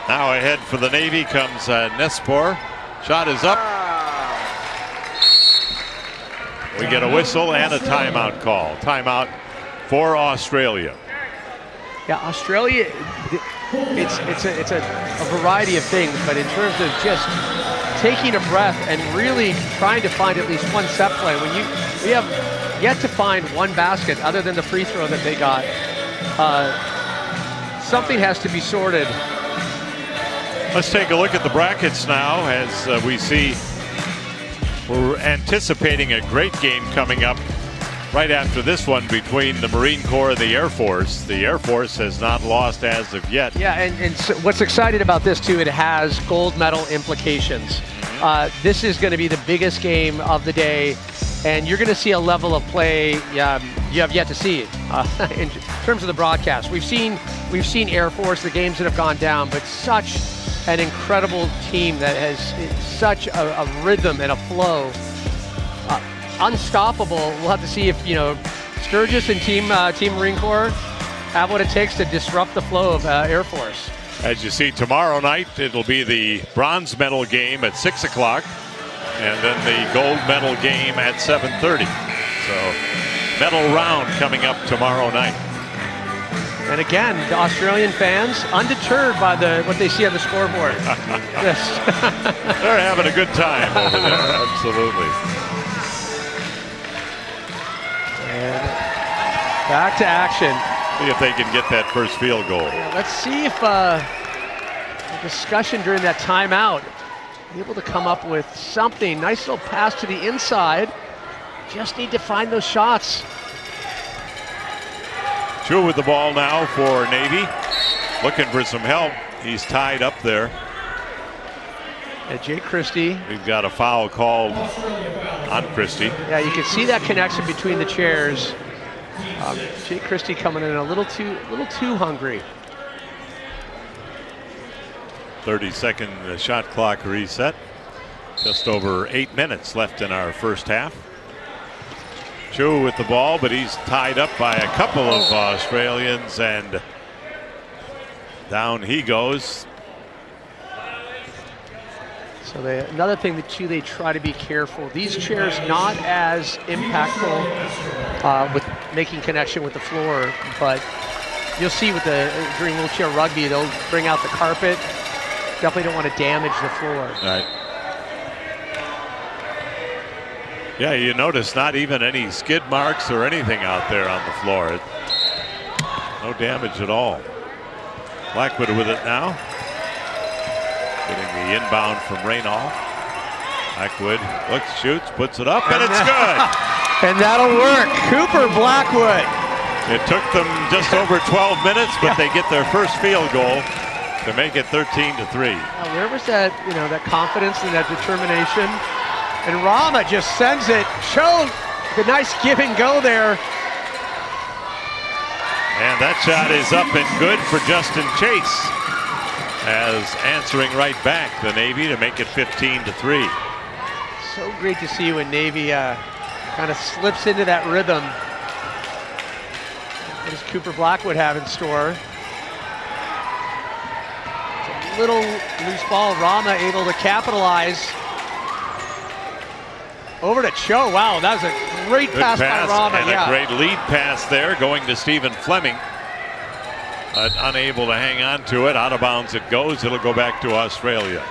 Now ahead for the Navy comes Nespor. Shot is up. We get a whistle and a timeout call. Timeout for Australia. Yeah, Australia, it's a variety of things, but in terms of just taking a breath and really trying to find at least one set play, we have yet to find one basket other than the free throw that they got. Something has to be sorted. Let's take a look at the brackets now as we see we're anticipating a great game coming up right after this one between the Marine Corps and the Air Force. The Air Force has not lost as of yet. Yeah, and so what's exciting about this too, it has gold medal implications. This is going to be the biggest game of the day, and you're going to see a level of play you have yet to see in terms of the broadcast. We've seen Air Force, the games that have gone down, but such an incredible team that has such a rhythm and a flow. Unstoppable. We'll have to see if Sturgis and Team Marine Corps have what it takes to disrupt the flow of Air Force. As you see, tomorrow night it'll be the bronze medal game at 6 o'clock, and then the gold medal game at 7:30. So, medal round coming up tomorrow night. And again, the Australian fans undeterred by what they see on the scoreboard. Yes. They're having a good time over there. Absolutely. And back to action. See if they can get that first field goal. Yeah, let's see if the discussion during that timeout able to come up with something. Nice little pass to the inside. Just need to find those shots. Chu with the ball now for Navy. Looking for some help. He's tied up there. And Jake Christie. We've got a foul called on Christie. Yeah, you can see that connection between the chairs. Jake Christie coming in a little too hungry. 30-second shot clock reset. Just over 8 minutes left in our first half. Chu with the ball, but he's tied up by a couple of Australians, and down he goes. So another thing that they try to be careful. These chairs not as impactful with making connection with the floor, but you'll see during wheelchair rugby, they'll bring out the carpet. Definitely don't want to damage the floor. Right. Yeah, you notice not even any skid marks or anything out there on the floor. No damage at all. Blackwood with it now. Getting the inbound from Raynahl. Blackwood looks, shoots, puts it up, and it's good. And that'll work. Cooper Blackwood. It took them just over 12 minutes, but they get their first field goal to make it 13-3. Now, where was that, that confidence and that determination? And Rama just sends it. Cho, the nice give and go there. And that shot is up and good for Justin Chase, as answering right back the Navy to make it 15-3. So great to see when Navy kind of slips into that rhythm. What does Cooper Blackwood have in store? It's a little loose ball. Rama able to capitalize. Over to Cho. Wow, that was a great pass by Rama. And a great lead pass there going to Stephen Fleming. But unable to hang on to it. Out of bounds it goes. It'll go back to Australia.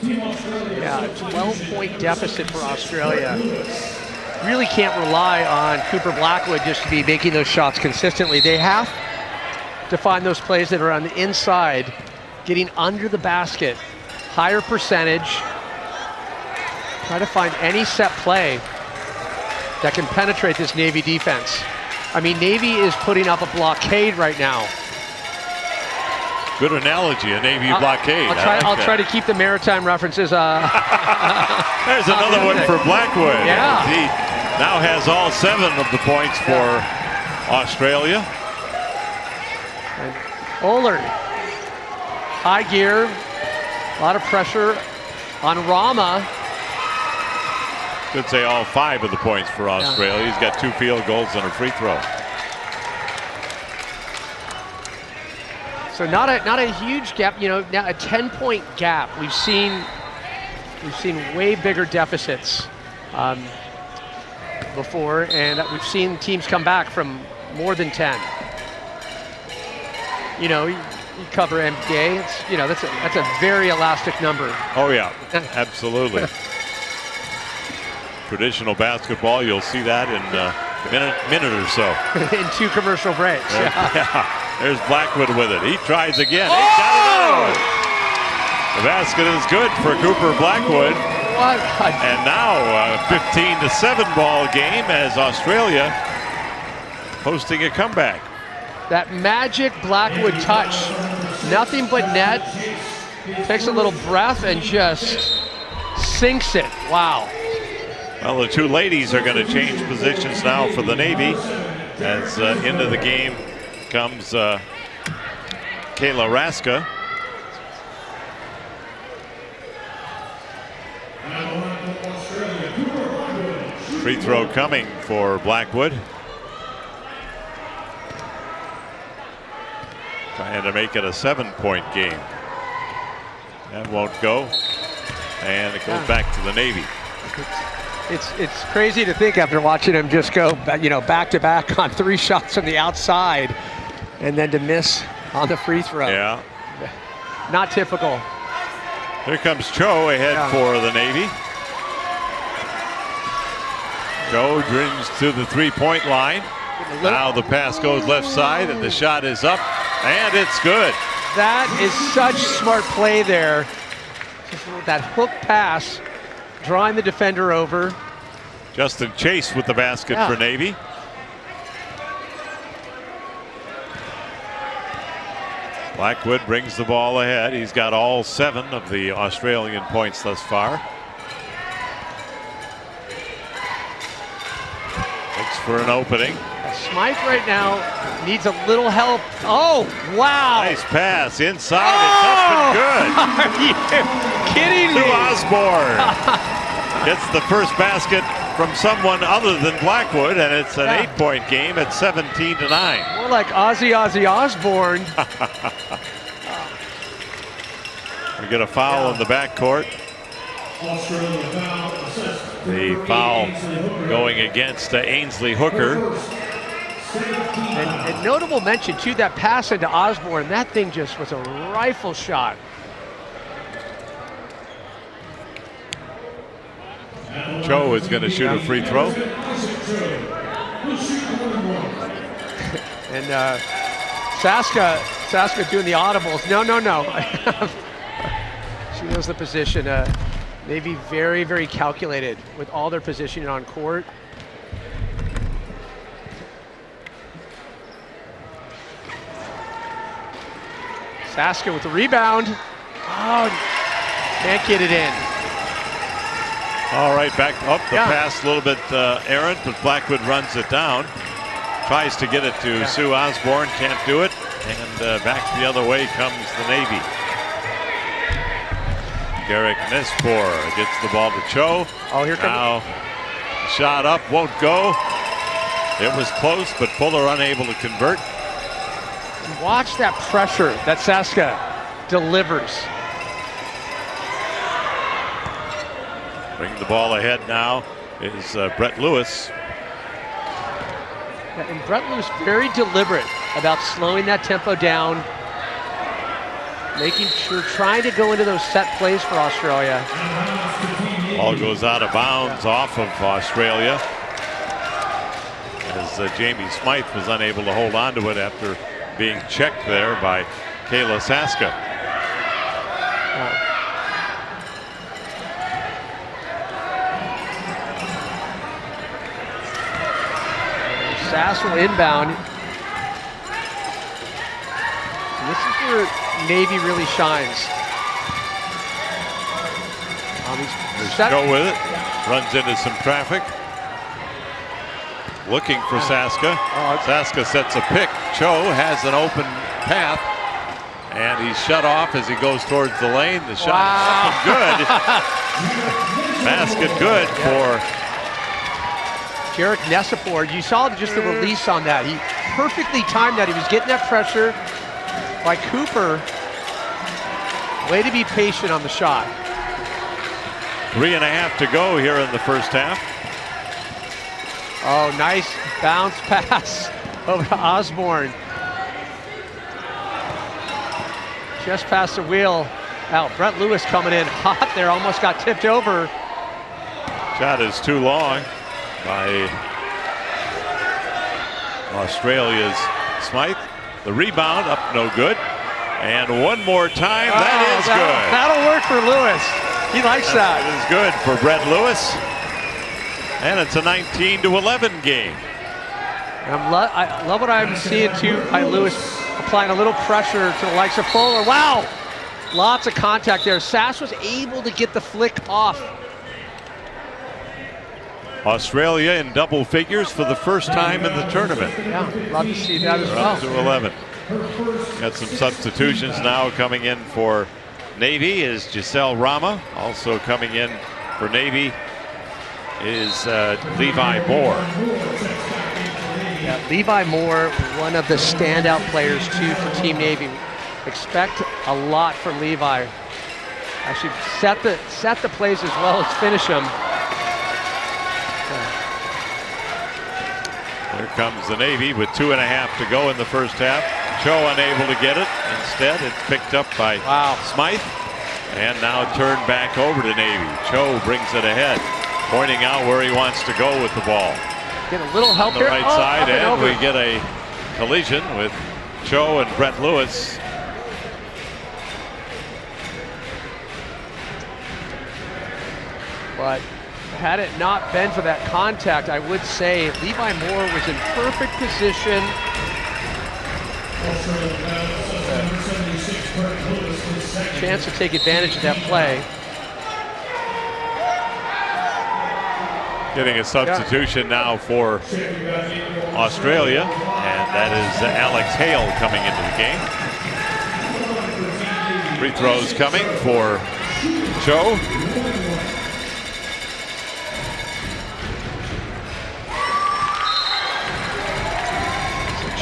Yeah, 12-point deficit for Australia. Really can't rely on Cooper Blackwood just to be making those shots consistently. They have to find those plays that are on the inside, getting under the basket, higher percentage. Try to find any set play that can penetrate this Navy defense. I mean, Navy is putting up a blockade right now. Good analogy, a Navy blockade. I'll try to keep the maritime references. There's another one for Blackwood. Yeah. He now has all 7 of the points for Australia. And Ohlert, high gear, a lot of pressure on Rama. Could say all 5 of the points for Australia. He's got 2 field goals and a free throw. So not a huge gap, now a 10-point gap. We've seen We've seen way bigger deficits before, and we've seen teams come back from more than 10. You know, you cover NBA, it's, you know, that's a very elastic number. Oh yeah, absolutely. Traditional basketball, you'll see that in a minute or so. In 2 commercial breaks. Yeah. There's Blackwood with it. He tries again. He got another one. The basket is good for Cooper Blackwood. What? And now a 15-7 ball game as Australia hosting a comeback. That magic Blackwood touch, nothing but net, takes a little breath and just sinks it. Wow. Well, the 2 ladies are going to change positions now for the Navy as into the game comes Kayla Raska. Free throw coming for Blackwood. Trying to make it a 7-point game. That won't go. And it goes back to the Navy. It's crazy to think after watching him just go, you know, back to back on 3 shots from the outside, and then to miss on the free throw. Yeah. Not typical. Here comes Cho ahead for the Navy. Cho dreams to the 3-point line. Now the pass goes left side, and the shot is up, and it's good. That is such smart play there. Just that hook pass, drawing the defender over. Justin Chase with the basket for Navy. Blackwood brings the ball ahead. He's got all 7 of the Australian points thus far. Looks for an opening. Smythe right now needs a little help. Oh, wow. Nice pass inside. It's up and good. Are you kidding me? To Osborne. Gets the first basket from someone other than Blackwood, and it's an 8-point game at 17-9. More like Ozzy Osbourne. We get a foul in the backcourt. The foul going against Ainsley Hooker. And notable mention too, that pass into Osborne, that thing just was a rifle shot. Cho is going to shoot a free throw. And Saska doing the audibles. No. She knows the position. Navy very, very calculated with all their positioning on court. Saska with the rebound. Oh, can't get it in. All right, back up the pass a little bit errant, but Blackwood runs it down. Tries to get it to Sue Osborne, can't do it. And back the other way comes the Navy. Garrick Nespor gets the ball to Cho. Oh, here comes. Now, shot up, won't go. It was close, but Fuller unable to convert. Watch that pressure that Saska delivers. Bring the ball ahead now is Brett Lewis. And Brett Lewis very deliberate about slowing that tempo down, making sure, trying to go into those set plays for Australia. Ball goes out of bounds off of Australia as Jamie Smythe was unable to hold on to it after being checked there by Kayla Saska. Sass will inbound. And this is where Navy really shines. Go with it. Runs into some traffic. Looking for Saska. Saska sets a pick. Cho has an open path. And he's shut off as he goes towards the lane. The shot is up and good. Basket good for Jarek Nespor. You saw just the release on that. He perfectly timed that. He was getting that pressure by Cooper. Way to be patient on the shot. 3.5 to go here in the first half. Oh, nice bounce pass over to Osborne. Just past the wheel. Now, Brett Lewis coming in hot there, almost got tipped over. Shot is too long by Australia's Smythe. The rebound up no good. And one more time, that is good. That'll work for Lewis. He likes that. It is good for Brett Lewis. And it's a 19-11 game. I love what I'm seeing too by Lewis, applying a little pressure to the likes of Fuller. Wow, lots of contact there. Sass was able to get the flick off. Australia in double figures for the first time in the tournament. Yeah, love to see that as We're well. up to 11. Got some substitutions now coming in for Navy is Giselle Rama. Also coming in for Navy is Levi Moore. Yeah, Levi Moore, one of the standout players too for Team Navy. Expect a lot from Levi. Actually, set the plays as well as finish them. Here comes the Navy with 2.5 to go in the first half. Cho unable to get it. Instead, it's picked up by Smythe. And now turned back over to Navy. Cho brings it ahead, pointing out where he wants to go with the ball. Get a little help On the here. right side, and over. we get a collision with Cho and Brett Lewis. But had it not been for that contact, I would say Levi Moore was in perfect position. Chance to take advantage of that play. Getting a substitution now for Australia, and that is Alex Hale coming into the game. Free throws coming for Cho.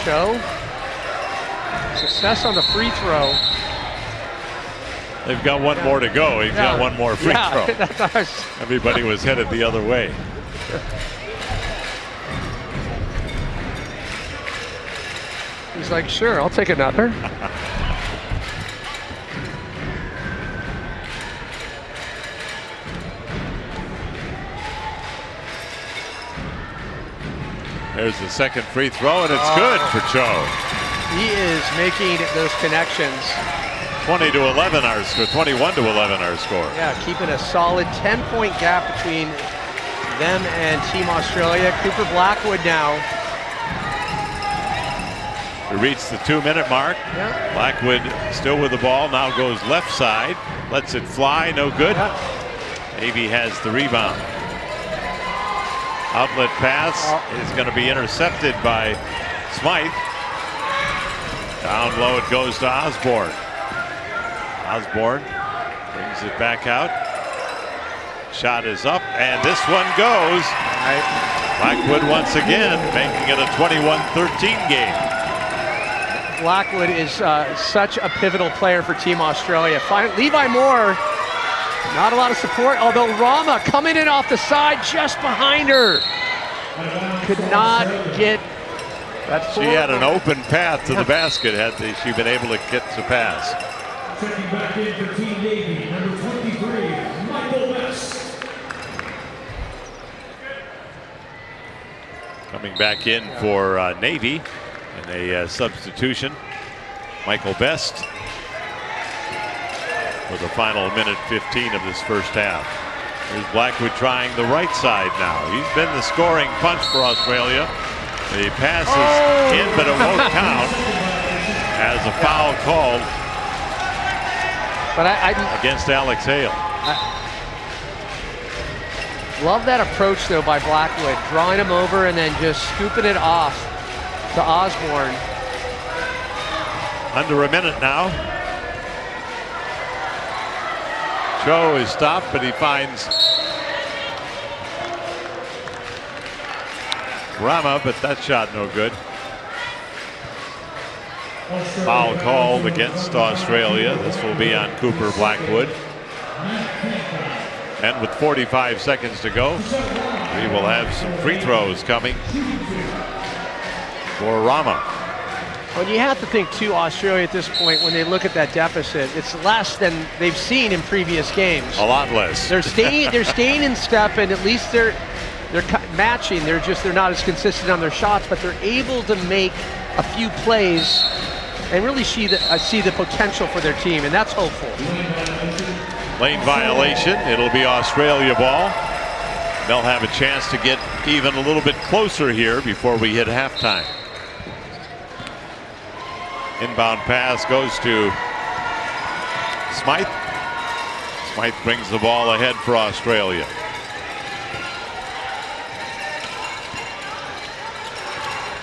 Cho. Success on the free throw. They've got one more to go. He's got one more free throw. Everybody was headed the other way. He's like, sure, I'll take another. There's the second free throw, and it's good for Cho. He is making those connections. 20-11 our score, 21-11 our score. Yeah, keeping a solid 10-point gap between them and Team Australia. Cooper Blackwood now. We reached the 2-minute mark. Yeah. Blackwood still with the ball, now goes left side, lets it fly, no good. Navy has the rebound. Outlet pass is going to be intercepted by Smythe. Down low it goes to Osborne. Osborne brings it back out. Shot is up, and this one goes. Blackwood once again making it a 21-13 game. Blackwood is such a pivotal player for Team Australia. Levi Moore, not a lot of support, although Rama coming in off the side just behind her. Could not get that. She had an open path to the basket had she been able to get the pass. Checking back in for Team Navy, number 23, Michael West. Coming back in for Navy in a substitution, Michael Best for the final minute 15 of this first half. Here's Blackwood trying the right side now. He's been the scoring punch for Australia. The pass is in, but it won't count as a foul called against Alex Hale. Love that approach though by Blackwood, drawing him over and then just scooping it off to Osborne. Under a minute now. Cho is stopped, but he finds Rama, but that shot no good. Foul called against Australia. This will be on Cooper Blackwood. And with 45 seconds to go, we will have some free throws coming for Rama. Well, you have to think, too, Australia at this point, when they look at that deficit, it's less than they've seen in previous games. A lot less. They're staying in step, and at least they're matching. They're not as consistent on their shots, but they're able to make a few plays and really see the potential for their team, and that's hopeful. Lane violation. It'll be Australia ball. They'll have a chance to get even a little bit closer here before we hit halftime. Inbound pass goes to Smythe. Smythe brings the ball ahead for Australia.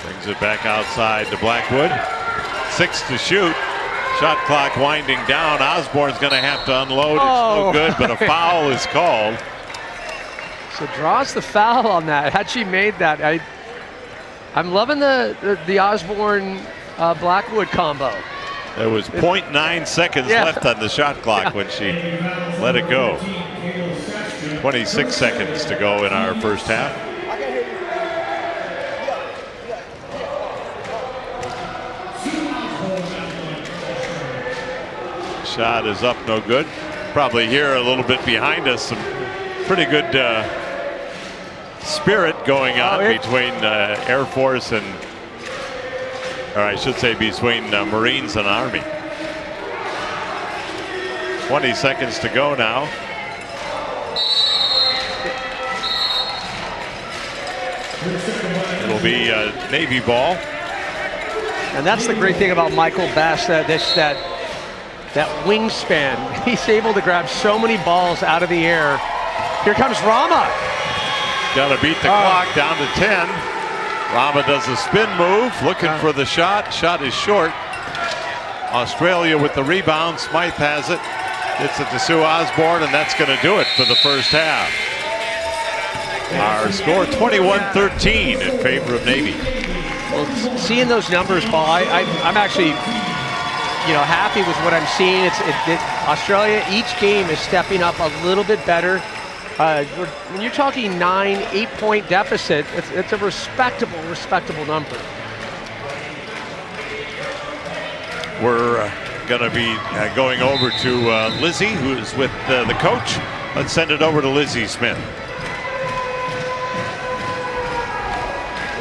Brings it back outside to Blackwood. 6 to shoot. Shot clock winding down. Osborne's going to have to unload. It's no good, but a foul is called. So draws the foul on that. Had she made that, I'm loving the Osborne Blackwood combo. There was 0.9 seconds left on the shot clock when she let it go. 26 seconds to go in our first half. Shot is up, no good. Probably here a little bit behind us, some pretty good spirit going on between Air Force and, or I should say between Marines and Army. 20 seconds to go now. It'll be Navy ball. And that's the great thing about Michael Best, that wingspan. He's able to grab so many balls out of the air. Here comes Rama. Got to beat the clock down to 10. Rama does a spin move, looking for the shot. Shot is short. Australia with the rebound. Smythe has it. Gets it to Sue Osborne, and that's going to do it for the first half. Our score 21-13 in favor of Navy. Well, seeing those numbers, Paul, I'm actually happy with what I'm seeing. Australia, each game is stepping up a little bit better. When you're talking 8-point deficit, it's a respectable number. We're going to be going over to Lizzie, who is with the coach. Let's send it over to Lizzie Smith.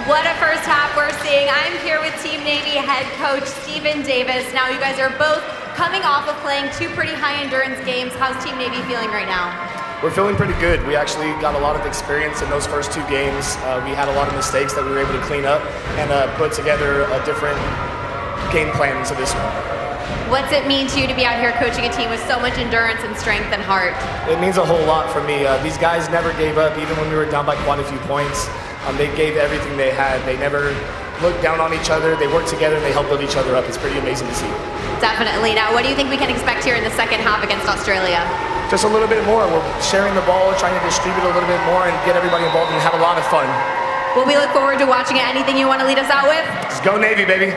What a first half we're seeing. I'm here with Team Navy head coach Stephen Davis. Now you guys are both coming off of playing 2 pretty high endurance games. How's Team Navy feeling right now? We're feeling pretty good. We actually got a lot of experience in those first 2 games. We had a lot of mistakes that we were able to clean up and put together a different game plan into this one. What's it mean to you to be out here coaching a team with so much endurance and strength and heart? It means a whole lot for me. These guys never gave up, even when we were down by quite a few points. They gave everything they had. They never looked down on each other. They worked together and they helped build each other up. It's pretty amazing to see. Definitely. Now, what do you think we can expect here in the second half against Australia? Just a little bit more. We're sharing the ball, trying to distribute a little bit more and get everybody involved and have a lot of fun. Well, we look forward to watching it. Anything you want to lead us out with? Just go Navy, baby.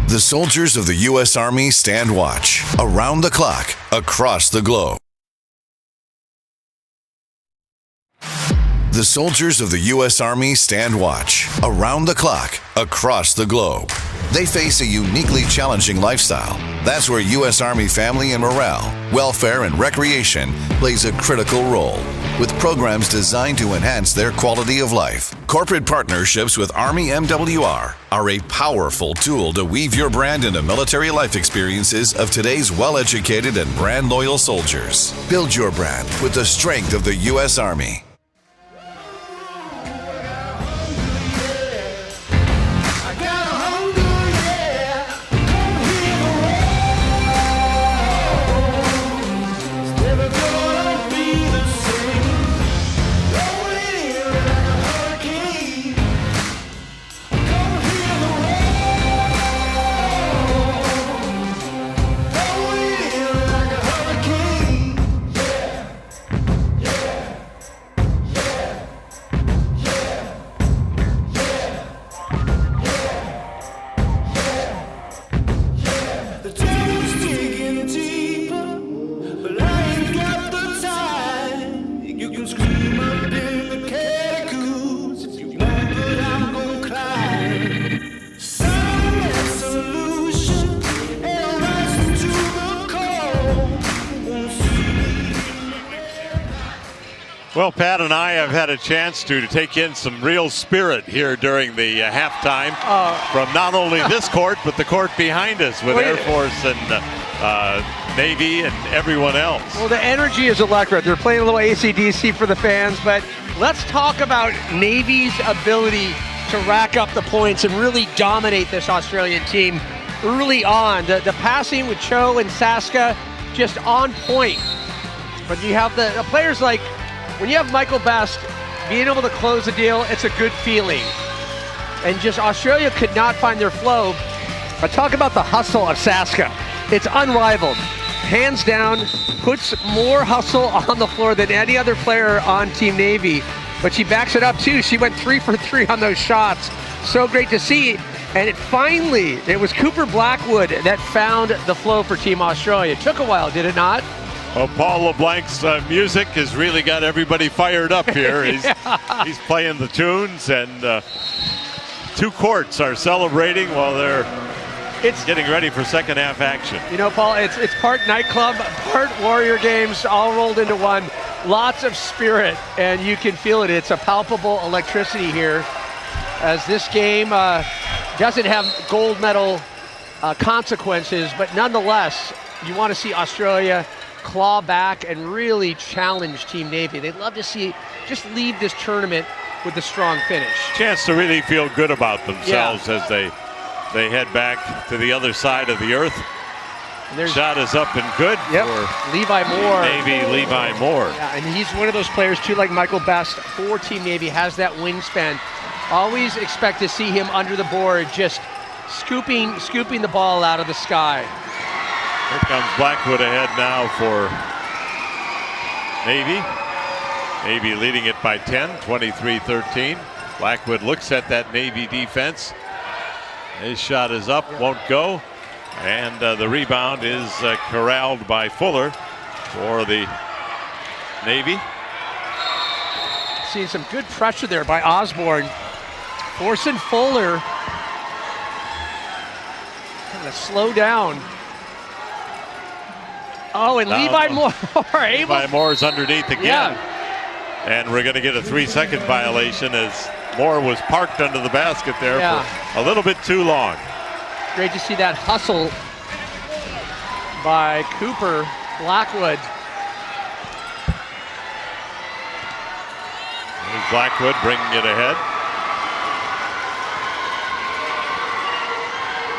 The soldiers of the U.S. Army stand watch around the clock, across the globe. The soldiers of the U.S. Army stand watch around the clock, across the globe. They face a uniquely challenging lifestyle. That's where U.S. Army family and morale, welfare, and recreation plays a critical role, with programs designed to enhance their quality of life. Corporate partnerships with Army MWR are a powerful tool to weave your brand into military life experiences of today's well-educated and brand-loyal soldiers. Build your brand with the strength of the U.S. Army. Well, Pat and I have had a chance to take in some real spirit here during the halftime from not only this court, but the court behind us with Air Force and Navy and everyone else. Well, the energy is electric. They're playing a little AC/DC for the fans, but let's talk about Navy's ability to rack up the points and really dominate this Australian team early on. The passing with Cho and Saska just on point. But you have the players like, when you have Michael Best being able to close the deal, it's a good feeling. And just Australia could not find their flow. But talk about the hustle of Saska. It's unrivaled. Hands down, puts more hustle on the floor than any other player on Team Navy. But she backs it up too. She went 3 for 3 on those shots. So great to see. And it was Cooper Blackwood that found the flow for Team Australia. It took a while, did it not? Well, Paul LeBlanc's music has really got everybody fired up here. He's playing the tunes, and two courts are celebrating while they're getting ready for second half action. You know, Paul, it's part nightclub, part Warrior Games, all rolled into one. Lots of spirit, and you can feel it. It's a palpable electricity here, as this game doesn't have gold medal consequences, but nonetheless, you want to see Australia claw back and really challenge Team Navy. They'd love to see just leave this tournament with a strong finish. Chance to really feel good about themselves as they head back to the other side of the earth. Shot is up and good for Levi Moore. Navy, Levi Moore. Yeah, and he's one of those players too, like Michael Best, for Team Navy, has that wingspan. Always expect to see him under the board, just scooping the ball out of the sky. Here comes Blackwood ahead now for Navy. Navy leading it by 10, 23-13. Blackwood looks at that Navy defense. His shot is up, won't go. And the rebound is corralled by Fuller for the Navy. Seeing some good pressure there by Osborne. Forcing Fuller to slow down. Oh, and Levi Moore Levi Moore's underneath again. And we're going to get a 3-second violation as Moore was parked under the basket there for a little bit too long. Great to see that hustle by Cooper Blackwood. There's Blackwood bringing it ahead.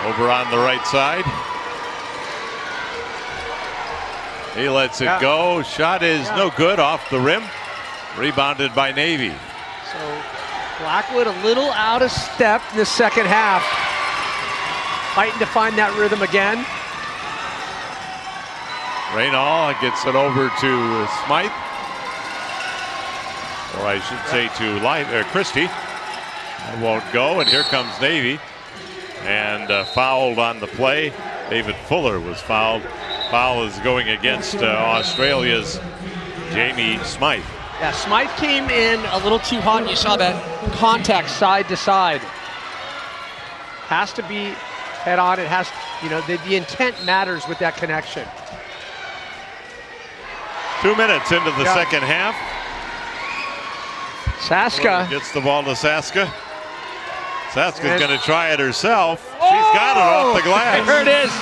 Over on the right side. He lets it go. Shot is no good, off the rim. Rebounded by Navy. So Blackwood a little out of step in the second half. Fighting to find that rhythm again. Raynal gets it over to Smythe. Or I should say to Christie. That won't go, and here comes Navy. And fouled on the play. David Fuller was fouled. Foul is going against Australia's Jamie Smythe. Yeah, Smythe came in a little too hot, and you saw that contact side to side. Has to be head on. It has, the intent matters with that connection. 2 minutes into the Yeah. second half. Saska Gets the ball to Saska. Saska's And- going to try it herself. She's got it off the glass. There it is.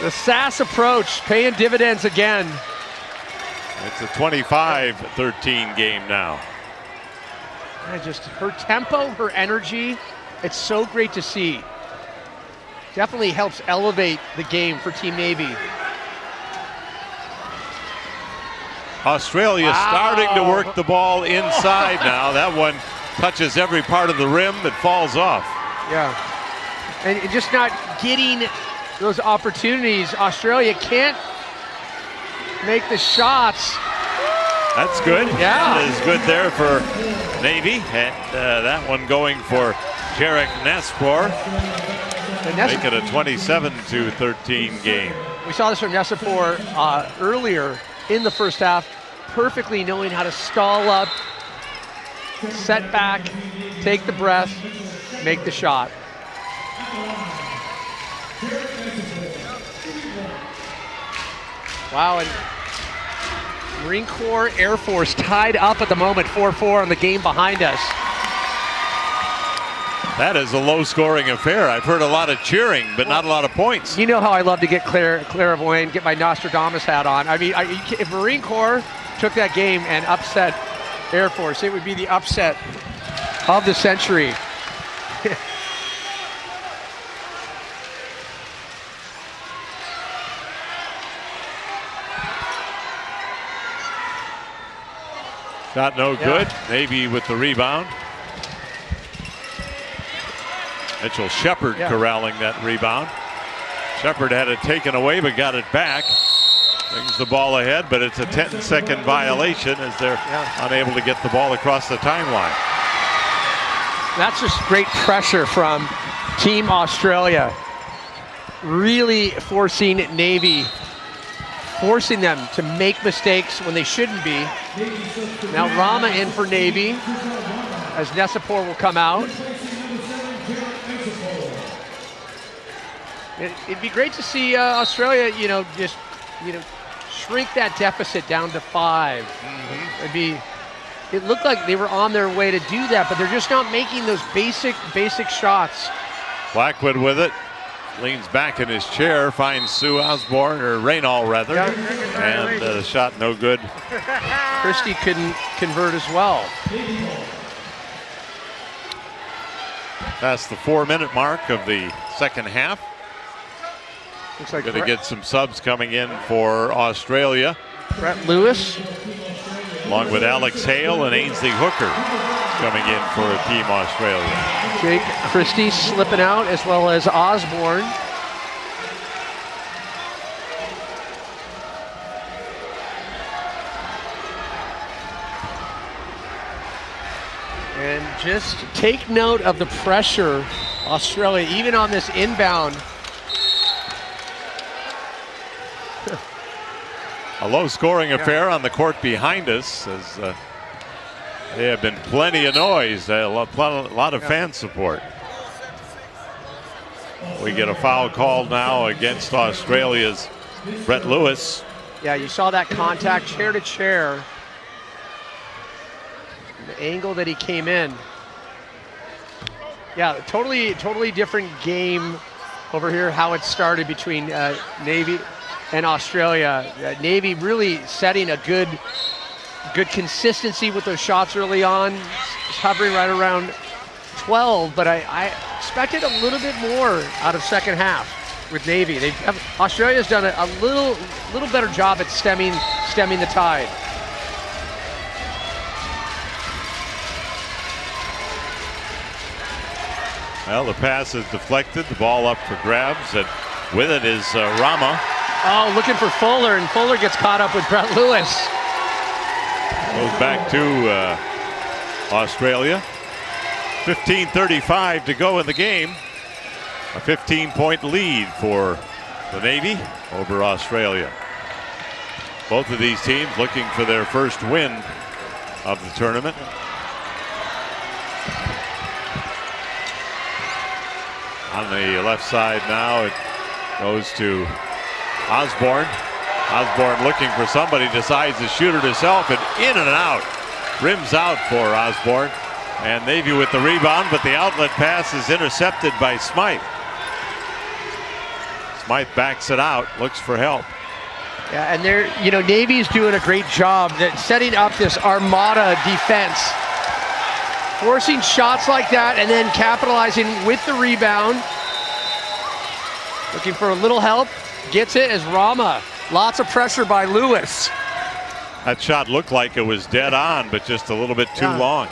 The Sass approach paying dividends again. It's a 25-13 game now. Just her tempo, her energy, it's so great to see. Definitely helps elevate the game for Team Navy. Australia starting to work the ball inside now. That one touches every part of the rim. It falls off. Yeah. And just not getting those opportunities. Australia can't make the shots. That's good. Yeah. That is good there for Navy. And that one going for Jarek Nespor. Make it a 27-13 game. We saw this from Nespor earlier in the first half, perfectly knowing how to stall up, set back, take the breath, make the shot. Wow, and Marine Corps, Air Force tied up at the moment, 4-4 on the game behind us. That is a low-scoring affair. I've heard a lot of cheering, but not a lot of points. You know how I love to get clairvoyant, get my Nostradamus hat on. I mean, if Marine Corps took that game and upset Air Force, it would be the upset of the century. Shot no good. Navy with the rebound. Mitchell Shepard corralling that rebound. Shepard had it taken away but got it back. Brings the ball ahead, but it's a 10-second violation as they're unable to get the ball across the timeline. That's just great pressure from Team Australia. Really forcing Navy, forcing them to make mistakes when they shouldn't be. Now Rama in for Navy as Nespor will come out. It'd be great to see Australia, just, shrink that deficit down to 5. It looked like they were on their way to do that, but they're just not making those basic shots. Blackwood with it. Leans back in his chair, finds Sue Osborne, or Reynal rather, and the shot no good. Christie couldn't convert as well. Past the 4-minute mark of the second half. Looks like going to get some subs coming in for Australia. Brett Lewis, along with Alex Hale and Ainsley Hooker coming in for Team Australia. Jake Christie slipping out, as well as Osborne. And just take note of the pressure, Australia, even on this inbound. A low-scoring affair on the court behind us, as there have been plenty of noise, a lot of fan support. We get a foul call now against Australia's Brett Lewis. Yeah, you saw that contact chair to chair. The angle that he came in. Yeah, totally different game over here, how it started between Navy and Australia. Navy really setting a good consistency with those shots early on, hovering right around 12, but I expected a little bit more out of second half with Navy. Australia's done a little better job at stemming the tide. Well, the pass is deflected, the ball up for grabs, and with it is Rama. Oh, looking for Fuller, and Fuller gets caught up with Brett Lewis. Goes back to Australia. 15:35 to go in the game. A 15-point lead for the Navy over Australia. Both of these teams looking for their first win of the tournament. On the left side now, it goes to Osborne. Osborne looking for somebody, decides to shoot it herself, and in and out. Rims out for Osborne. And Navy with the rebound, but the outlet pass is intercepted by Smythe. Smythe backs it out, looks for help. Yeah, and they're, Navy's doing a great job at setting up this armada defense. Forcing shots like that and then capitalizing with the rebound. Looking for a little help. Gets it as Rama. Lots of pressure by Lewis. That shot looked like it was dead on, but just a little bit too long.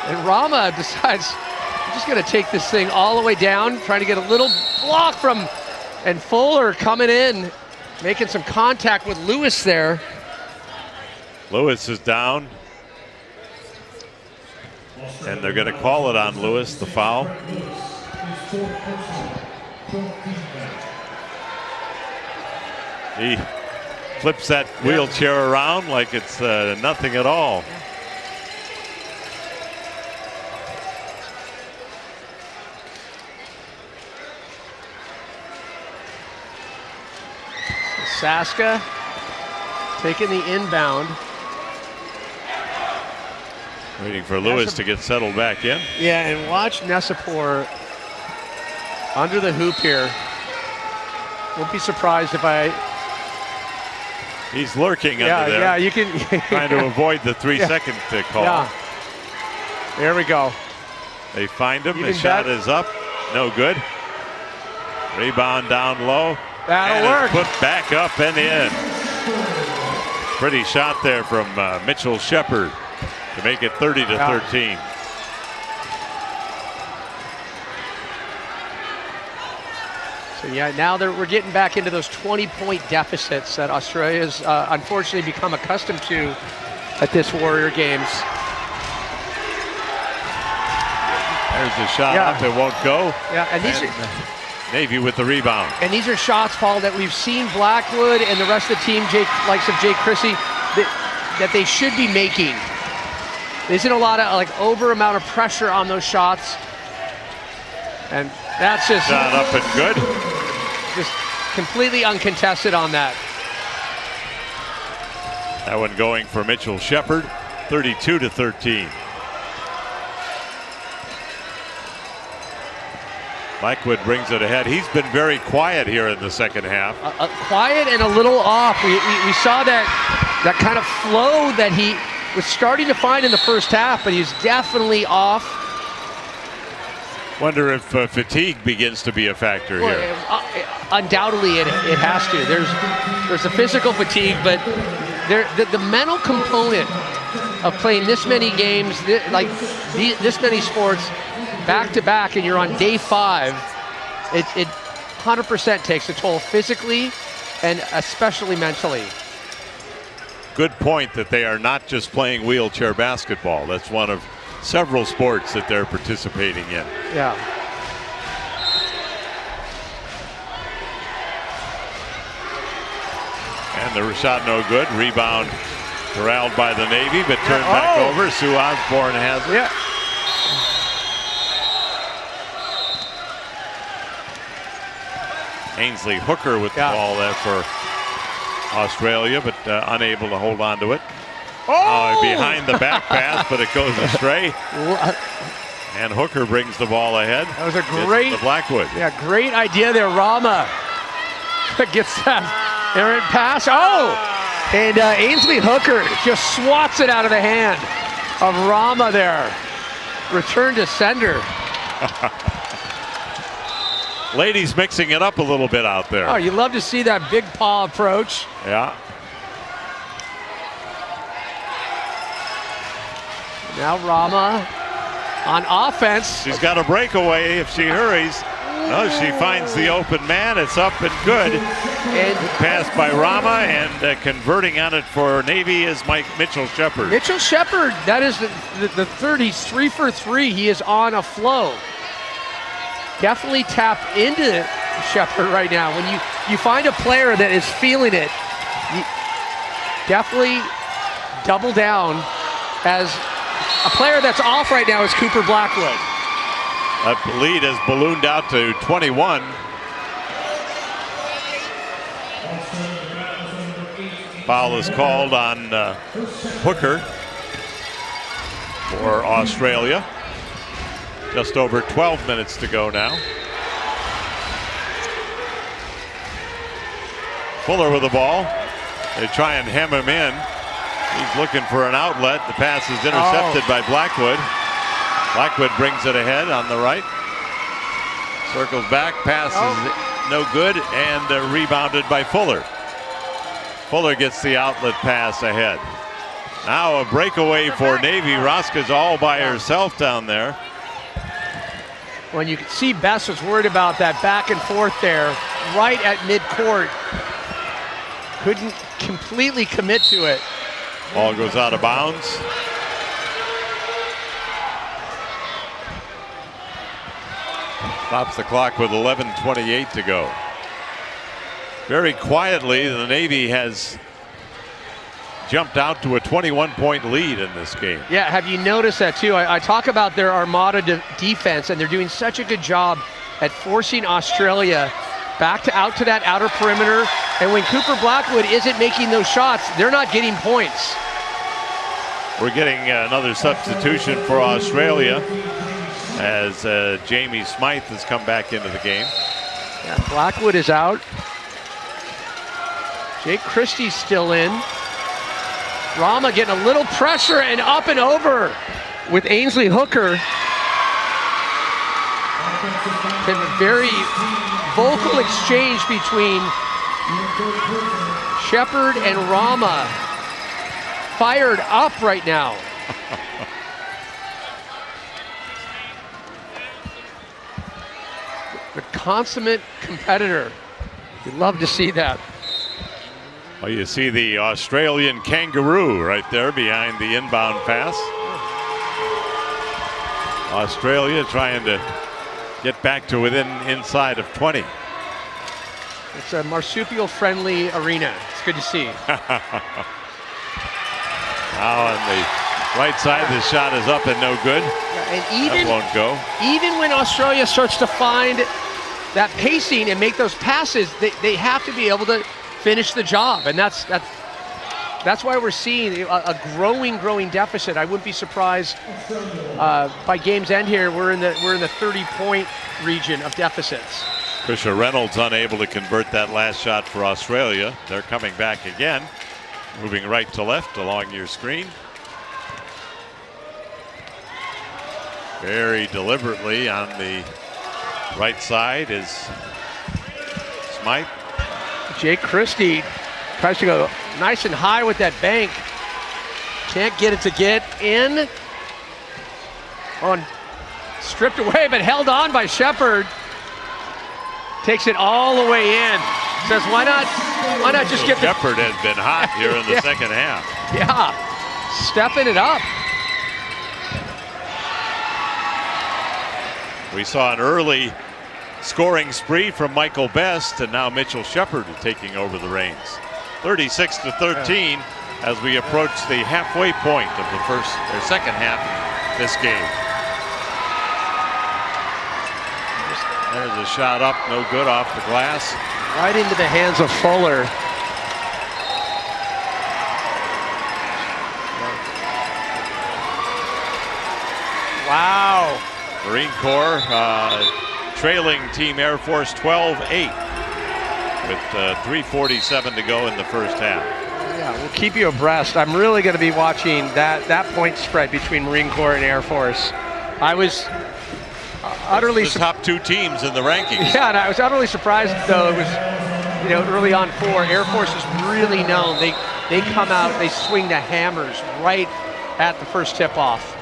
And Rama decides, I'm just going to take this thing all the way down, trying to get a little block from, and Fuller coming in, making some contact with Lewis there. Lewis is down. And they're going to call it on Lewis, the foul. He flips that wheelchair around like it's nothing at all. Saska taking the inbound. Waiting for Lewis to get settled back in. Yeah, and watch Nesapor under the hoop here. Won't be surprised if He's lurking under there. Yeah, you can. Trying to avoid the 3-second call. Yeah. There we go. They find him. You The can shot bet. is up. No good. Rebound down low. That'll and work. It's put back up and in. Pretty shot there from Mitchell Shepard to make it 30-13. So yeah, now we're getting back into those 20-point deficits that Australia's unfortunately become accustomed to at this Warrior Games. There's the shot up. It won't go. Yeah, and these are Navy with the rebound. And these are shots, Paul, that we've seen Blackwood and the rest of the team, likes of Jay Chrissy, that they should be making. There isn't a lot of over amount of pressure on those shots. And that's just shot up and good. Just completely uncontested on that. That one going for Mitchell Shepard, 32-13. Blackwood brings it ahead. He's been very quiet here in the second half. Quiet and a little off. We saw that kind of flow that he was starting to find in the first half, but he's definitely off. Wonder if fatigue begins to be a factor here. Undoubtedly, it has to. There's a physical fatigue, but the mental component of playing this many games, this many sports, back to back, and you're on day 5, it 100% takes a toll physically and especially mentally. Good point that they are not just playing wheelchair basketball. That's one of several sports that they're participating in. Yeah. And the shot no good. Rebound corralled by the Navy, but turned back over. Sue Osborne has it. Yeah. Ainsley Hooker with the ball there for Australia, but unable to hold on to it. Behind the back pass, but it goes astray. And Hooker brings the ball ahead. That was a great to Blackwood. Yeah, great idea there. Rama gets that errant pass. And Ainsley Hooker just swats it out of the hand of Rama there. Return to sender. Ladies mixing it up a little bit out there. Oh, you love to see that big paw approach. Yeah. Now Rama on offense. She's got a breakaway if she hurries. No, she finds the open man. It's up and good. And pass by Rama, and converting on it for Navy is Mitchell Shepard. Mitchell Shepard, that is the third. He's 3 for 3. He is on a flow. Definitely tap into Shepard right now. When you find a player that is feeling it, definitely double down, as a player that's off right now is Cooper Blackwood. That lead has ballooned out to 21. Foul is called on Hooker for Australia. Just over 12 minutes to go now. Fuller with the ball. They try and hem him in. He's looking for an outlet. The pass is intercepted by Blackwood. Blackwood brings it ahead on the right. Circles back, pass is no good, and rebounded by Fuller. Fuller gets the outlet pass ahead. Now a breakaway for Navy. Roska's all by herself down there. When you can see Bess was worried about that back and forth there, right at midcourt. Couldn't completely commit to it. Ball goes out of bounds. Stops the clock with 11:28 to go. Very quietly, the Navy has jumped out to a 21-point lead in this game. Yeah, have you noticed that too? I talk about their Armada defense, and they're doing such a good job at forcing Australia back out to that outer perimeter. And when Cooper Blackwood isn't making those shots, they're not getting points. We're getting another substitution for Australia as Jamie Smythe has come back into the game. Yeah, Blackwood is out. Jake Christie's still in. Rama getting a little pressure and up and over with Ainsley Hooker. A very vocal exchange between Shepard and Rama. Fired up right now. The consummate competitor. You'd love to see that. Well, you see the Australian kangaroo right there behind the inbound pass. Australia trying to get back to within inside of 20. It's a marsupial-friendly arena. It's good to see. Now on the right side, the shot is up and no good. And even, that won't go. Even when Australia starts to find that pacing and make those passes, they have to be able to finish the job, and that's why we're seeing a growing deficit. I wouldn't be surprised by game's end here. We're in the 30-point region of deficits. Trisha Reynolds unable to convert that last shot for Australia. They're coming back again, moving right to left along your screen. Very deliberately on the right side is Smythe. Jake Christie tries to go nice and high with that bank. Can't get it to get in. Stripped away, but held on by Shepard. Takes it all the way in. Says, why not just get the... Shepard has been hot here in the second half. Yeah, stepping it up. We saw an early scoring spree from Michael Best, and now Mitchell Shepard is taking over the reins. 36-13 as we approach the halfway point of the second half of this game. There's a shot up, no good, off the glass. Right into the hands of Fuller. Wow. Marine Corps trailing Team Air Force 12-8 with 3:47 to go in the first half. Yeah, we'll keep you abreast. I'm really going to be watching that point spread between Marine Corps and Air Force. I was utterly the top two teams in the rankings. Yeah, and I was utterly surprised though. It was, early on for Air Force is really known. They come out, they swing the hammers right at the first tip-off.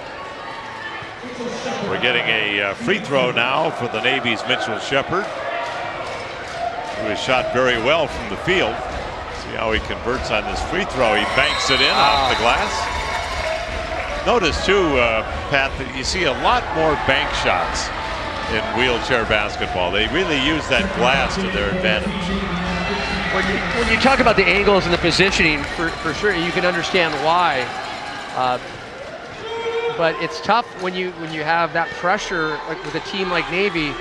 We're getting a free throw now for the Navy's Mitchell Shepard, who has shot very well from the field. See how he converts on this free throw. He banks it in off the glass. Notice too, Pat, that you see a lot more bank shots in wheelchair basketball. They really use that glass to their advantage. When you talk about the angles and the positioning, for sure, you can understand why. But it's tough when you have that pressure, like with a team like Navy,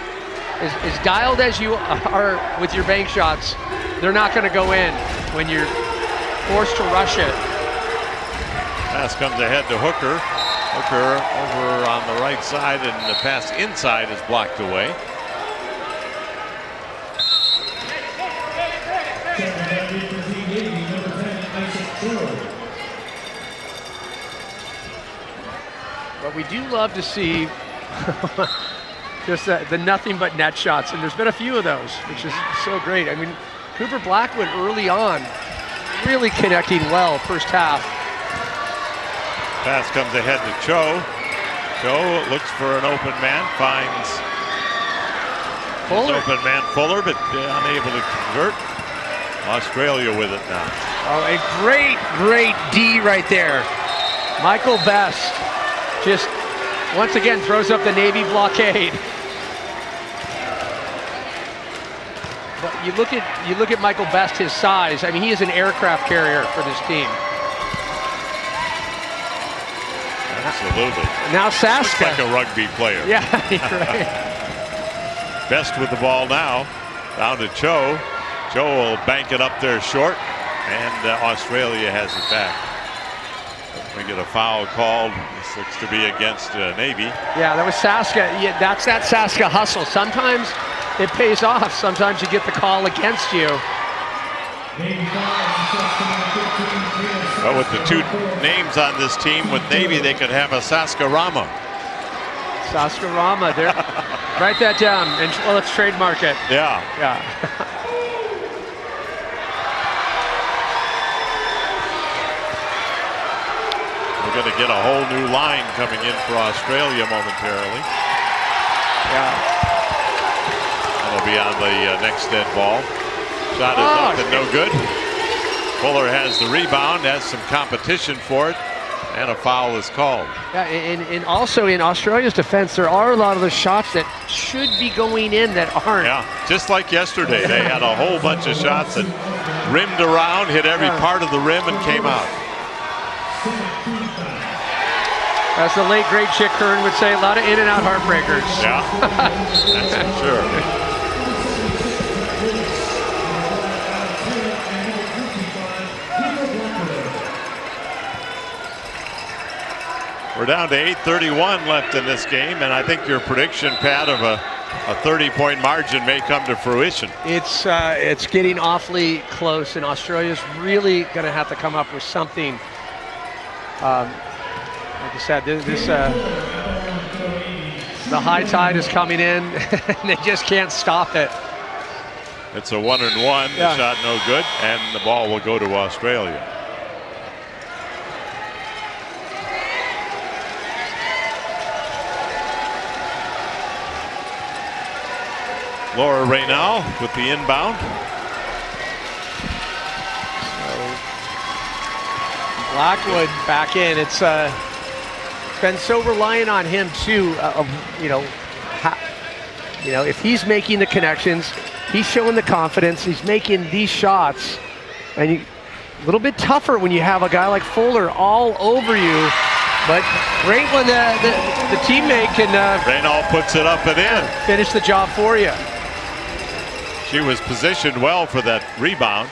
as dialed as you are with your bank shots, they're not going to go in when you're forced to rush it. Pass comes ahead to Hooker. Hooker over on the right side, and the pass inside is blocked away. But we do love to see just the nothing but net shots, and there's been a few of those, which is so great. I mean, Cooper Blackwood early on, really connecting well first half. Pass comes ahead to Cho. Cho looks for an open man, finds Fuller. his open man Fuller, but unable to convert. Australia with it now. Oh, a great D right there. Michael Best just once again throws up the Navy blockade. But you look at Michael Best, his size. I mean, he is an aircraft carrier for this team. Absolutely. Now Saska. Looks like a rugby player. Yeah, you're right. Best with the ball now. Down to Cho. Cho will bank it up there short, and Australia has it back. We get a foul called. This looks to be against Navy. Yeah, that was Saska. Yeah, that's that Saska hustle. Sometimes it pays off. Sometimes you get the call against you. But with the two names on this team, with Navy, they could have a Saskarama. Saskarama, there. Write that down, and well, let's trademark it. Yeah. Yeah. We're going to get a whole new line coming in for Australia momentarily. Yeah. That'll be on the next dead ball. Shot is up and no good. Fuller has the rebound, has some competition for it, and a foul is called. Yeah, and also in Australia's defense, there are a lot of the shots that should be going in that aren't. Yeah, just like yesterday, they had a whole bunch of shots that rimmed around, hit every part of the rim, and came out. As the late, great Chick Hearn would say, a lot of in-and-out heartbreakers. Yeah, that's for sure. We're down to 8:31 left in this game, and I think your prediction, Pat, of a 30-point margin may come to fruition. It's getting awfully close, and Australia's really going to have to come up with something. Like I said, the high tide is coming in, and they just can't stop it. It's a 1-and-1. Yeah. The shot no good, and the ball will go to Australia. Laura Reynal with the inbound. Blackwood back in. It's been so reliant on him too. If he's making the connections, he's showing the confidence. He's making these shots, and a little bit tougher when you have a guy like Fuller all over you. But great when the teammate can. Reynal puts it up and in. Finish the job for you. She was positioned well for that rebound.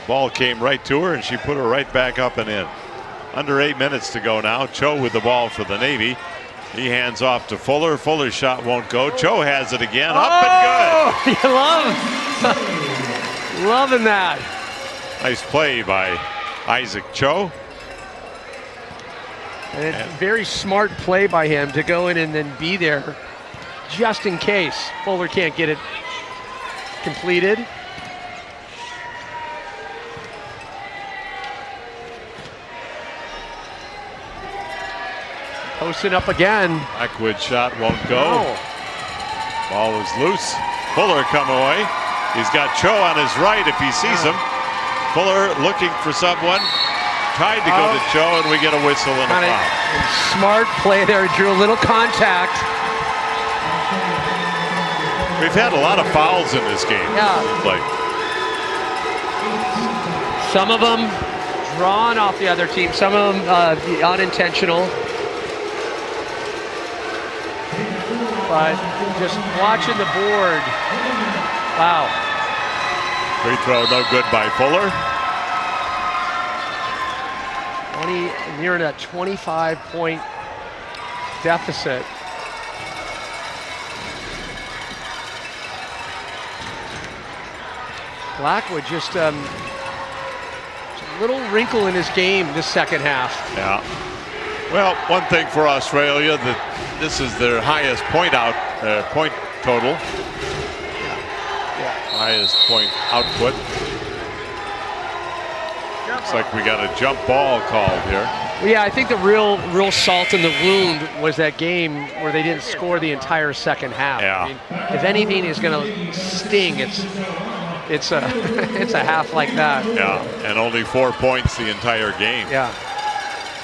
Ball came right to her, and she put her right back up and in. Under 8 minutes to go now. Cho with the ball for the Navy. He hands off to Fuller. Fuller's shot won't go. Cho has it again. Up and good. You loving that. Nice play by Isaac Cho. And very smart play by him to go in and then be there just in case Fuller can't get it completed. Posting up again. Blackwood shot won't go. Ball is loose. Fuller come away. He's got Cho on his right if he sees him. Fuller looking for someone. Tried to go to Cho, and we get a whistle and a foul. Smart play there. Drew a little contact. We've had a lot of fouls in this game. Yeah. Like Some of them drawn off the other team, some of them unintentional. But just watching the board, wow. Free throw no good by Fuller. Near that 25-point deficit. Blackwood just a little wrinkle in his game this second half. Yeah. Well, one thing for Australia, that this is their highest point total. Yeah. Highest point output. Looks like we got a jump ball called here. Well, yeah, I think the real salt in the wound was that game where they didn't score the entire second half. Yeah. I mean, if anything is going to sting, it's a it's a half like that. Yeah, and only 4 points the entire game. Yeah.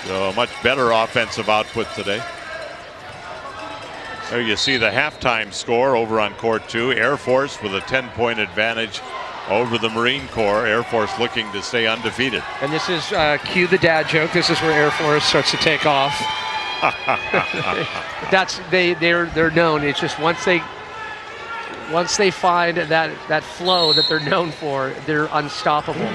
So a much better offensive output today. There you see the halftime score over on court 2. Air Force with a 10-point advantage over the Marine Corps. Air Force looking to stay undefeated. And this is cue the dad joke. This is where Air Force starts to take off. They're known. It's just once they find that flow that they're known for, they're unstoppable.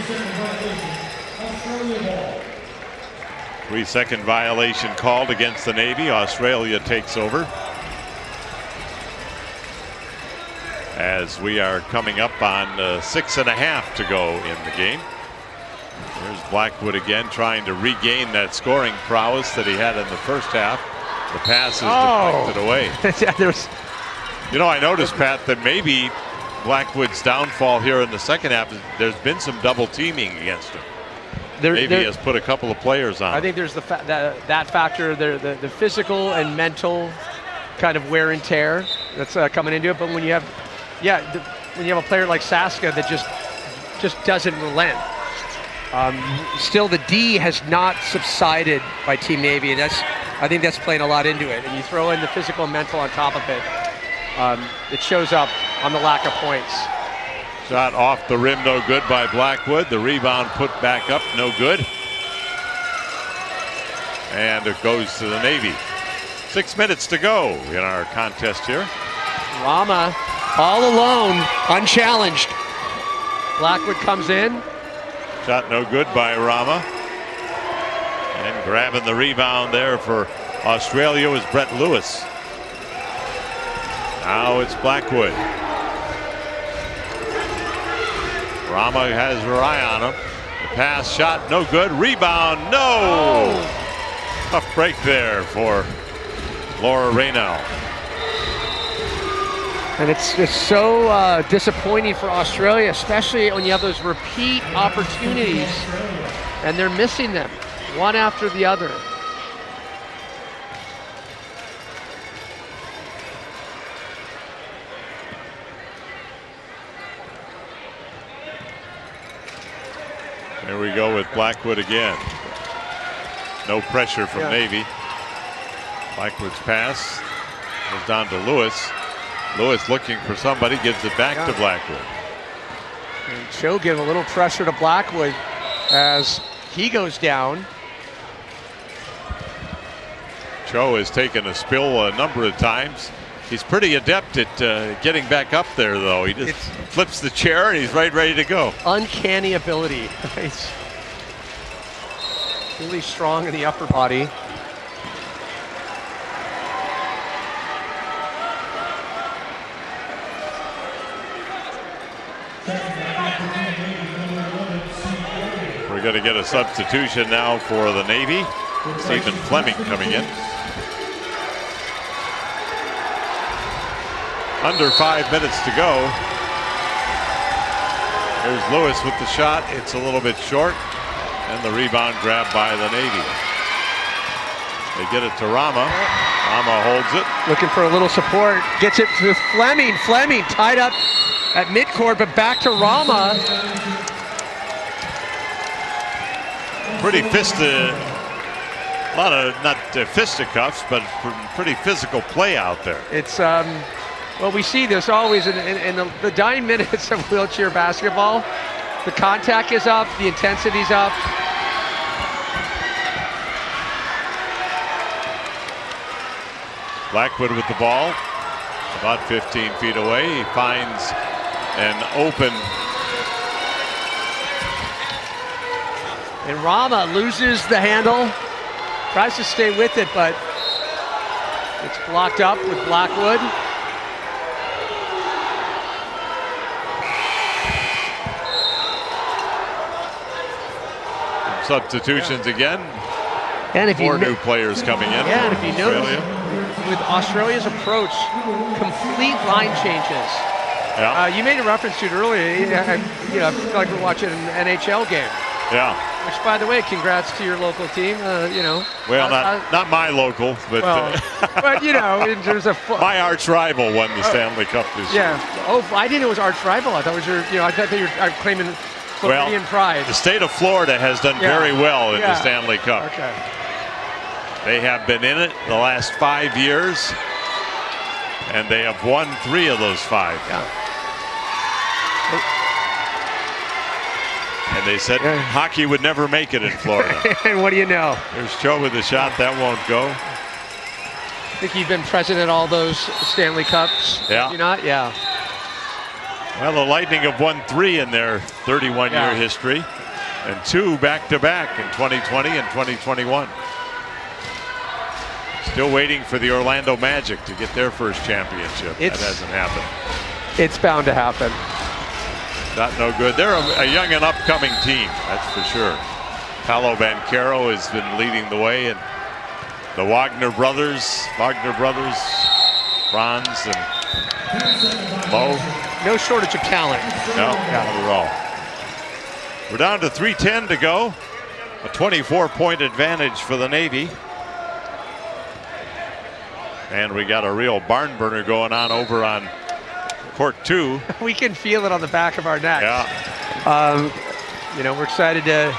3-second violation called against the Navy. Australia takes over. As we are coming up on 6.5 to go in the game. There's Blackwood again trying to regain that scoring prowess that he had in the first half. The pass is deflected away. You know, I noticed, Pat, that maybe Blackwood's downfall here in the second half, there's been some double teaming against him. Navy has put a couple of players on. I think there's that factor, the physical and mental kind of wear and tear that's coming into it. But when you have, when you have a player like Saska that just doesn't relent. Still, the D has not subsided by Team Navy, and I think that's playing a lot into it. And you throw in the physical and mental on top of it. It shows up on the lack of points. Shot off the rim, no good by Blackwood. The rebound put back up, no good. And it goes to the Navy. 6 minutes to go in our contest here. Rama all alone, unchallenged. Blackwood comes in. Shot no good by Rama. And grabbing the rebound there for Australia was Brett Lewis. Now it's Blackwood. Rama has her eye on him. The pass, shot, no good. Rebound, no! Tough break there for Laura Raynell. And it's so disappointing for Australia, especially when you have those repeat opportunities and they're missing them one after the other. There we go with Blackwood again. No pressure from Navy. Blackwood's pass goes down to Lewis. Lewis looking for somebody, gives it back to Blackwood. And Cho give a little pressure to Blackwood as he goes down. Cho has taken a spill a number of times. He's pretty adept at getting back up there, though. He just flips the chair and he's right ready to go. Uncanny ability. He's really strong in the upper body. We're going to get a substitution now for the Navy. Stephen Fleming coming in. Under 5 minutes to go. There's Lewis with the shot. It's a little bit short. And the rebound grabbed by the Navy. They get it to Rama. Rama holds it. Looking for a little support. Gets it to Fleming. Fleming tied up at midcourt, but back to Rama. Pretty fisted. A lot of, not fisticuffs, but pretty physical play out there. It's, well, we see this always in the dying minutes of wheelchair basketball. The contact is up, the intensity's up. Blackwood with the ball, about 15 feet away. He finds an open. And Rama loses the handle, tries to stay with it, but it's blocked up with Blackwood. Substitutions again. And if Four you new players coming in. Yeah, and if you notice, Australia. with Australia's approach, complete line changes. Yeah. You made a reference to it earlier. I feel like we're watching an NHL game. Yeah. Which, by the way, congrats to your local team. Well, not my local, but but in terms of my arch rival won the Stanley Cup this year. Yeah. Oh, I didn't know it was arch rival. I thought it was your. I thought you were claiming Floridian pride. The state of Florida has done very well in the Stanley Cup. Okay. They have been in it the last 5 years, and they have won 3 of those 5. Yeah. And they said hockey would never make it in Florida. And what do you know? There's Joe with a shot that won't go. I think you've been present at all those Stanley Cups. Yeah. Have you not? Yeah. Well, the Lightning have won 3 in their 31-year history, and 2 back-to-back in 2020 and 2021. Still waiting for the Orlando Magic to get their first championship. That hasn't happened. It's bound to happen. Not no good. They're a young and upcoming team, that's for sure. Paolo Banchero has been leading the way, and the Wagner brothers, Franz and Mo. No shortage of talent. No, not at all. We're down to 3:10 to go. A 24-point advantage for the Navy. And we got a real barn burner going on over on court 2. We can feel it on the back of our necks. Yeah. We're excited to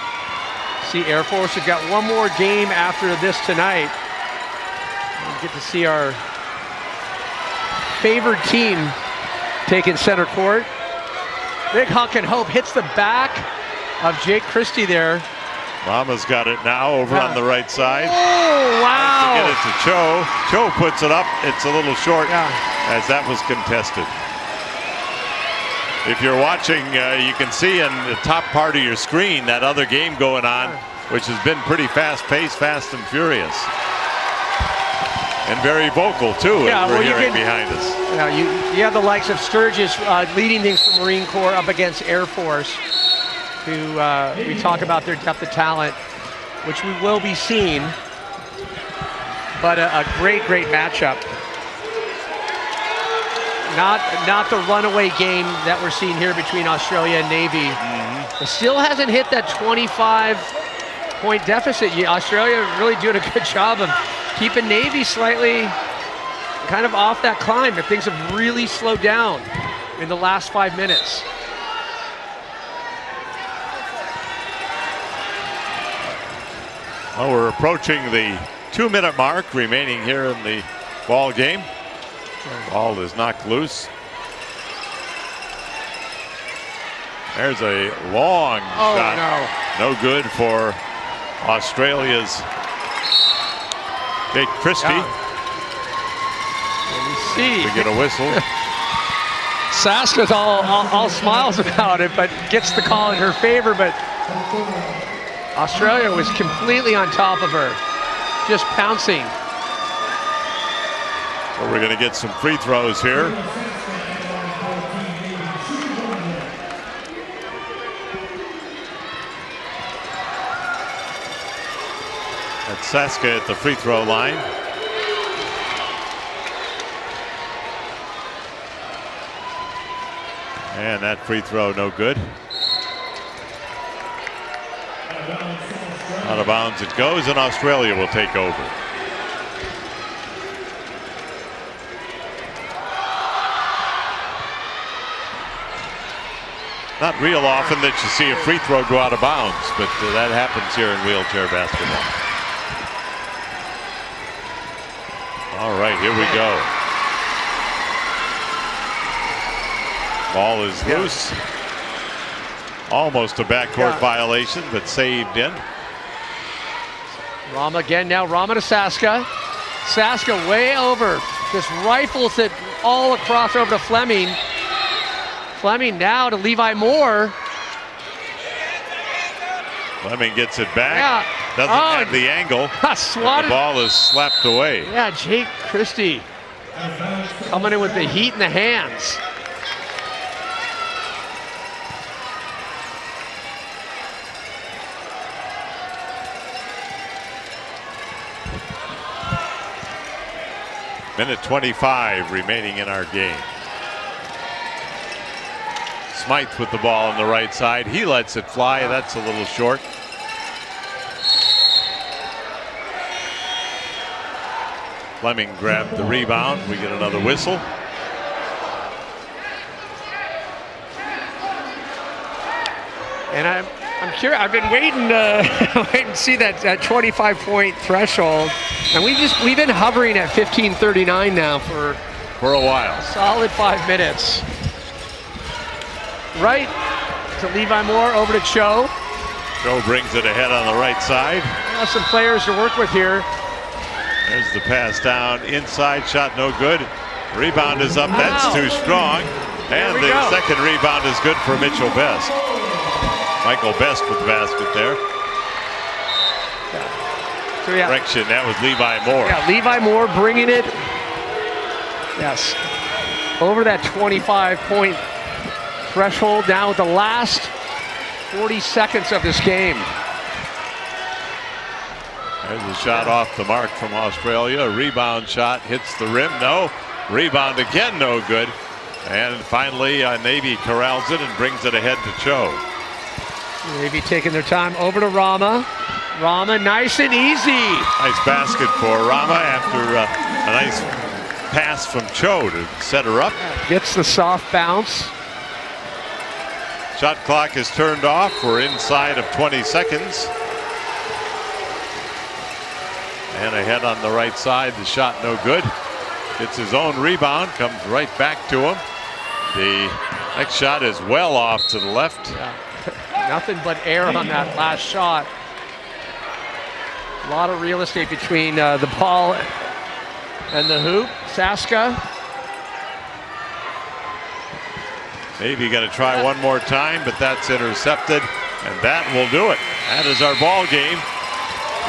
see Air Force. We've got one more game after this tonight. We get to see our favored team taking center court. Big Huck and Hope hits the back of Jake Christie there. Rama's got it now over on the right side. Oh, wow. Get it to Cho. Cho puts it up. It's a little short as that was contested. If you're watching, you can see in the top part of your screen that other game going on, which has been pretty fast-paced, fast and furious. And very vocal, too, as we're hearing behind us. You have the likes of Sturgis leading things from Marine Corps up against Air Force, who we talk about their depth of talent, which we will be seeing. But a great matchup. Not the runaway game that we're seeing here between Australia and Navy. It still hasn't hit that 25-point deficit. Australia really doing a good job of keeping Navy slightly kind of off that climb, but things have really slowed down in the last 5 minutes. Well, we're approaching the 2-minute mark remaining here in the ball game. Ball is knocked loose. There's a long shot. No good for Australia's Jake Christie. We get a whistle. Saska's all smiles about it, but gets the call in her favor. But Australia was completely on top of her, just pouncing. So we're going to get some free throws here. That's Saska at the free throw line. And that free throw no good. Out of bounds it goes, and Australia will take over. Not real often that you see a free throw go out of bounds, but that happens here in wheelchair basketball. All right, here we go. Ball is loose. Almost a backcourt violation, but saved in. Rama again now. Rama to Saska. Saska way over. Just rifles it all across over to Fleming. Fleming now to Levi Moore. Fleming gets it back. Yeah. Doesn't have the angle. Swatted. The ball is slapped away. Yeah, Jake Christie coming in with the heat in the hands. Minute 25 remaining in our game. Smythe with the ball on the right side. He lets it fly. That's a little short. Fleming grabbed the rebound. We get another whistle. And I'm curious. I've been waiting to see that 25-point threshold, and we've been hovering at 15:39 now for a while. Solid 5 minutes. Right to Levi Moore, over to Cho. Cho brings it ahead on the right side. Some players to work with here. There's the pass down inside, shot no good. Rebound is up, that's too strong. And the second rebound is good for Mitchell Best. Michael Best with the basket there. So yeah. Correction, that was Levi Moore. Yeah, Levi Moore bringing it. Yes, over that 25-point threshold down with the last 40 seconds of this game. There's a shot off the mark from Australia. A rebound shot hits the rim. No. Rebound again, no good. And finally, Navy corrals it and brings it ahead to Cho. Navy taking their time. Over to Rama. Rama, nice and easy. Nice basket for Rama after a nice pass from Cho to set her up. Gets the soft bounce. Shot clock is turned off. We're inside of 20 seconds. And ahead on the right side, the shot no good. Gets his own rebound, comes right back to him. The next shot is well off to the left. Yeah. Nothing but air on that last shot. A lot of real estate between the ball and the hoop. Saska. Maybe got to try one more time, but that's intercepted, and that will do it. That is our ball game,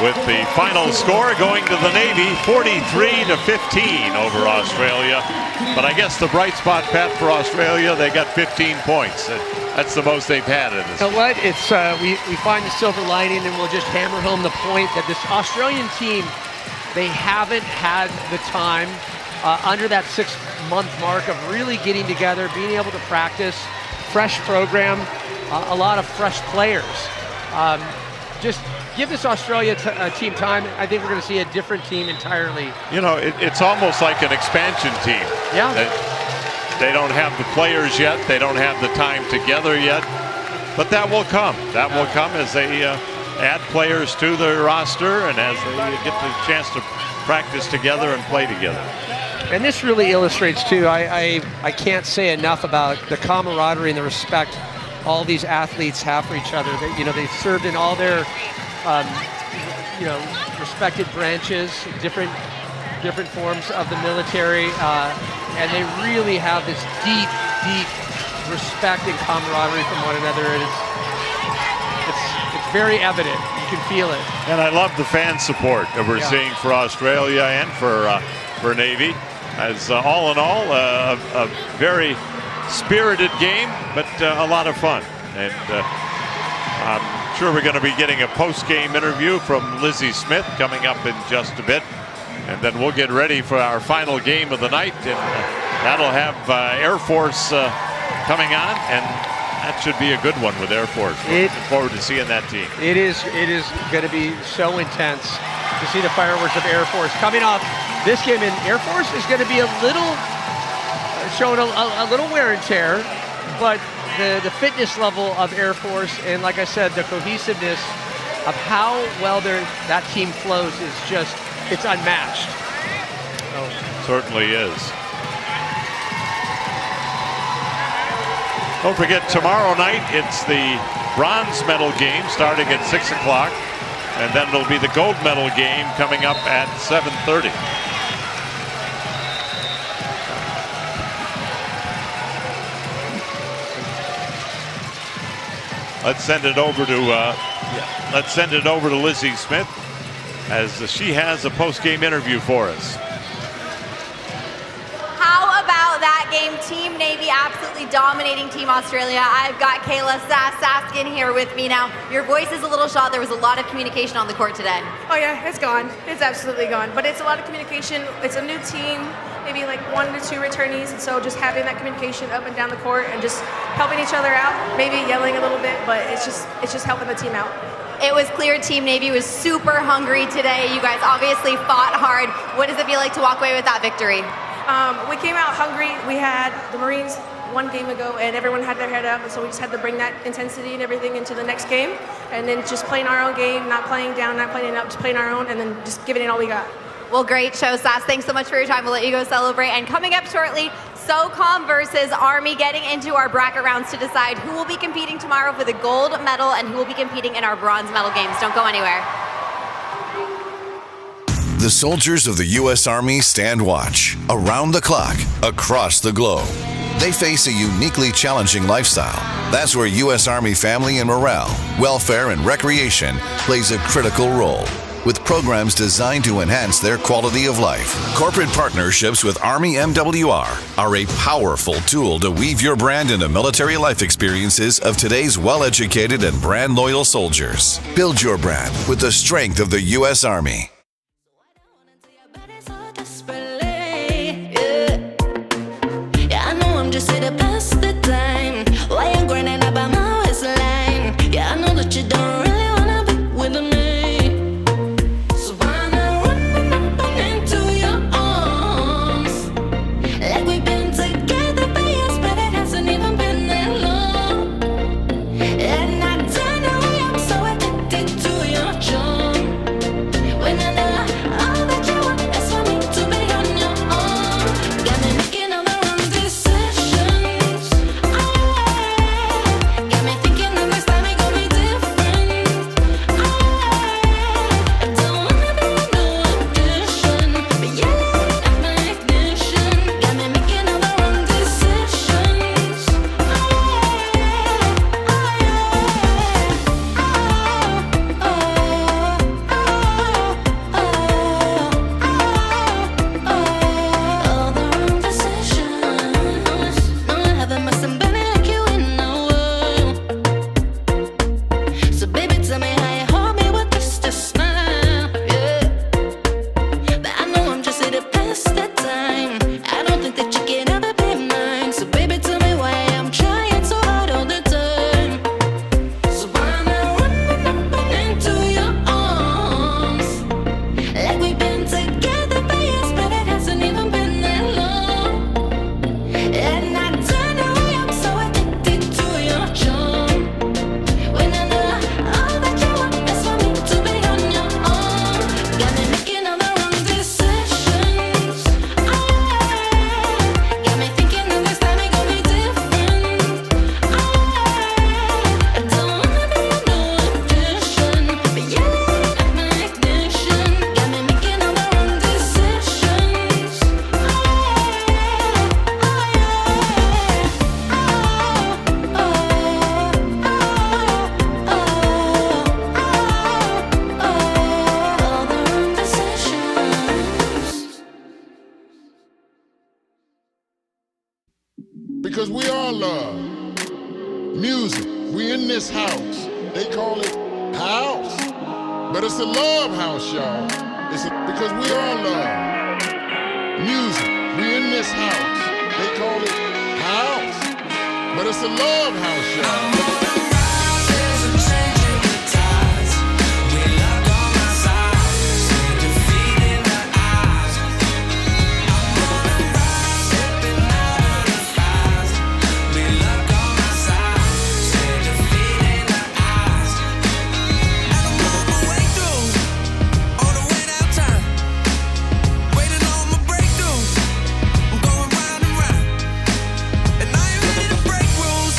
with the final score going to the Navy, 43-15 over Australia. But I guess the bright spot, Pat, for Australia, they got 15 points. That's the most they've had in this. You know what? It's we find the silver lining, and we'll just hammer home the point that this Australian team, they haven't had the time under that 6-month mark of really getting together, being able to practice, fresh program, a lot of fresh players. Just give this Australia team time. I think we're going to see a different team entirely. You know, it's almost like an expansion team. Yeah. They don't have the players yet. They don't have the time together yet. But that will come. That will come as they add players to their roster and as they get the chance to practice together and play together. And this really illustrates, too, I can't say enough about the camaraderie and the respect all these athletes have for each other. They've served in all their respected branches, different forms of the military, and they really have this deep respect and camaraderie from one another. And it's very evident. You can feel it. And I love the fan support that we're seeing for Australia and for Navy. As all in all, a very spirited game, but a lot of fun. And I'm sure we're going to be getting a post-game interview from Lizzie Smith coming up in just a bit. And then we'll get ready for our final game of the night. And that'll have Air Force coming on. And that should be a good one with Air Force. We're looking forward to seeing that team. It is going to be so intense to see the fireworks of Air Force coming off this game. And Air Force is going to be a little showing a little wear and tear, but the fitness level of Air Force and, like I said, the cohesiveness of how well that team flows is just, it's unmatched. Certainly is. Don't forget, tomorrow night it's the bronze medal game starting at 6 o'clock, and then it'll be the gold medal game coming up at 7:30. Let's send it over to Lizzie Smith as she has a post-game interview for us. How about that game? Team Navy absolutely dominating Team Australia. I've got Kayla Saskin here with me now. Your voice is a little shot. There was a lot of communication on the court today. Oh yeah, it's gone. It's absolutely gone. But it's a lot of communication. It's a new team, maybe like 1 to 2 returnees, and so just having that communication up and down the court and just helping each other out, maybe yelling a little bit, but it's just helping the team out. It was clear Team Navy was super hungry today. You guys obviously fought hard. What does it feel like to walk away with that victory? We came out hungry. We had the Marines 1 game ago, and everyone had their head up, and so we just had to bring that intensity and everything into the next game, and then just playing our own game, not playing down, not playing up, just playing our own, and then just giving it all we got. Well, great show, Sass. Thanks so much for your time. We'll let you go celebrate. And coming up shortly, SOCOM versus Army, getting into our bracket rounds to decide who will be competing tomorrow for the gold medal and who will be competing in our bronze medal games. Don't go anywhere. The soldiers of the U.S. Army stand watch around the clock, across the globe. They face a uniquely challenging lifestyle. That's where U.S. Army family and morale, welfare, and recreation plays a critical role, with programs designed to enhance their quality of life. Corporate partnerships with Army MWR are a powerful tool to weave your brand into military life experiences of today's well-educated and brand-loyal soldiers. Build your brand with the strength of the U.S. Army. Yeah, I know I'm just here to pass the time. Why you grinding up on my waistline? Yeah, I know that you don't really wanna be with me. So why not run up into your arms? Like we've been together for years, but it hasn't even been that long. And I don't know why I'm so addicted to your charm. When I know all that you want is for me to be on your arm. Got me making all the wrong decisions. Got me thinking the next time it gon' be different. I don't wanna be a new addition, but yeah, I'm my ignition. Got me making all the wrong decisions. All the wrong decisions. No, I haven't missed somebody like you in a while. So baby, tell me how you hold me with this smile, yeah. But I know I'm just here to pass the time. I don't think that you can ever be mine. So baby, tell me why I'm trying so hard all the time. So why not run up into your arms? Like we've been together for years, but it hasn't even been that long. And I don't know why I'm so addicted to your charm. When I know all that you want is for me to be on your arm. Got me making all the wrong decisions. Got me thinking the next time it gon' be different. I don't wanna be a new addition, but yeah, I'm my ignition. Got me making all the wrong decisions. All the wrong decisions. Because we all love music. We in this house. They call it house. But it's a love house, y'all. Because we all love music. We in this house. They call it house. But it's a love house, y'all. Waiting on my breakthrough. I'm going round and round. And I ain't ready to break rules.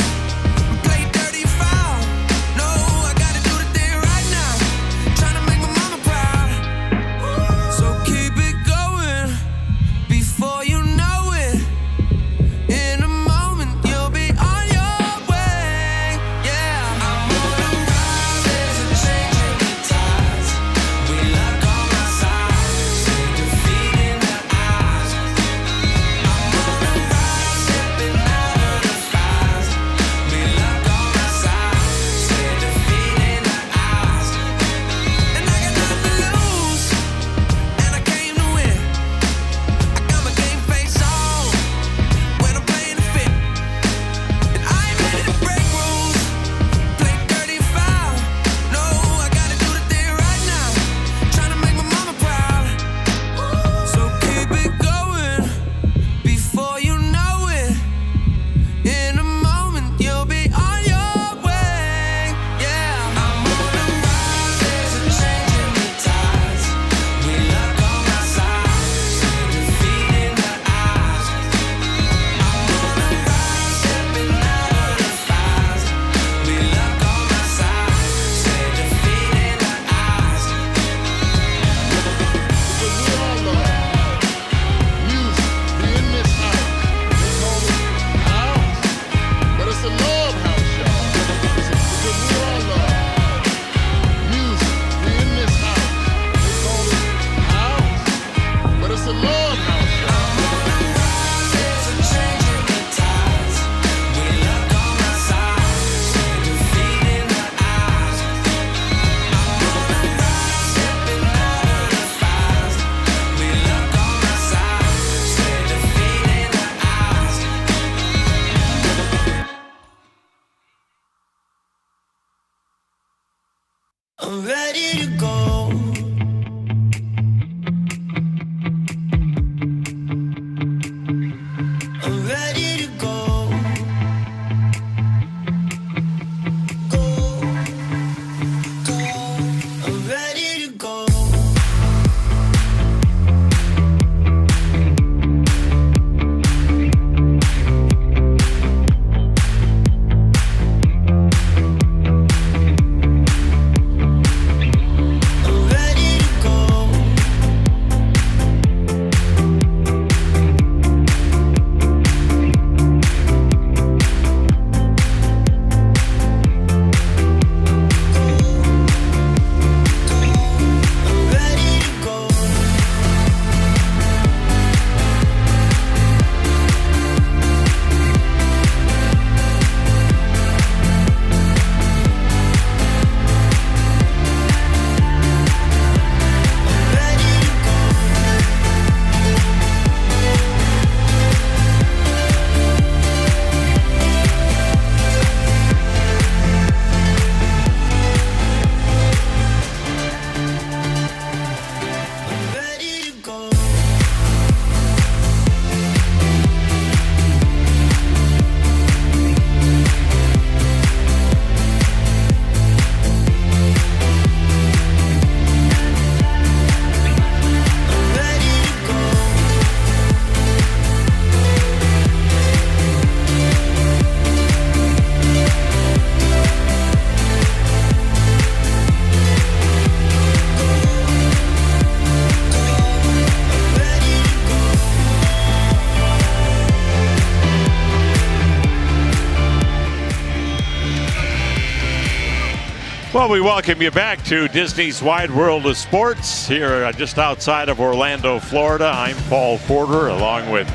Well, we welcome you back to Disney's Wide World of Sports here just outside of Orlando, Florida. I'm Paul Porter, along with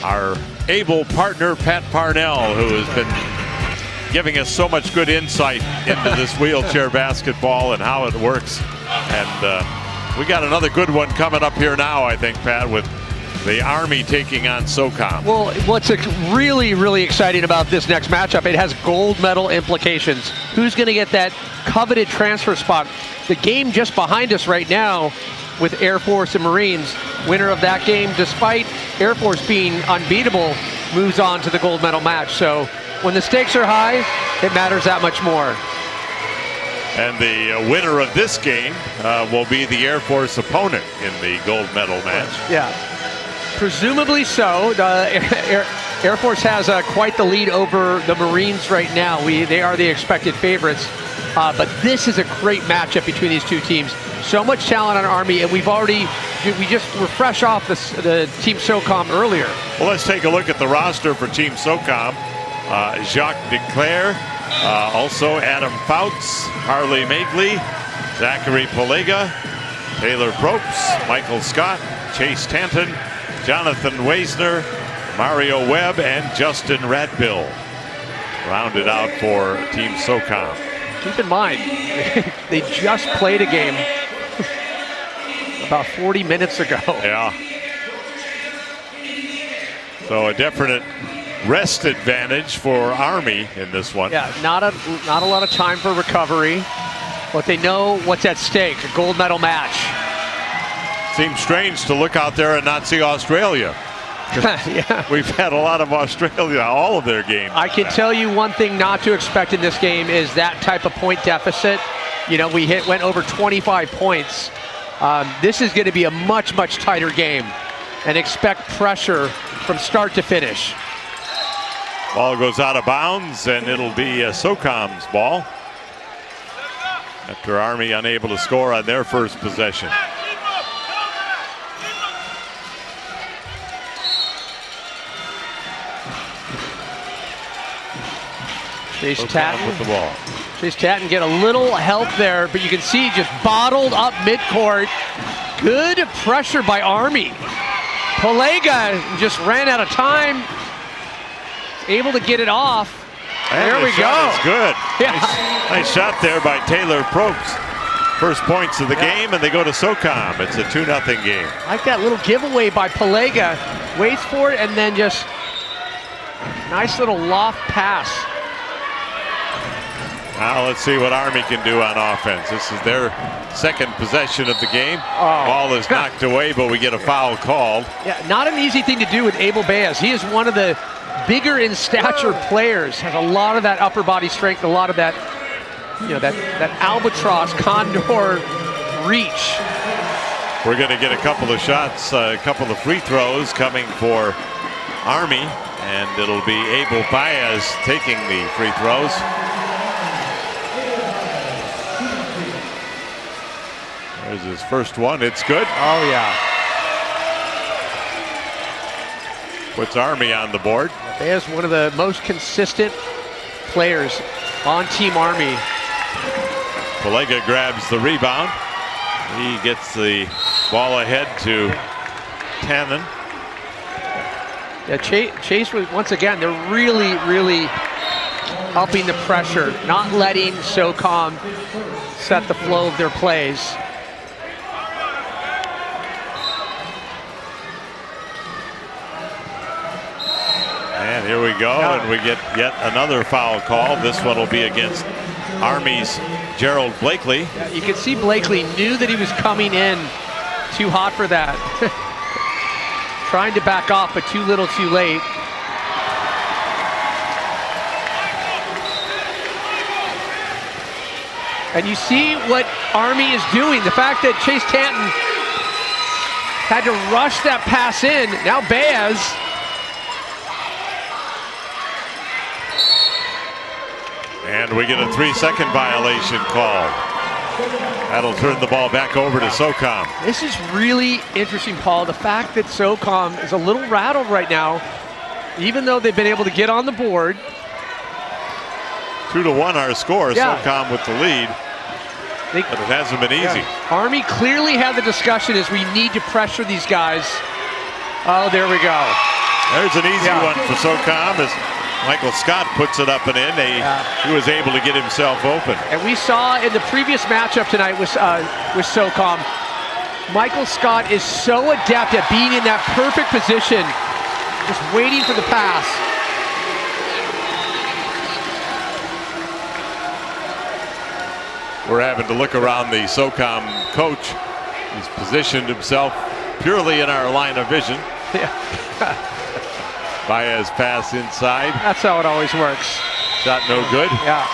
our able partner, Pat Parnell, who has been giving us so much good insight into this wheelchair basketball and how it works. And we got another good one coming up here now, I think, Pat, with the Army taking on SOCOM. Well, what's really, really exciting about this next matchup, it has gold medal implications. Who's going to get that coveted transfer spot? The game just behind us right now with Air Force and Marines, winner of that game, despite Air Force being unbeatable, moves on to the gold medal match. So when the stakes are high, it matters that much more. And the winner of this game will be the Air Force opponent in the gold medal match. Yeah. Presumably so. The Air Force has quite the lead over the Marines right now. They are the expected favorites. But this is a great matchup between these two teams. So much talent on Army, and we just were fresh off the Team SOCOM earlier. Well, let's take a look at the roster for Team SOCOM. Jacques Declaire, also Adam Fouts, Harley Magley, Zachary Palega, Taylor Probst, Michael Scott, Chase Tanton, Jonathan Weisner, Mario Webb, and Justin Radbill rounded out for Team SOCOM. Keep in mind, they just played a game about 40 minutes ago. Yeah. So a definite rest advantage for Army in this one. Yeah, not a lot of time for recovery, but they know what's at stake, a gold medal match. Seems strange to look out there and not see Australia. Yeah. We've had a lot of Australia, all of their games. I can tell you one thing not to expect in this game is that type of point deficit. You know, went over 25 points. This is going to be a much, much tighter game, and expect pressure from start to finish. Ball goes out of bounds, and it'll be SOCOM's ball after Army unable to score on their first possession. Chase Tatton with the ball. Chase Tatton get a little help there, but you can see just bottled up midcourt. Good pressure by Army. Palega just ran out of time. Able to get it off. And there we go. It's good. Yeah. Nice shot there by Taylor Probst. First points of the game, and they go to SOCOM. It's a 2-0 game. Like that little giveaway by Palega. Waits for it and then just nice little loft pass. Now let's see what Army can do on offense. This is their second possession of the game. Ball is knocked away, but we get a foul called. Yeah, not an easy thing to do with Abel Baez. He is one of the bigger in stature players, has a lot of that upper body strength, a lot of that, you know, that albatross, condor reach. We're going to get a couple of shots, a couple of free throws coming for Army, and it'll be Abel Baez taking the free throws. There's his first one. It's good. Oh, yeah. Puts Army on the board. Baez, one of the most consistent players on Team Army. Palega grabs the rebound. He gets the ball ahead to Tannen. Yeah, Chase was, once again, they're really, really upping the pressure, not letting SOCOM set the flow of their plays. And here we go, and we get yet another foul call. This one will be against Army's Gerald Blakely. Yeah, you can see Blakely knew that he was coming in too hot for that. Trying to back off, but too little too late. And you see what Army is doing. The fact that Chase Tanton had to rush that pass in. Now Baez. And we get a 3-second violation call. That'll turn the ball back over to SOCOM. This is really interesting, Paul. The fact that SOCOM is a little rattled right now, even though they've been able to get on the board. 2-1 our score. Yeah. SOCOM with the lead. But it hasn't been easy. Yeah. Army clearly had the discussion as we need to pressure these guys. Oh, there we go. There's an easy one for SOCOM as Michael Scott puts it up and in. He was able to get himself open. And we saw in the previous matchup tonight with SOCOM, Michael Scott is so adept at being in that perfect position, just waiting for the pass. We're having to look around the SOCOM coach. He's positioned himself purely in our line of vision. Yeah. Baez pass inside. That's how it always works. Shot no good. Yeah.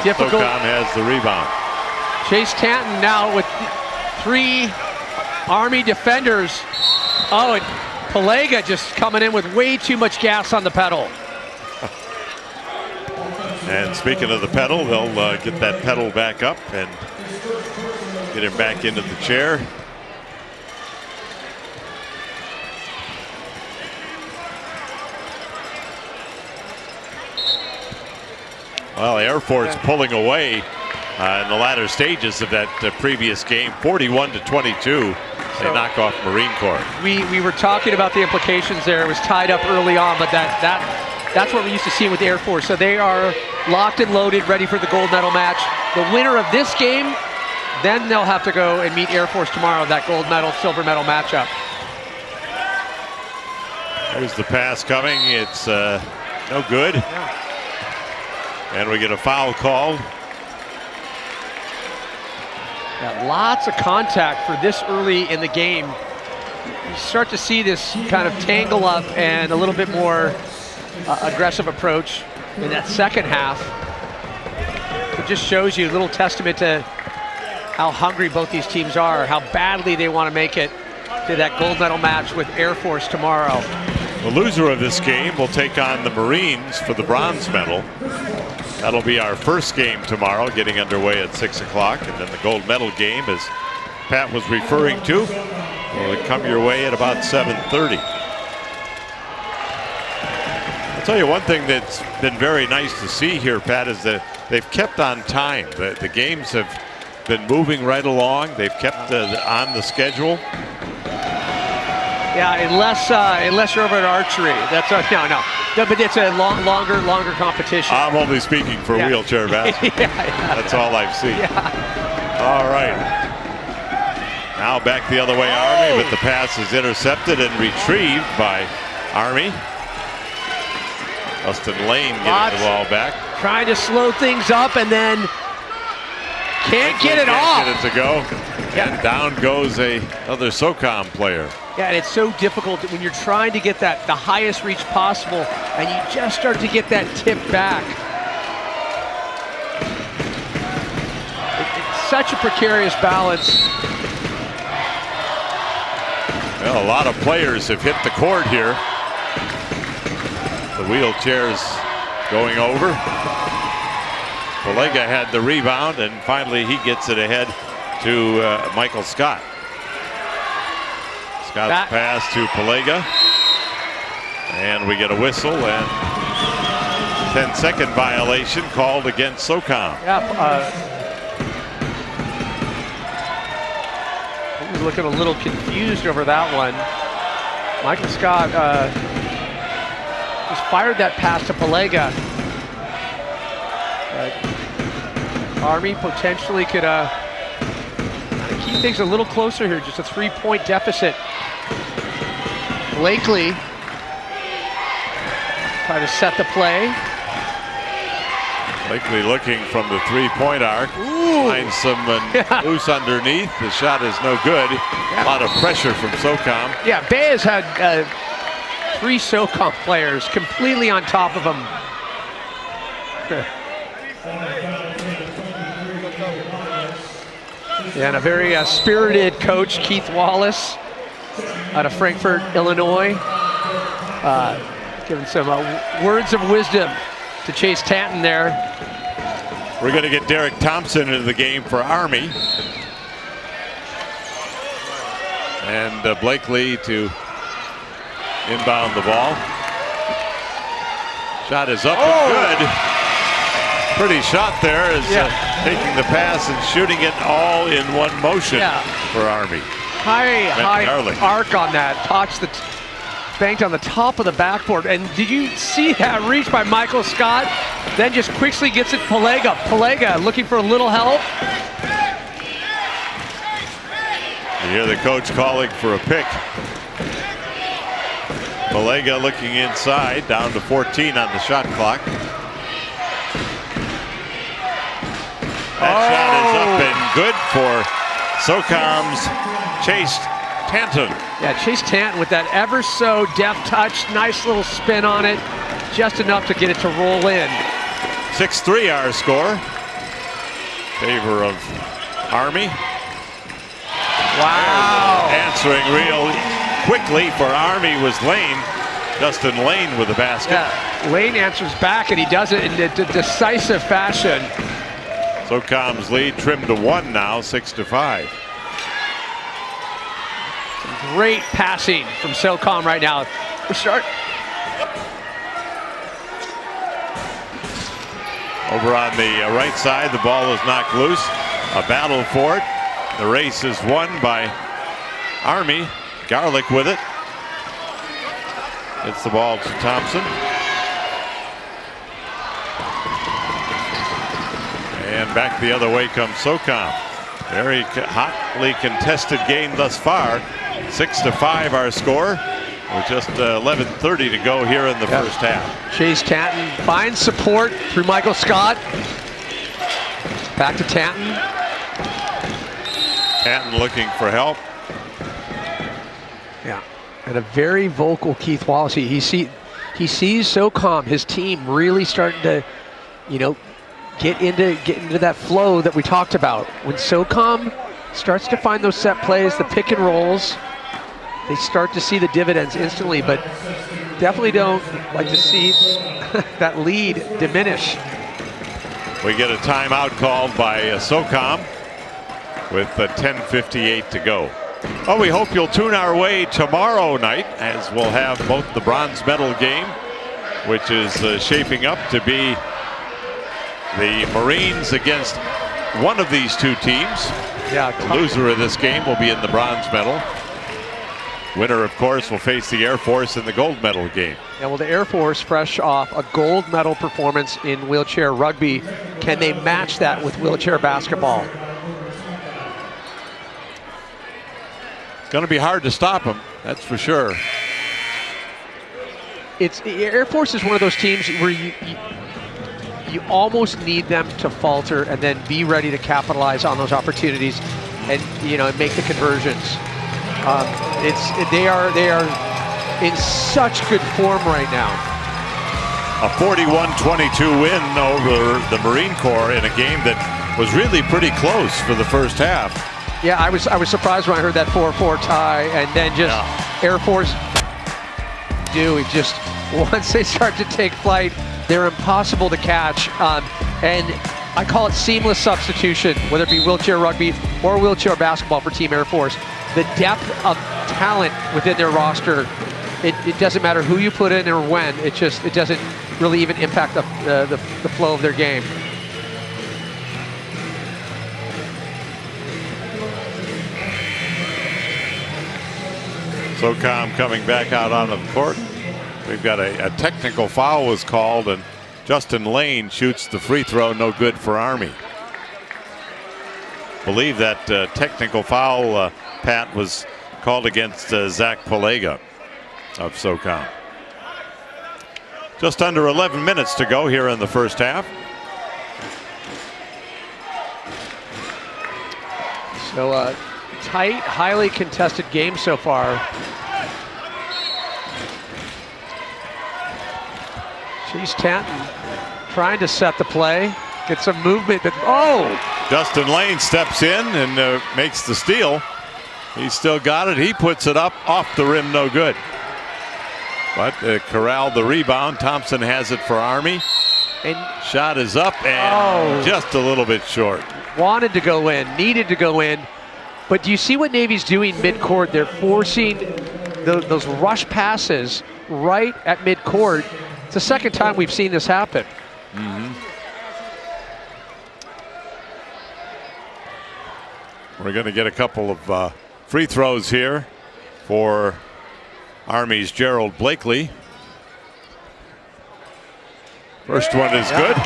Difficult. SOCOM has the rebound. Chase Tanton now with 3 Army defenders. Oh, and Pelega just coming in with way too much gas on the pedal. And speaking of the pedal, they'll get that pedal back up and get him back into the chair. Well, Air Force pulling away in the latter stages of that previous game, 41-22. They knock off Marine Corps. We were talking about the implications there. It was tied up early on, but that's what we used to see with Air Force. So they are locked and loaded, ready for the gold medal match. The winner of this game, then they'll have to go and meet Air Force tomorrow, that gold medal, silver medal matchup. There's the pass coming. It's no good. Yeah. And we get a foul called. Yeah, lots of contact for this early in the game. You start to see this kind of tangle up and a little bit more aggressive approach in that second half. It just shows you a little testament to how hungry both these teams are, how badly they want to make it to that gold medal match with Air Force tomorrow. The loser of this game will take on the Marines for the bronze medal. That'll be our first game tomorrow, getting underway at 6 o'clock. And then the gold medal game, as Pat was referring to, will come your way at about 7:30. I'll tell you one thing that's been very nice to see here, Pat, is that they've kept on time. The games have been moving right along. They've kept on the schedule. Yeah, unless you're over at archery. That's no, but it's a longer competition. I'm only speaking for wheelchair basketball. That's all I've seen. All right. Now back the other way, Army, but the pass is intercepted and retrieved by Army. Dustin Lane getting the ball back. Trying to slow things up and then can't get it off. Get it to go. And down goes another SOCOM player. Yeah, and it's so difficult when you're trying to get the highest reach possible and you just start to get that tip back. It's such a precarious balance. Well, a lot of players have hit the court here. The wheelchairs going over. Pelega had the rebound, and finally he gets it ahead to Michael Scott. Scott's pass to Pelega. And we get a whistle and 10-second violation called against SOCOM. He was looking a little confused over that one. Michael Scott just fired that pass to Pelega. Army potentially could keep things a little closer here. Just a 3-point deficit. Blakely trying to set the play. Blakely looking from the 3-point arc. Finds some loose underneath. The shot is no good. A lot of pressure from SOCOM. Yeah, Baez had 3 SOCOM players completely on top of him. And a very spirited coach, Keith Wallace, out of Frankfort, Illinois, giving some words of wisdom to Chase Tanton there. We're going to get Derek Thompson into the game for Army. And Blakely to inbound the ball. Shot is up and good. Pretty shot there as taking the pass and shooting it all in one motion for Army. High Garlick. arc on that. Banked on the top of the backboard. And did you see that reach by Michael Scott? Then just quickly gets it Pelega. Pelega looking for a little help. You hear the coach calling for a pick. Pelega looking inside, down to 14 on the shot clock. That shot is up and good for SOCOM's Chase Tanton. Yeah, Chase Tanton with that ever so deft touch. Nice little spin on it. Just enough to get it to roll in. 6-3 our score. Favor of Army. Wow. Answering real quickly for Army was Lane. Justin Lane with the basket. Yeah, Lane answers back and he does it in a decisive fashion. SOCOM's lead trimmed to 1 now, 6-5. Great passing from SOCOM right now. We're start. Over on the right side, the ball is knocked loose. A battle for it. The race is won by Army. Garlick with it. Gets the ball to Thompson. And back the other way comes SOCOM. Very hotly contested game thus far. 6-5 our score. With just 11:30 to go here in the first half. Chase Tanton finds support through Michael Scott. Back to Tanton. Tanton looking for help. Yeah, and a very vocal Keith Wallace. He sees SOCOM, his team, really starting to, get into that flow that we talked about. When SOCOM starts to find those set plays, the pick and rolls, they start to see the dividends instantly, but definitely don't like to see that lead diminish. We get a timeout called by SOCOM with 10:58 to go. Well, we hope you'll tune our way tomorrow night as we'll have both the bronze medal game, which is shaping up to be the Marines against one of these two teams. Yeah, the loser of this game will be in the bronze medal. Winner, of course, will face the Air Force in the gold medal game. Yeah, well, the Air Force, fresh off a gold medal performance in wheelchair rugby, can they match that with wheelchair basketball? It's going to be hard to stop them, that's for sure. The Air Force is one of those teams where you almost need them to falter and then be ready to capitalize on those opportunities and make the conversions. They are in such good form right now. A 41-22 win over the Marine Corps in a game that was really pretty close for the first half. Yeah, I was surprised when I heard that 4-4 tie, and then just Air Force once they start to take flight, they're impossible to catch. And I call it seamless substitution, whether it be wheelchair rugby or wheelchair basketball for Team Air Force. The depth of talent within their roster, it doesn't matter who you put in or when, it doesn't really even impact the flow of their game. SOCOM coming back out onto the court. We've got a technical foul was called, and Justin Lane shoots the free throw, no good for Army. Believe that technical foul, Pat, was called against Zach Pelega of SOCOM. Just under 11 minutes to go here in the first half. So tight, highly contested game so far. Chase Tanton trying to set the play, get some movement, but Justin Lane steps in and makes the steal. He's still got it. He puts it up off the rim, no good. But corralled the rebound. Thompson has it for Army. And shot is up and just a little bit short. Wanted to go in, needed to go in. But do you see what Navy's doing midcourt? They're forcing those rush passes right at midcourt. It's the second time we've seen this happen. We're going to get a couple of free throws here for Army's Gerald Blakely. First one is good.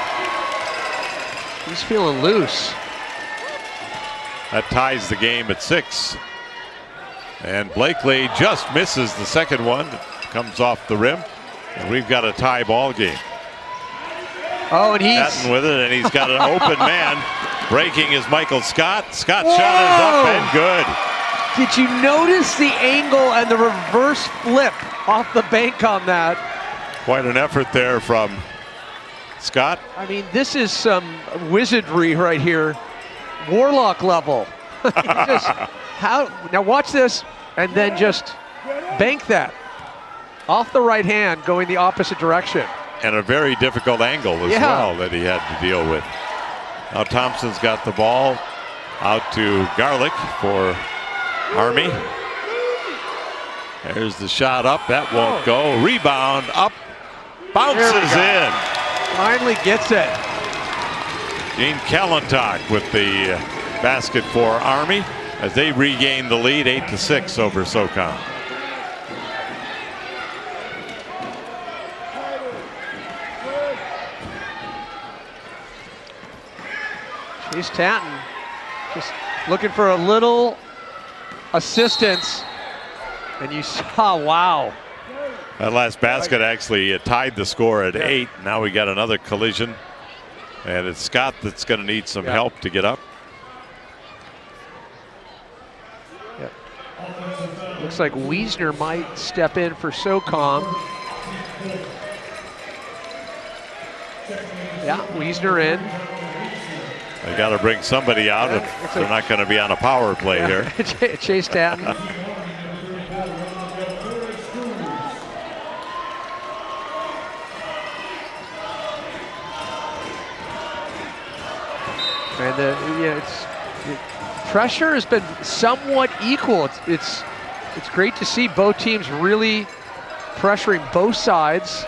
He's feeling loose. That ties the game at 6. And Blakely just misses the second one. It comes off the rim. And we've got a tie ball game. Oh, and he's Patton with it, and he's got an open man. Breaking is Michael Scott. Scott's shot is up and good. Did you notice the angle and the reverse flip off the bank on that? Quite an effort there from Scott. I mean, this is some wizardry right here. Warlock level. Now watch this, and then just bank that. Off the right hand, going the opposite direction. And a very difficult angle as well that he had to deal with. Now Thompson's got the ball out to Garlick for Army. There's the shot up. That won't go. Rebound up. Bounces in. Finally gets it. Gene Kalentak with the basket for Army as they regain the lead 8-6 over SOCOM. Chase Tatton just looking for a little assistance. And you saw, wow. That last basket actually tied the score at 8. Now we got another collision. And it's Scott that's going to need some help to get up. Looks like Wiesner might step in for SOCOM. Yeah, Wiesner in. They got to bring somebody out if they're not going to be on a power play here. Chase Tatton. And pressure has been somewhat equal. It's great to see both teams really pressuring both sides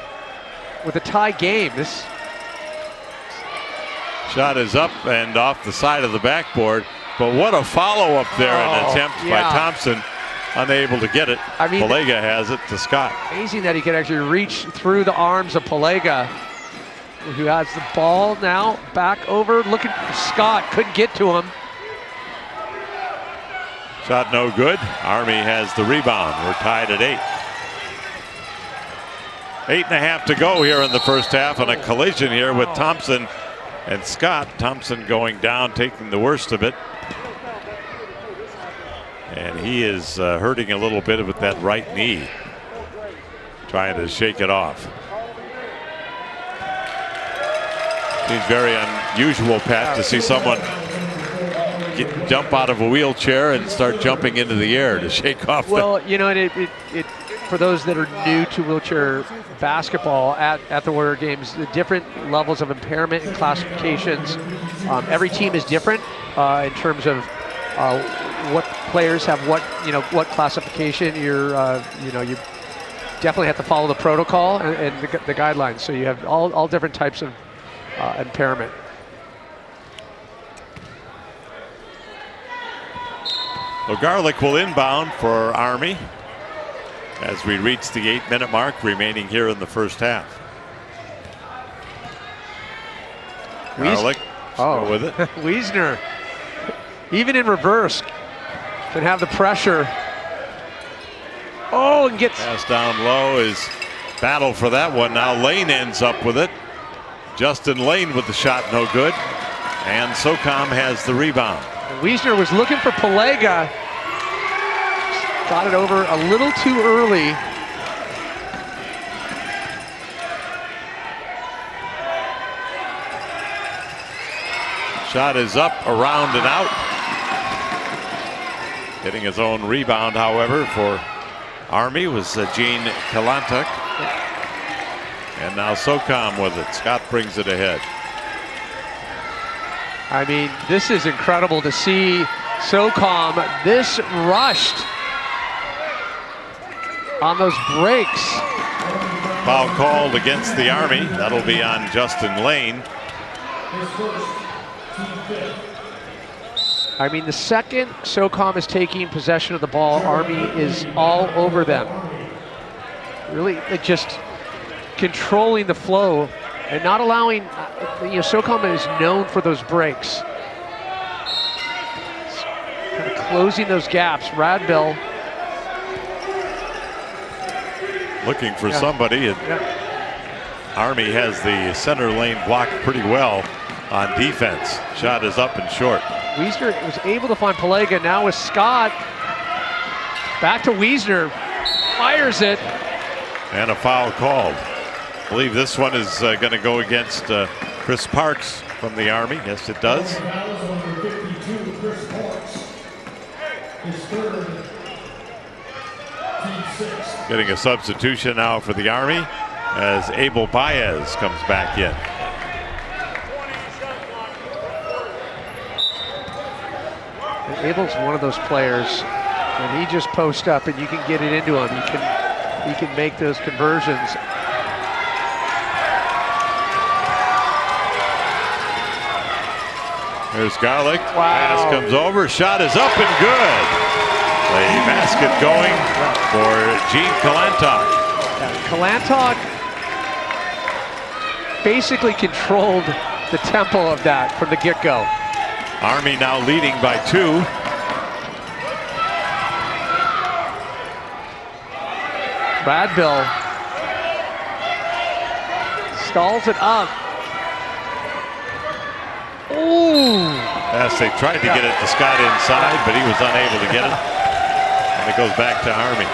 with a tie game. This shot is up and off the side of the backboard, but what a follow-up there, an attempt by Thompson, unable to get it. I mean, Pelega has it to Scott. Amazing that he can actually reach through the arms of Pelega, who has the ball now back over, looking for Scott, couldn't get to him. Shot no good. Army has the rebound. We're tied at 8. 8.5 to go here in the first half, and a collision here with Thompson and Scott. Thompson going down, taking the worst of it. And he is hurting a little bit with that right knee, trying to shake it off. Seems very unusual, Pat, to see someone jump out of a wheelchair and start jumping into the air to shake off. Well, you know, it for those that are new to wheelchair basketball at the Warrior Games, the different levels of impairment and classifications. Every team is different in terms of what players have what classification. You definitely have to follow the protocol and the guidelines. So you have all different types of impairment. So Garlick will inbound for Army as we reach the 8-minute mark remaining here in the first half. Garlick go with it. Wiesner, even in reverse, can have the pressure. Oh, and gets pass down low is battle for that one. Now Lane ends up with it. Justin Lane with the shot, no good. And SOCOM has the rebound. Wiesner was looking for Pelega. Got it over a little too early. Shot is up, around and out. Getting his own rebound, however, for Army was Gene Kalentak. And now SOCOM with it. Scott brings it ahead. I mean, this is incredible to see SOCOM this rushed on those breaks. Foul called against the Army. That'll be on Justin Lane. I mean, the second SOCOM is taking possession of the ball, Army is all over them. Really, just controlling the flow and not allowing, SOCOM is known for those breaks. Kind of closing those gaps. Radbill. Looking for somebody, and Army has the center lane blocked pretty well on defense. Shot is up and short. Wiesner was able to find Pelega. Now with Scott. Back to Wiesner. Fires it. And a foul called. I believe this one is going to go against Chris Parks from the Army. Yes, it does. Getting a substitution now for the Army as Abel Baez comes back in. And Abel's one of those players, when he just posts up and you can get it into him, he can make those conversions. There's Garlick. Wow. Pass comes over. Shot is up and good. The basket going for Gene Kalantok. Kalantok basically controlled the tempo of that from the get-go. Army now leading by 2. Radbill stalls it up. Ooh! Yes, they tried to get it to Scott inside, but he was unable to get it. And it goes back to Army.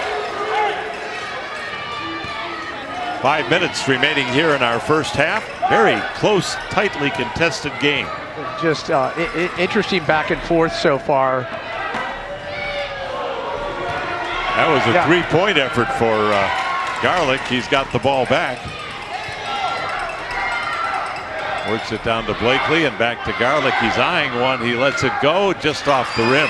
5 minutes remaining here in our first half. Very close, tightly contested game. Just interesting back and forth so far. That was a 3-point effort for Garlick. He's got the ball back. Works it down to Blakely and back to Garlick. He's eyeing one. He lets it go just off the rim.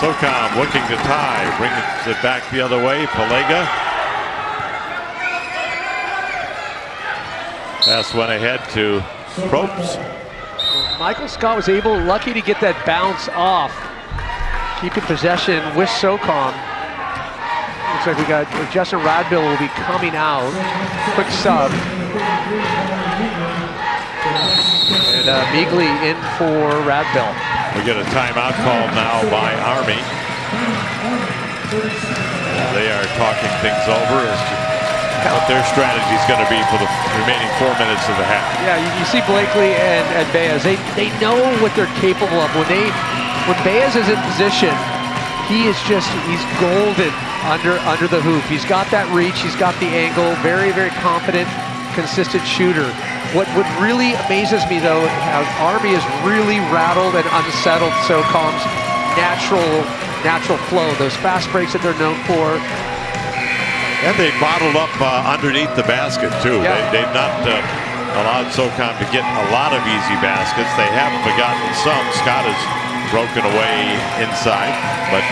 SOCOM looking to tie. Brings it back the other way. Pelega. Pass went ahead to Probst. Michael Scott was lucky to get that bounce off. Keeping possession with SOCOM. Looks like we got Justin Radbill will be coming out. Quick sub. And Meagley in for Radbill. We get a timeout call now by Army. They are talking things over as to what their strategy is going to be for the remaining 4 minutes of the half. Yeah, you see Blakely and Baez. They know what they're capable of. When Baez is in position, he's golden under the hoop. He's got that reach, he's got the angle, very, very confident, consistent shooter. What really amazes me though, how Army has really rattled and unsettled SOCOM's natural flow, those fast breaks that they're known for. And they bottled up underneath the basket too. Yeah. They've not allowed SOCOM to get a lot of easy baskets. They have forgotten some. Scott has broken away inside, but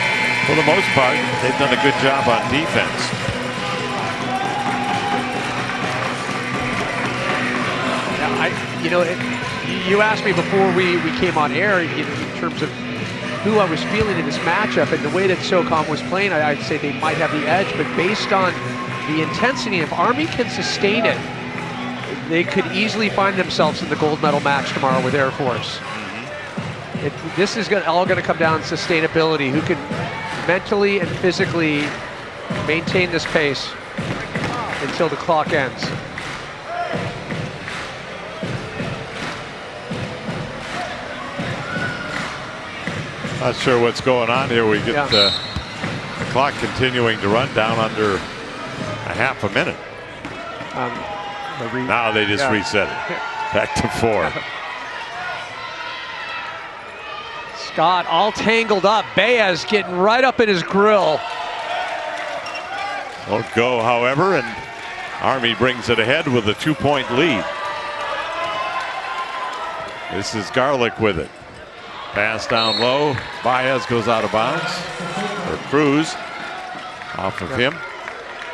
for the most part, they've done a good job on defense. You asked me before we came on air, in terms of who I was feeling in this matchup and the way that SOCOM was playing, I'd say they might have the edge, but based on the intensity, if Army can sustain it, they could easily find themselves in the gold medal match tomorrow with Air Force. This is all going to come down to sustainability, who can mentally and physically maintain this pace until the clock ends. Not sure what's going on here. We get the clock continuing to run down under a half a minute. Now they just reset it. Back to 4. Scott all tangled up. Baez getting right up in his grill. Won't go, however, and Army brings it ahead with a 2-point lead. This is Garlick with it. Pass down low. Baez goes out of bounds. Or Cruz off of him.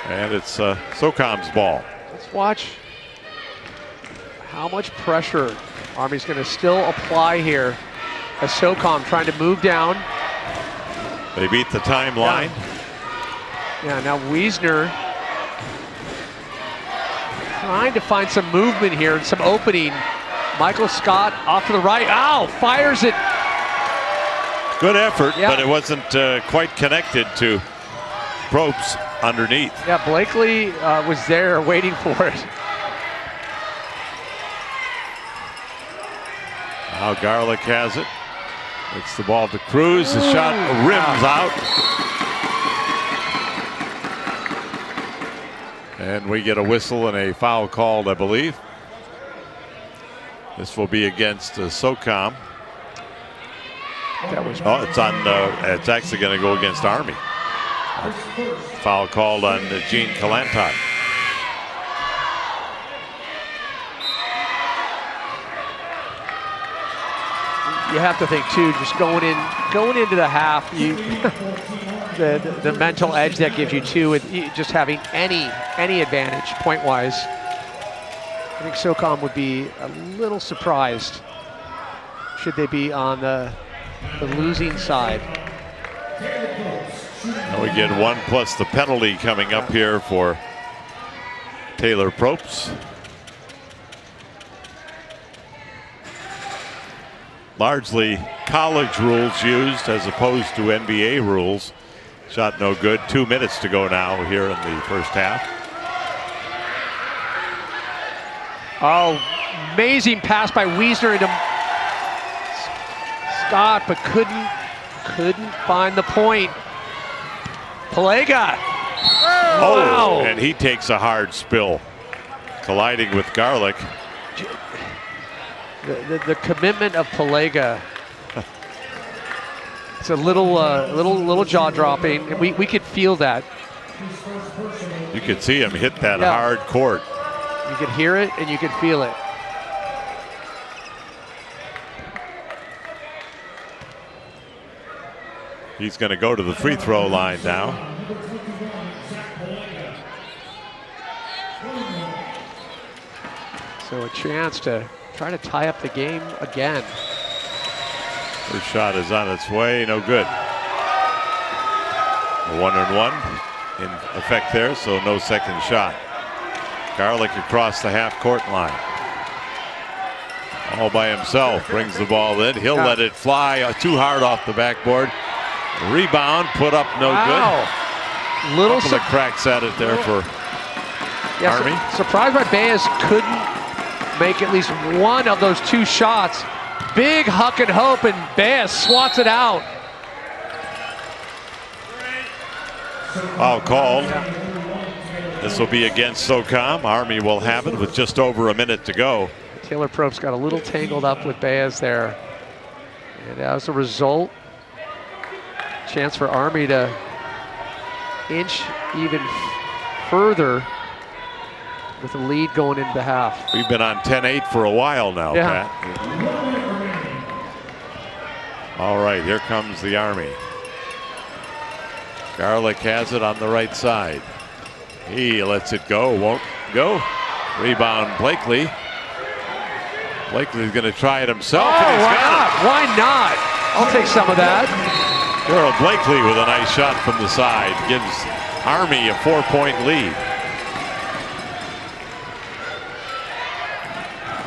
And it's SOCOM's ball. Let's watch how much pressure Army's going to still apply here as SOCOM trying to move down. They beat the timeline. Yeah, now Wiesner trying to find some movement here and some opening. Michael Scott off to the right. Ow, fires it. Good effort, Yeah. but it wasn't quite connected to Probst underneath. Yeah, Blakely was there waiting for it. Now Garlick has it. It's the ball to Cruz. The shot rims out. And we get a whistle and a foul called, I believe. This will be against SOCOM. That was it's on. It's actually going to go against Army. Foul called on Gene Kalantar. you have to think too, just going into the half, the mental edge that gives you too, with just having any advantage point wise. I think SOCOM would be a little surprised should they be on the losing side. And we get 1 plus the penalty coming up here for Taylor Probst. Largely college rules used as opposed to NBA rules. Shot no good. 2 minutes to go now here in the first half. Oh, amazing pass by Wiesner into Scott, but couldn't find the point. Palega. Oh, and he takes a hard spill, colliding with Garlick. The commitment of Palega. It's a little jaw dropping, and we could feel that. You could see him hit that hard court. You could hear it and you could feel it. He's going to go to the free throw line now. So a chance to try to tie up the game again. First shot is on its way, no good. A 1-and-1 in effect there, so no second shot. Garlick across the half-court line. All by himself, brings the ball in. He'll let it fly too hard off the backboard. Rebound, put up, no good. Little couple of cracks at it there for Army. Surprised by Baez couldn't make at least one of those 2 shots. Big huck and hope, and Baez swats it out. Foul called. This will be against SOCOM. Army will have it with just over a minute to go. Taylor Probst got a little tangled up with Baez there. And as a result, chance for Army to inch even further with a lead going into half. We've been on 10-8 for a while now, Pat. All right, here comes the Army. Garlick has it on the right side. He lets it go, won't go. Rebound, Blakely. Blakely's going to try it himself. Oh, and why not? Why not? I'll take some of that. Gerald Blakely with a nice shot from the side gives Army a 4-point lead.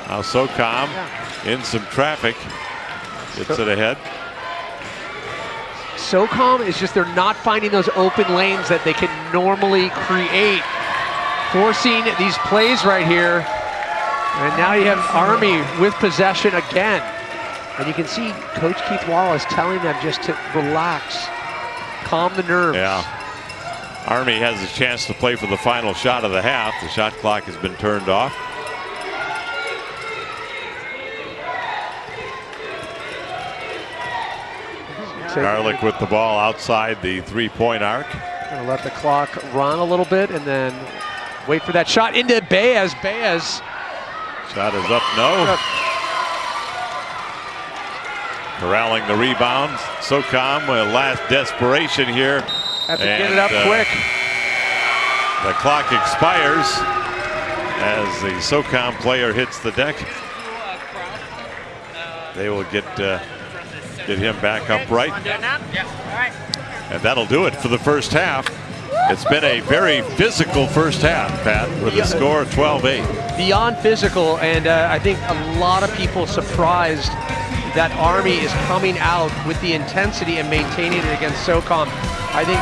Now SOCOM in some traffic, gets it ahead. SOCOM is just, they're not finding those open lanes that they can normally create. Forcing these plays right here. And now you have Army with possession again. And you can see Coach Keith Wallace telling them just to relax, calm the nerves. Yeah. Army has a chance to play for the final shot of the half. The shot clock has been turned off. Garlick with the ball outside the 3-point arc. Gonna let the clock run a little bit and then wait for that shot into Baez. Baez. Shot is up, no. Corralling the rebound. SOCOM with last desperation here. Have to get it up quick. The clock expires as the SOCOM player hits the deck. They will get Get him back upright. And that'll do it for the first half. It's been a very physical first half, Pat, with a score of 12-8. Beyond physical, and I think a lot of people surprised that Army is coming out with the intensity and maintaining it against SOCOM. I think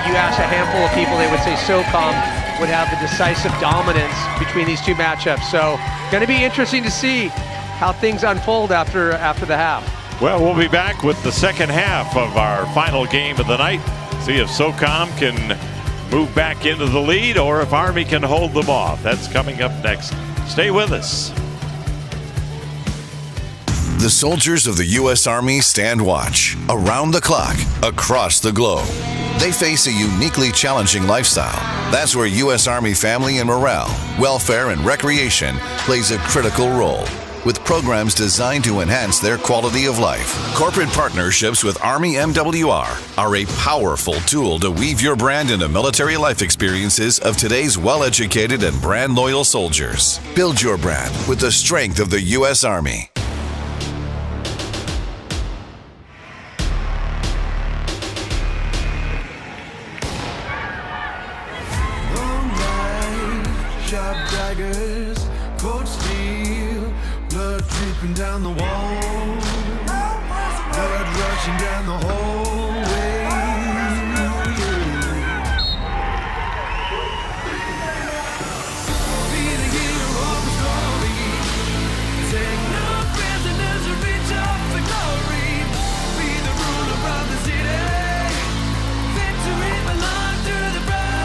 you ask a handful of people, they would say SOCOM would have the decisive dominance between these two matchups. So going to be interesting to see how things unfold after the half. Well, we'll be back with the second half of our final game of the night. See if SOCOM can move back into the lead or if Army can hold them off. That's coming up next. Stay with us. The soldiers of the U.S. Army stand watch around the clock, across the globe. They face a uniquely challenging lifestyle. That's where U.S. Army family and morale, welfare, and recreation plays a critical role, with programs designed to enhance their quality of life. Corporate partnerships with Army MWR are a powerful tool to weave your brand into military life experiences of today's well-educated and brand-loyal soldiers. Build your brand with the strength of the U.S. Army. Sharp daggers, cold steel, blood dripping down the wall, blood rushing down the hallway. Be the hero of the story. Take no prisoners or reach up for glory. Be the ruler of the city. Victory belongs to the brave.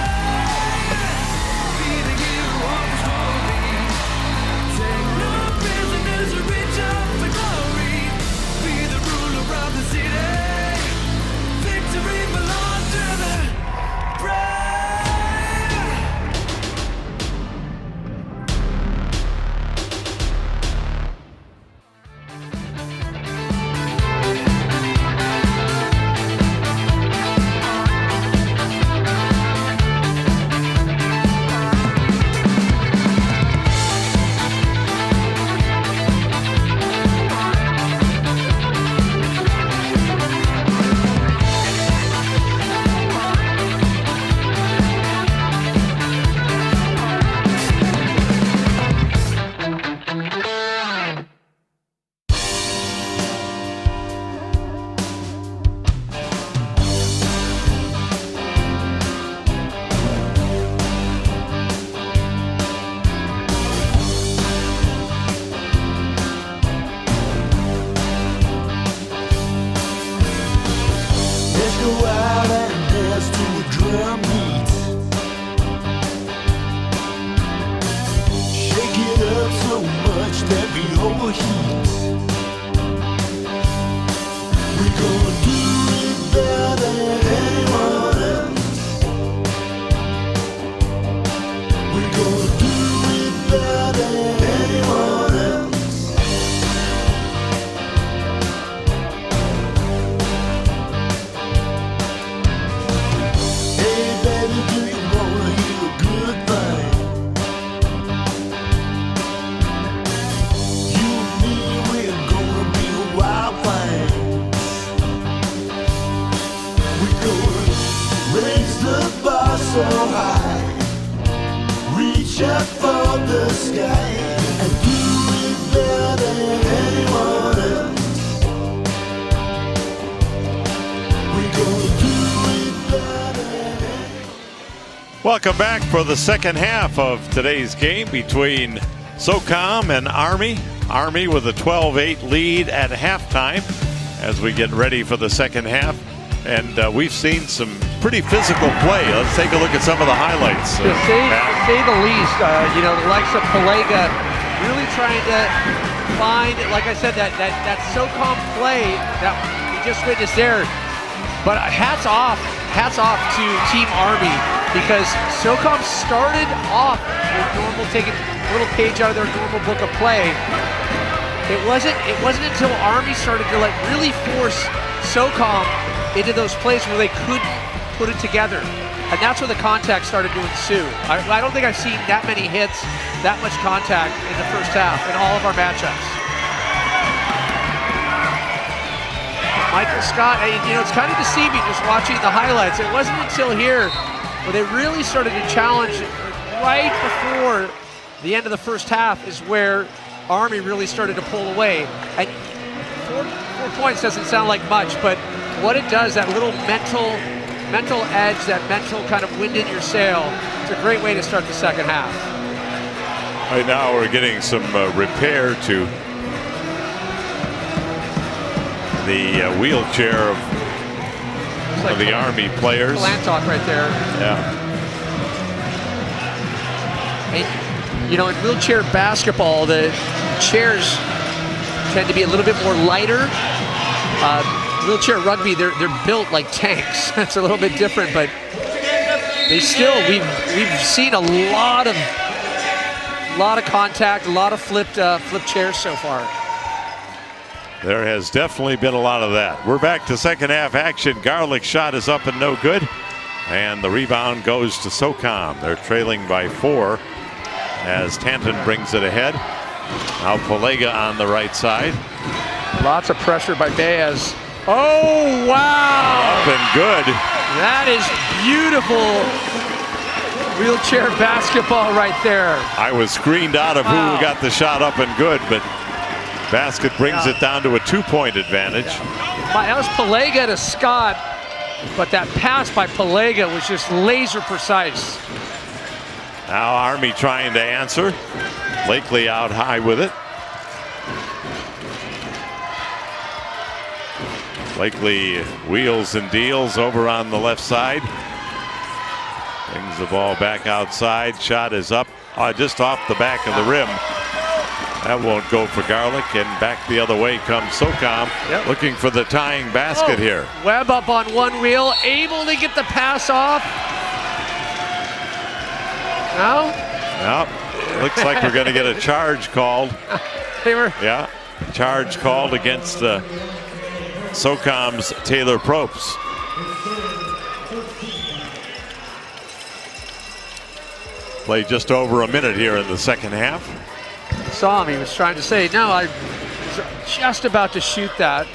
Welcome back for the second half of today's game between SOCOM and Army. Army with a 12-8 lead at halftime as we get ready for the second half. And we've seen some pretty physical play. Let's take a look at some of the highlights. To say the least, the likes of Palega really trying to find, like I said, that SOCOM play that we just witnessed there. But hats off to Team Army, because SOCOM started off with normal, taking a little page out of their normal book of play. It wasn't until Army started to really force SOCOM into those plays where they couldn't put it together. And that's where the contact started to ensue. I don't think I've seen that many hits, that much contact in the first half in all of our matchups. Michael Scott, it's kind of deceiving just watching the highlights. It wasn't until here where they really started to challenge right before the end of the first half is where Army really started to pull away. And 4 points doesn't sound like much, but what it does, that little mental edge, that mental kind of wind in your sail, it's a great way to start the second half. Right now we're getting some repair to the wheelchair of the Army players. Lantok right there. Yeah. And, in wheelchair basketball, the chairs tend to be a little bit more lighter. Wheelchair rugby, they're built like tanks. It's a little bit different, but we've seen a lot of contact, a lot of flipped chairs so far. There has definitely been a lot of that. We're back to second half action. Garlic shot is up and no good. And the rebound goes to SOCOM. They're trailing by 4 as Tanton brings it ahead. Now Pelega on the right side. Lots of pressure by Baez. Oh, wow! Up and good. That is beautiful wheelchair basketball right there. I was screened out of who got the shot up and good, but Basket brings it down to a 2-point advantage. That was Pelega to Scott, but that pass by Pelega was just laser precise. Now Army trying to answer. Blakely out high with it. Blakely wheels and deals over on the left side. Brings the ball back outside. Shot is up just off the back of the rim. That won't go for Garlic, and back the other way comes SOCOM, looking for the tying basket here. Webb up on one wheel, able to get the pass off. No? No. Looks like we're going to get a charge called. Yeah, charge called against SOCOM's Taylor Probst. Play just over a minute here in the second half. Saw him, he was trying to say, no, I was just about to shoot that.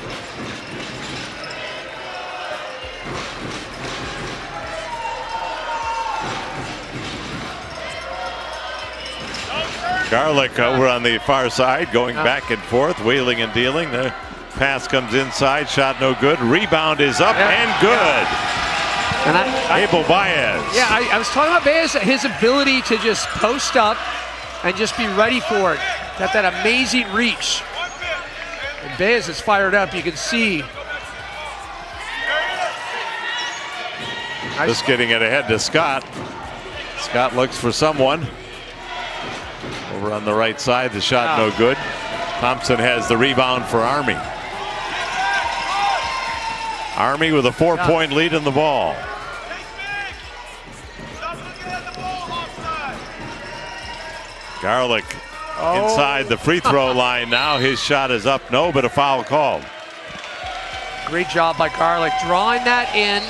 Garlic over on the far side, going back and forth, wheeling and dealing. The pass comes inside, shot no good. Rebound is up and good. And Abel Baez. Yeah, I was talking about Baez, his ability to just post up and just be ready for it. Got that amazing reach. And Baez is fired up, you can see. Just getting it ahead to Scott. Scott looks for someone. Over on the right side, the shot no good. Thompson has the rebound for Army. Army with a 4-point lead in the ball. Garlic inside the free throw line now. His shot is up, no, but a foul called. Great job by Garlic, drawing that in,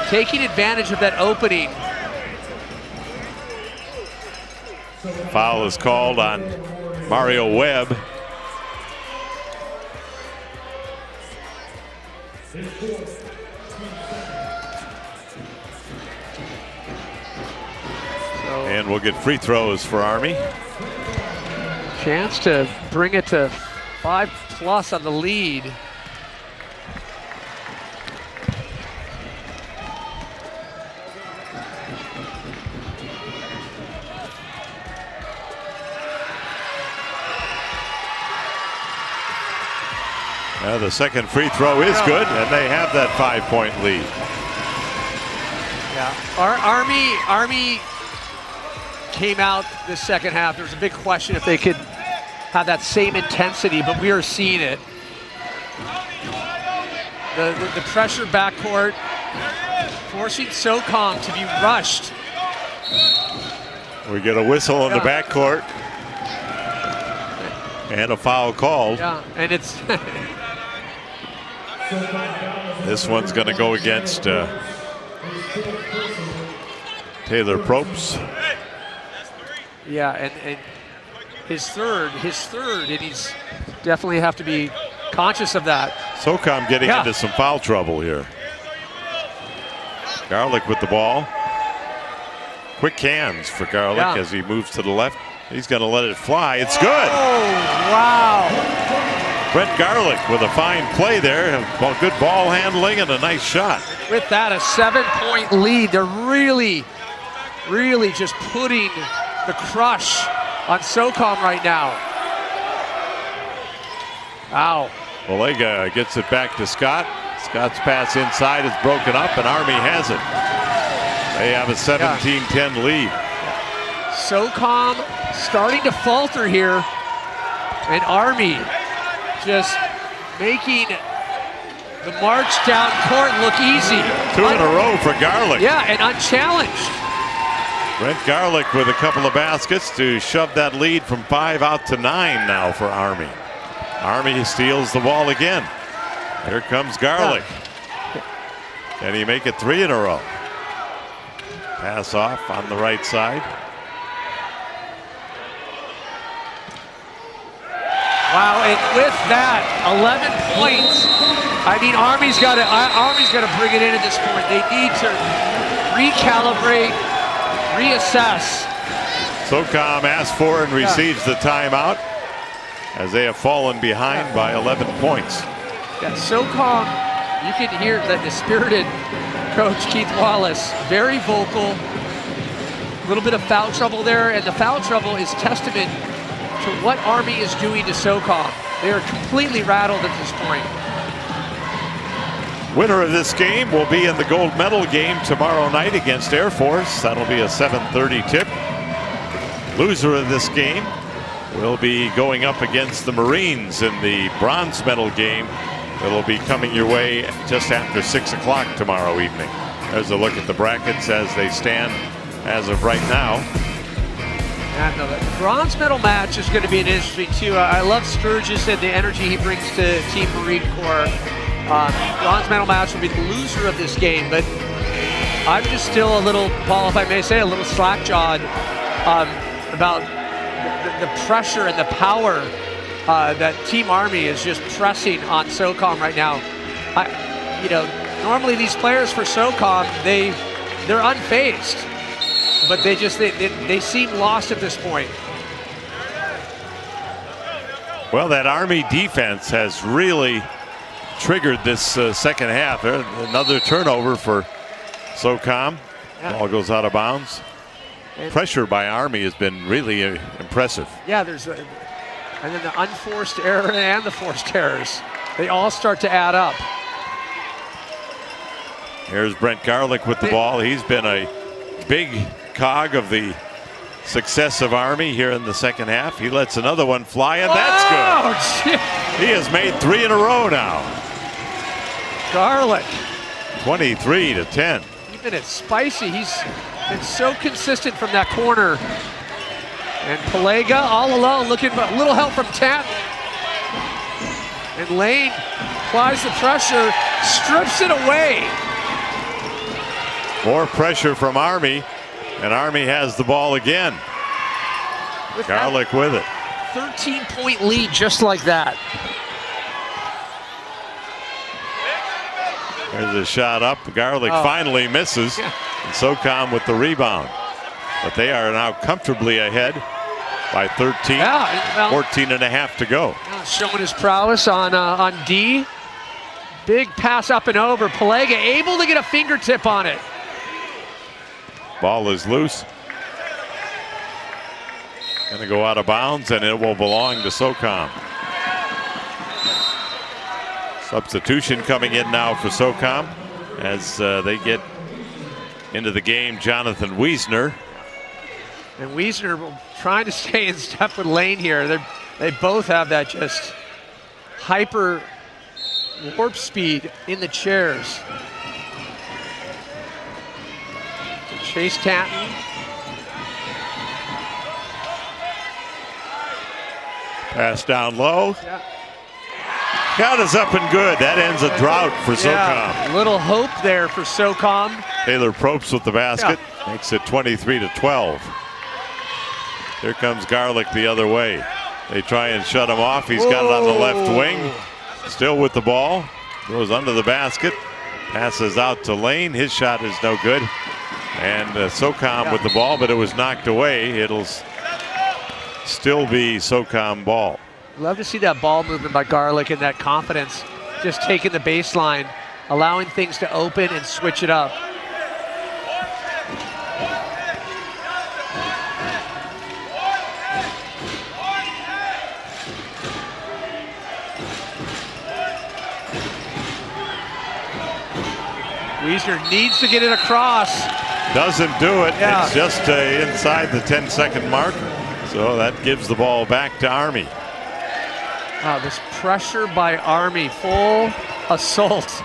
taking advantage of that opening. Foul is called on Mario Webb. And we'll get free throws for Army. Chance to bring it to 5+ on the lead. The second free throw is good, and they have that 5-point lead. Yeah, Army came out this second half. There was a big question if they could have that same intensity, but we are seeing it. The pressure backcourt, forcing SOCOM to be rushed. We get a whistle in the backcourt. And a foul called. Yeah, and it's... This one's going to go against Taylor Probst. Yeah, and his third, and he's definitely have to be conscious of that. SOCOM getting into some foul trouble here. Garlick with the ball. Quick hands for Garlick as he moves to the left. He's going to let it fly. It's good. Oh, wow. Brent Garlick with a fine play there. Good ball handling and a nice shot. With that, a 7-point lead. They're really just putting the crush on SOCOM right now. Wow. Pelega gets it back to Scott. Scott's pass inside is broken up, and Army has it. They have a 17-10 lead. SOCOM starting to falter here, and Army just making the march down court look easy. 2 in a row for Garlick. Yeah, and unchallenged. Brent Garlick with a couple of baskets to shove that lead from 5 out to 9 now for Army. Army steals the ball again. Here comes Garlick. Can he make it 3 in a row? Pass off on the right side. Wow, and with that, 11 points. I mean, Army's got to bring it in at this point. They need to recalibrate, reassess. SOCOM asks for and receives the timeout as they have fallen behind by 11 points. Yeah, SOCOM, you can hear that the spirited coach Keith Wallace, very vocal. A little bit of foul trouble there, and the foul trouble is testament to what Army is doing to SOCOM. They are completely rattled at this point. Winner of this game will be in the gold medal game tomorrow night against Air Force. That'll be a 7:30 tip. Loser of this game will be going up against the Marines in the bronze medal game. It'll be coming your way just after 6 o'clock tomorrow evening. There's a look at the brackets as they stand as of right now. And the bronze medal match is going to be an interesting too. I love Sturgis and the energy he brings to Team Marine Corps. Bronze medal match will be the loser of this game, but I'm just still a little, Paul, if I may say, a little slack-jawed about the pressure and the power that Team Army is just pressing on SOCOM right now. Normally these players for SOCOM, they're unfazed. But they seem lost at this point. Well, that Army defense has really triggered this second half. Another turnover for SOCOM. Ball goes out of bounds. Pressure by Army has been really impressive. Yeah, and then the unforced error and the forced errors. They all start to add up. Here's Brent Garlick with the ball. He's been a big cog of the success of Army here in the second half. He lets another one fly, and that's good. He has made 3 in a row now. Garlick. 23-10. Even it's spicy. He's been so consistent from that corner. And Pelega all alone, looking for a little help from Tanton. And Lane applies the pressure, strips it away. More pressure from Army. And Army has the ball again. Garlick with it. 13-point lead just like that. There's a shot up. Garlick finally misses. And SOCOM with the rebound. But they are now comfortably ahead by 13. 14 and a half to go. Showing his prowess on D. Big pass up and over. Pelega able to get a fingertip on it. Ball is loose. Going to go out of bounds, and it will belong to SOCOM. Substitution coming in now for SOCOM as they get into the game. Jonathan Wiesner. And Wiesner trying to stay in step with Lane here. They both have that just hyper warp speed in the chairs. Chase Tanton. Pass down low. Count is up and good. That ends a drought for SOCOM. Little hope there for SOCOM. Taylor Probst with the basket. Makes it 23-12. Here comes Garlick the other way. They try and shut him off. He's got it on the left wing. Still with the ball. Goes under the basket. Passes out to Lane. His shot is no good. And SOCOM with the ball, but it was knocked away. It'll still be SOCOM ball. Love to see that ball movement by Garlick and that confidence. Just taking the baseline, allowing things to open and switch it up. Wiesner needs to get it across. Doesn't do it. Yeah. It's just inside the 10-second mark. So that gives the ball back to Army. Wow, this pressure by Army, full assault.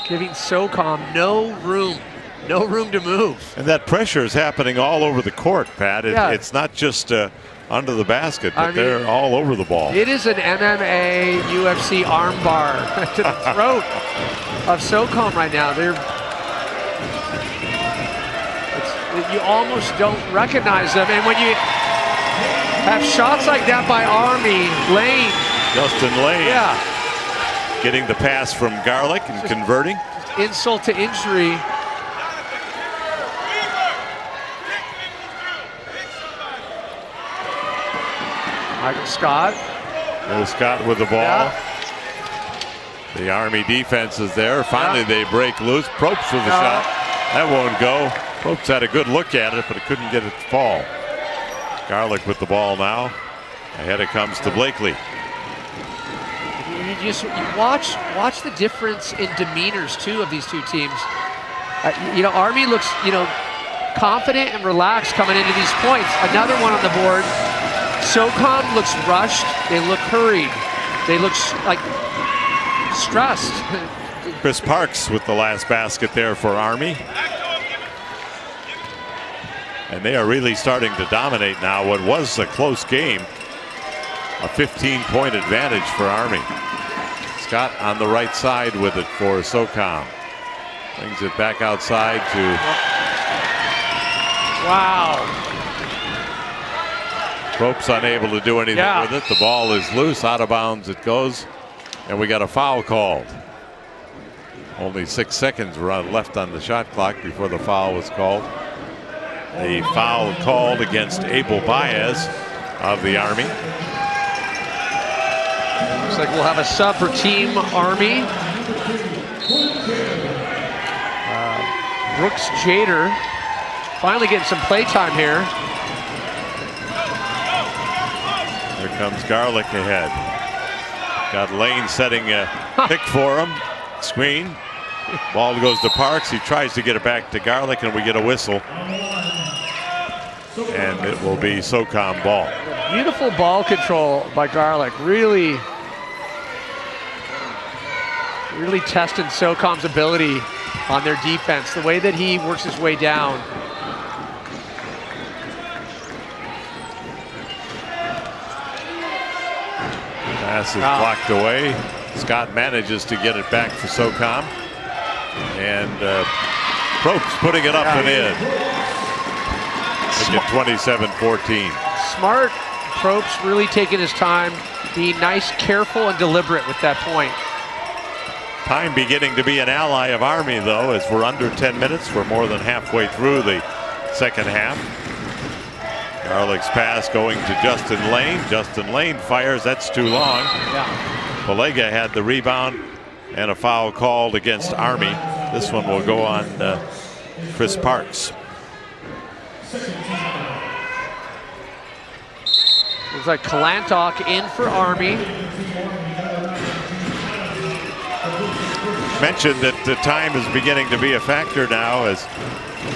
Giving SOCOM no room to move. And that pressure is happening all over the court, Pat. It's not just under the basket, but they're all over the ball. It is an MMA UFC armbar to the throat of SOCOM right now. You almost don't recognize them. And when you have shots like that by Army, Lane. Justin Lane. Yeah. Getting the pass from Garlick and converting. Insult to injury. Michael Scott. There's Scott with the ball. Yeah. The Army defense is there. Finally, they break loose. Probst with the shot. That won't go. Probst had a good look at it, but it couldn't get it to fall. Garlick with the ball now. Ahead it comes to Blakely. You watch the difference in demeanors too of these two teams. Army looks confident and relaxed coming into these points. Another one on the board. SOCOM looks rushed. They look hurried. They look like stressed. Chris Parks with the last basket there for Army. And they are really starting to dominate now what was a close game. A 15-point advantage for Army. Scott on the right side with it for SOCOM. Brings it back outside to... Wow. Probst unable to do anything with it. The ball is loose, out of bounds it goes. And we got a foul called. Only 6 seconds left on the shot clock before the foul was called. A foul called against Abel Baez of the Army. Looks like we'll have a sub for Team Army. Brooks Jader finally getting some play time here. Here comes Garlick ahead. Got Lane setting a pick for him. Screen. Ball goes to Parks. He tries to get it back to Garlick, and we get a whistle. And it will be SOCOM ball. Beautiful ball control by Garlick. Really testing SOCOM's ability on their defense. The way that he works his way down. Pass is blocked away. Scott manages to get it back for SOCOM. And Probst putting it up and in. Make it 27-14. Smart. Probst really taking his time, being nice, careful, and deliberate with that point. Time beginning to be an ally of Army, though, as we're under 10 minutes. We're more than halfway through the second half. Garlick's pass going to Justin Lane. Justin Lane fires. That's too long. Yeah. Pelega had the rebound and a foul called against Army. This one will go on Chris Parks. Looks like Kalantok in for Army. Mentioned that the time is beginning to be a factor now as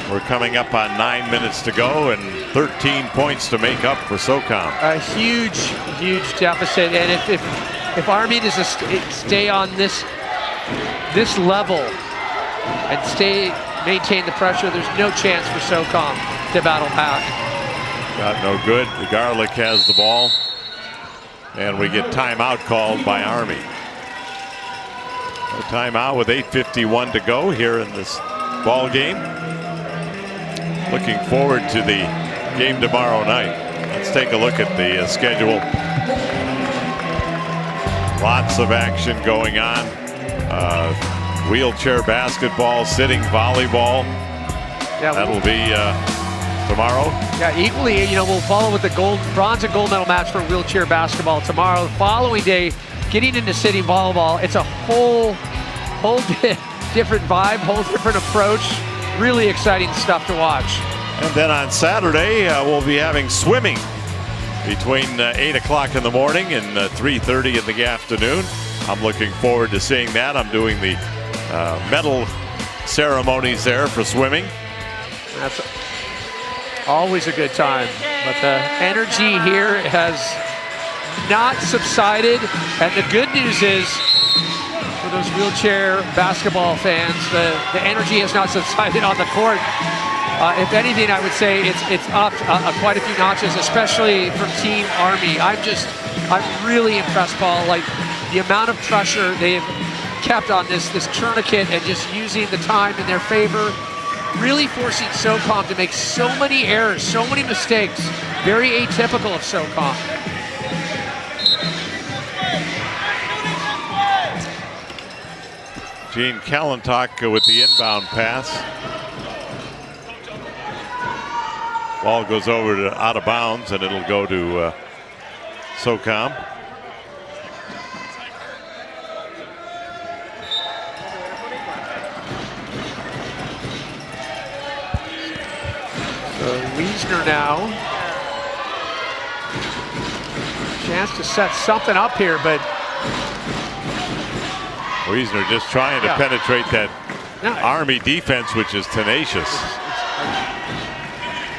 we're coming up on 9 minutes to go and 13 points to make up for SOCOM. A huge deficit, and if Army does stay on this level and maintain the pressure, there's no chance for SOCOM to battle back. Got no good. The Garlick has the ball, and we get timeout called by Army. A timeout with 8:51 to go here in this ball game. Looking forward to the game tomorrow night. Let's take a look at the schedule. Lots of action going on. Wheelchair basketball, sitting volleyball. Yeah, That'll be tomorrow. Yeah, equally, we'll follow with the bronze and gold medal match for wheelchair basketball tomorrow. The following day, getting into sitting volleyball, it's a whole different vibe, whole different approach. Really exciting stuff to watch. And then on Saturday, we'll be having swimming between 8 o'clock in the morning and 3:30 in the afternoon. I'm looking forward to seeing that. I'm doing the medal ceremonies there for swimming. That's always a good time. But the energy here has not subsided. And the good news is, for those wheelchair basketball fans, the energy has not subsided on the court. If anything, I would say it's up quite a few notches, especially from Team Army. I'm really impressed, Paul. Like the amount of pressure they've kept on this tourniquet and just using the time in their favor, really forcing SOCOM to make so many errors, so many mistakes. Very atypical of SOCOM. Gene Kalentok with the inbound pass. Ball goes over to out of bounds, and it'll go to SOCOM. So Wiesner now. Chance to set something up here, but Wiesner just trying to penetrate that Army defense, which is tenacious.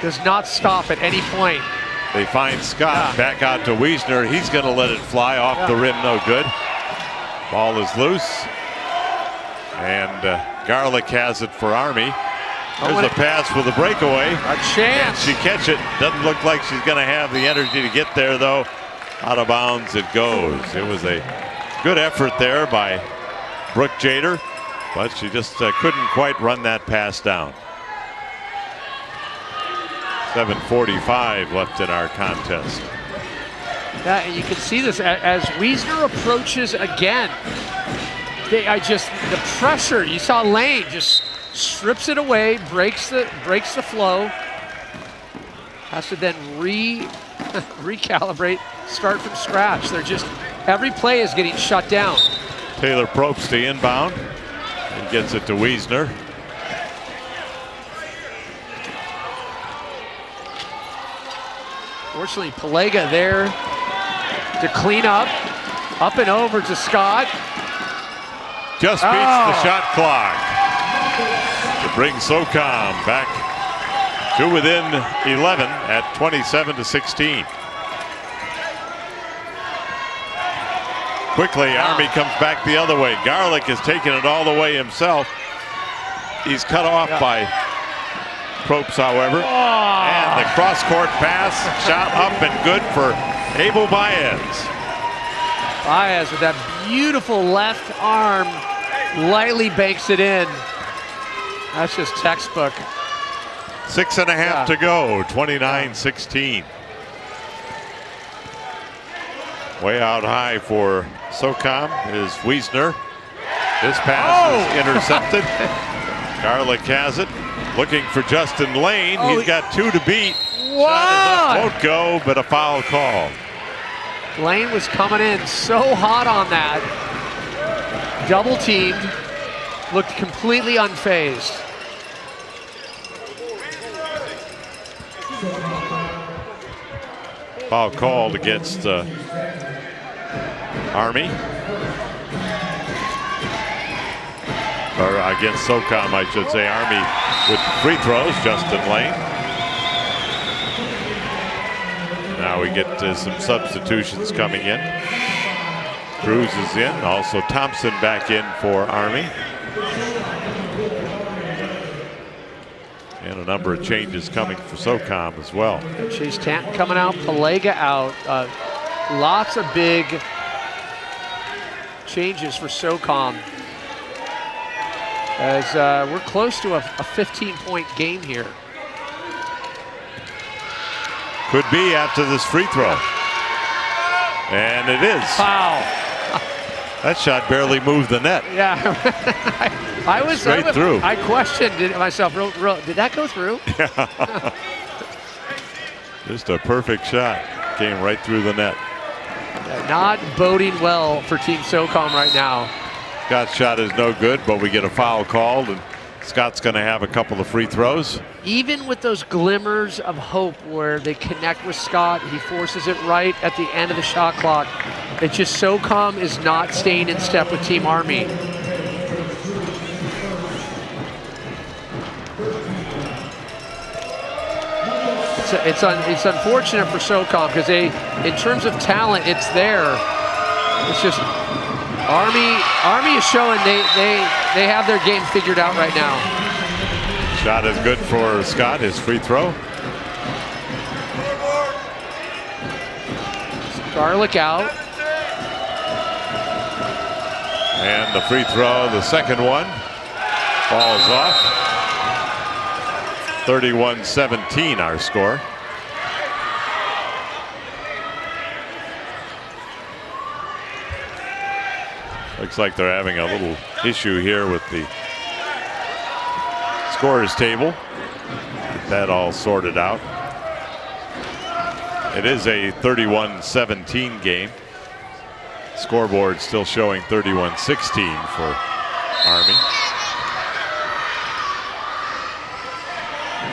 Does not stop at any point. They find Scott back out to Wiesner. He's going to let it fly off the rim, no good. Ball is loose. And Garlick has it for Army. There's a pass with a breakaway. A chance. Can she catch it? Doesn't look like she's going to have the energy to get there, though. Out of bounds it goes. It was a good effort there by Brooke Jader, but she just couldn't quite run that pass down. 7:45 left in our contest. Yeah, and you can see this as Wiesner approaches again. The pressure. You saw Lane just strips it away, breaks the flow. Has to then recalibrate, start from scratch. They're just every play is getting shut down. Taylor Probst the inbound and gets it to Wiesner. Fortunately, Pelega there to clean up and over to Scott. Just beats the shot clock to bring SOCOM back to within 11 at 27-16. Quickly, Army comes back the other way. Garlick is taking it all the way himself. He's cut off by Probst, however. And the cross-court pass, shot up and good for Abel Baez. Baez with that beautiful left arm, lightly banks it in. That's just textbook. 6.5 to go, 29-16. Way out high for SOCOM is Wiesner. This pass is intercepted. Garlick has it. Looking for Justin Lane. He's got two to beat. Shot won't go, but a foul call. Lane was coming in so hot on that. Double teamed. Looked completely unfazed. Foul called against Army. Or against SOCOM, I should say. Army with free throws, Justin Lane. Now we get some substitutions coming in. Cruz is in, also Thompson back in for Army. And a number of changes coming for SOCOM as well. Chase Tanton coming out, Pelega out. Lots of big changes for SOCOM. As we're close to a 15-point game here. Could be after this free throw. And it is. Foul. That shot barely moved the net. Yeah. Straight through. I questioned it myself. Did that go through? Just a perfect shot. Came right through the net. Not boding well for Team SOCOM right now. Scott's shot is no good, but we get a foul called, and Scott's going to have a couple of free throws. Even with those glimmers of hope where they connect with Scott, he forces it right at the end of the shot clock. It's just SOCOM is not staying in step with Team Army. It's unfortunate for SOCOM because in terms of talent, it's there. It's just Army is showing they have their game figured out right now. Shot is good for Scott, his free throw. Garlic out. And the free throw, the second one, falls off. 31-17 our score. Looks like they're having a little issue here with the scorers table. Get that all sorted out. It is a 31-17 game. Scoreboard still showing 31-16 for Army.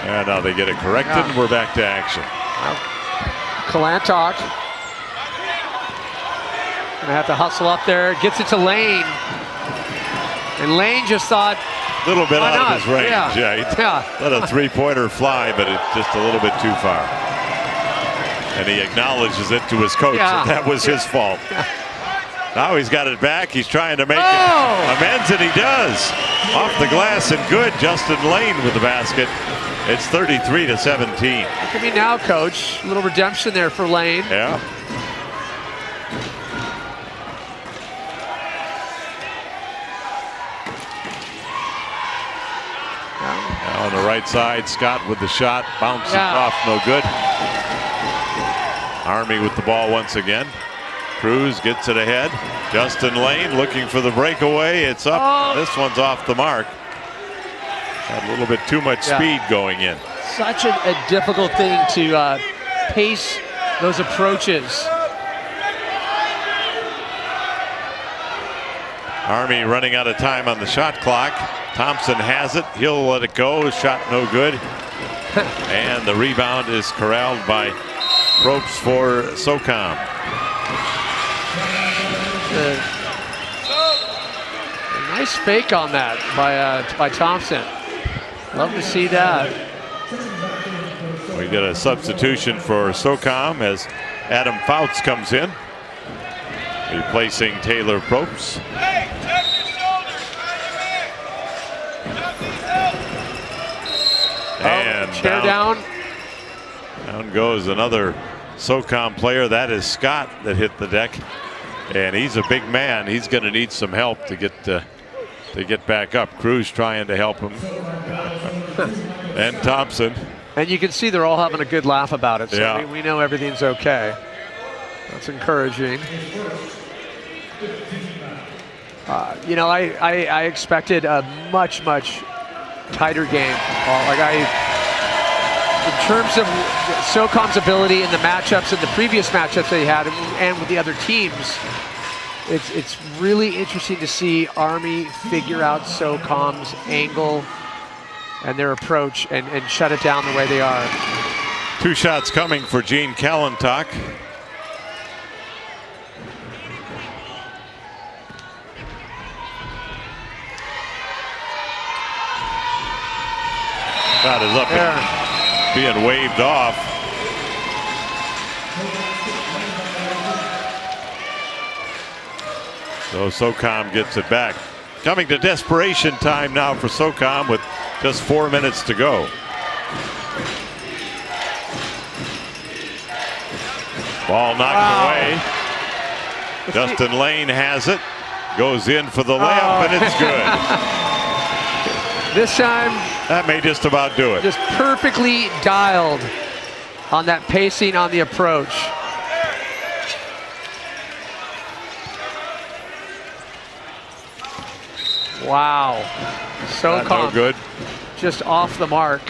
And now they get it corrected, and we're back to action. Kalantok gonna have to hustle up there. Gets it to Lane, and Lane just thought a little bit out of his range. Yeah. He let a three-pointer fly, but it's just a little bit too far. And he acknowledges it to his coach that was his fault. Now he's got it back. He's trying to make amends, and he does. Off the glass and good. Justin Lane with the basket. It's 33-17. Look at me now, Coach. A little redemption there for Lane. Yeah. Now on the right side, Scott with the shot. Bounces off, no good. Army with the ball once again. Cruz gets it ahead. Justin Lane looking for the breakaway. It's up. This one's off the mark. Had a little bit too much speed going in. Such a difficult thing to pace those approaches. Army running out of time on the shot clock. Thompson has it. He'll let it go. Shot no good. And the rebound is corralled by Probst for SOCOM. A nice fake on that by Thompson. Love to see that. We get a substitution for SOCOM as Adam Fouts comes in, replacing Taylor Probst. And chair down. Down goes another SOCOM player. That is Scott that hit the deck. And he's a big man. He's going to need some help to get back up. Cruz trying to help him. And Thompson. And you can see they're all having a good laugh about it. So Yeah. we know everything's okay. That's encouraging. You know, I expected a much tighter game. In terms of SOCOM's ability in the matchups and the previous matchups they had and with the other teams, it's really interesting to see Army figure out SOCOM's angle and their approach and shut it down the way they are. Two shots coming for Gene Kalantok. Shot is up and being waved off. So SOCOM gets it back. Coming to desperation time now for SOCOM with just 4 minutes to go. Ball knocked away. Justin Lane has it. Goes in for the layup, and it's good. This time, that may just about do it. Just perfectly dialed on that pacing on the approach. Wow. So No calm. good. Just off the mark.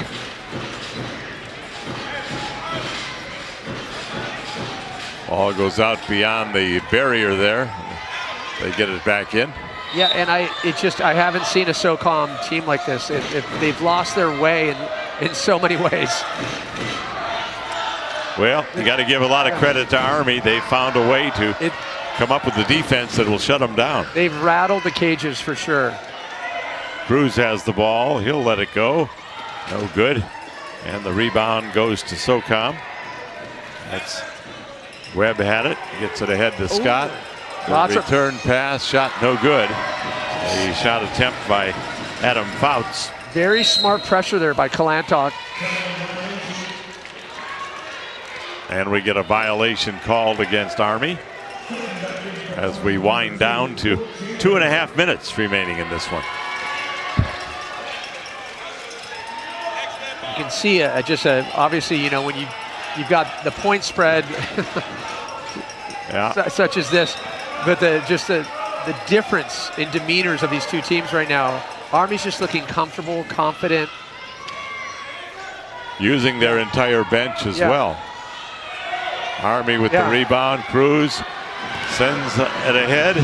Ball goes out beyond the barrier there. They get it back in. Yeah, and I haven't seen a SOCOM team like this. They've lost their way in so many ways. Well, you got to give a lot of credit to Army. They found a way to come up with the defense that will shut them down. They've rattled the cages for sure. Cruz has the ball. He'll let it go. No good. And the rebound goes to SOCOM. That's Webb had it. Gets it ahead to Scott. Lots of return pass, shot no good. A shot attempt by Adam Fouts. very smart pressure there by Kalantok. And we get a violation called against Army as we wind down to 2.5 minutes remaining in this one. You can see obviously, you know, when you've got the point spread such as this, but the difference in demeanors of these two teams right now. Army's just looking comfortable, confident. Using their entire bench as well. Army with the rebound. Cruz sends it ahead.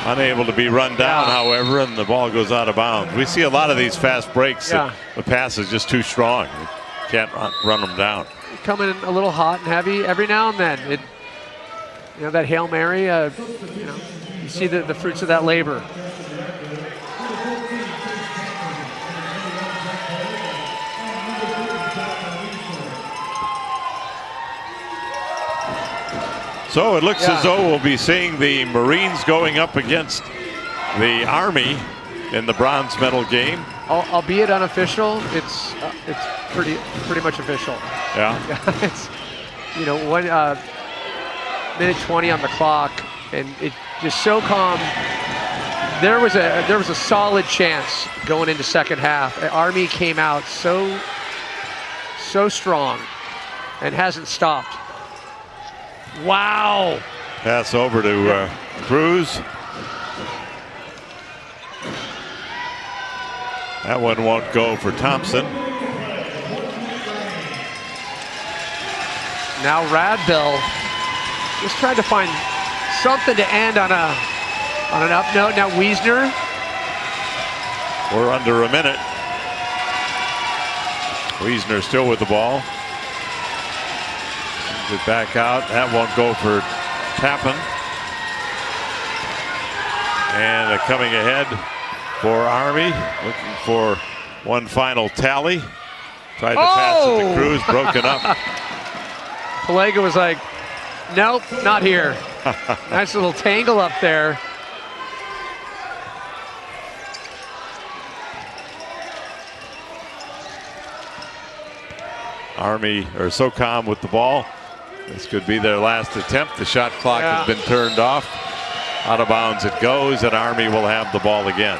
Unable to be run down, however, and the ball goes out of bounds. We see a lot of these fast breaks. The pass is just too strong. You can't run them down. Coming in a little hot and heavy every now and then. You know, that Hail Mary, you know, you see the fruits of that labor. So it looks as though we'll be seeing the Marines going up against the Army in the bronze medal game. Albeit unofficial, it's pretty much official. Yeah. It's, you know, 1 minute 20 on the clock, and it just so calm. There was a solid chance going into second half. Army came out so strong and hasn't stopped. Wow. Pass over to Cruz. That one won't go for Thompson. Now Radbill just trying to find something to end on an up note. Now Wiesner. We're under a minute. Wiesner still with the ball. It back out. That won't go for Tappan. And coming ahead for Army, looking for one final tally. Tried to pass it to Cruz, broken up. Palega was like, nope, not here. Nice little tangle up there. Army, or SOCOM with the ball. This could be their last attempt. The shot clock has been turned off. Out of bounds it goes, and Army will have the ball again.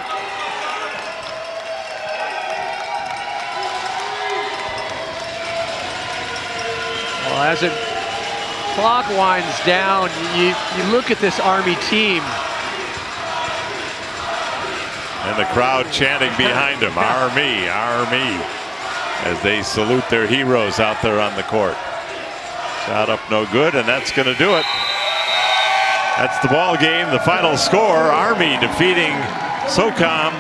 Well, as it clock winds down, you look at this Army team. And the crowd chanting behind them, Army, Army, as they salute their heroes out there on the court. Shot up no good, and that's going to do it. That's the ball game. The final score, Army defeating SOCOM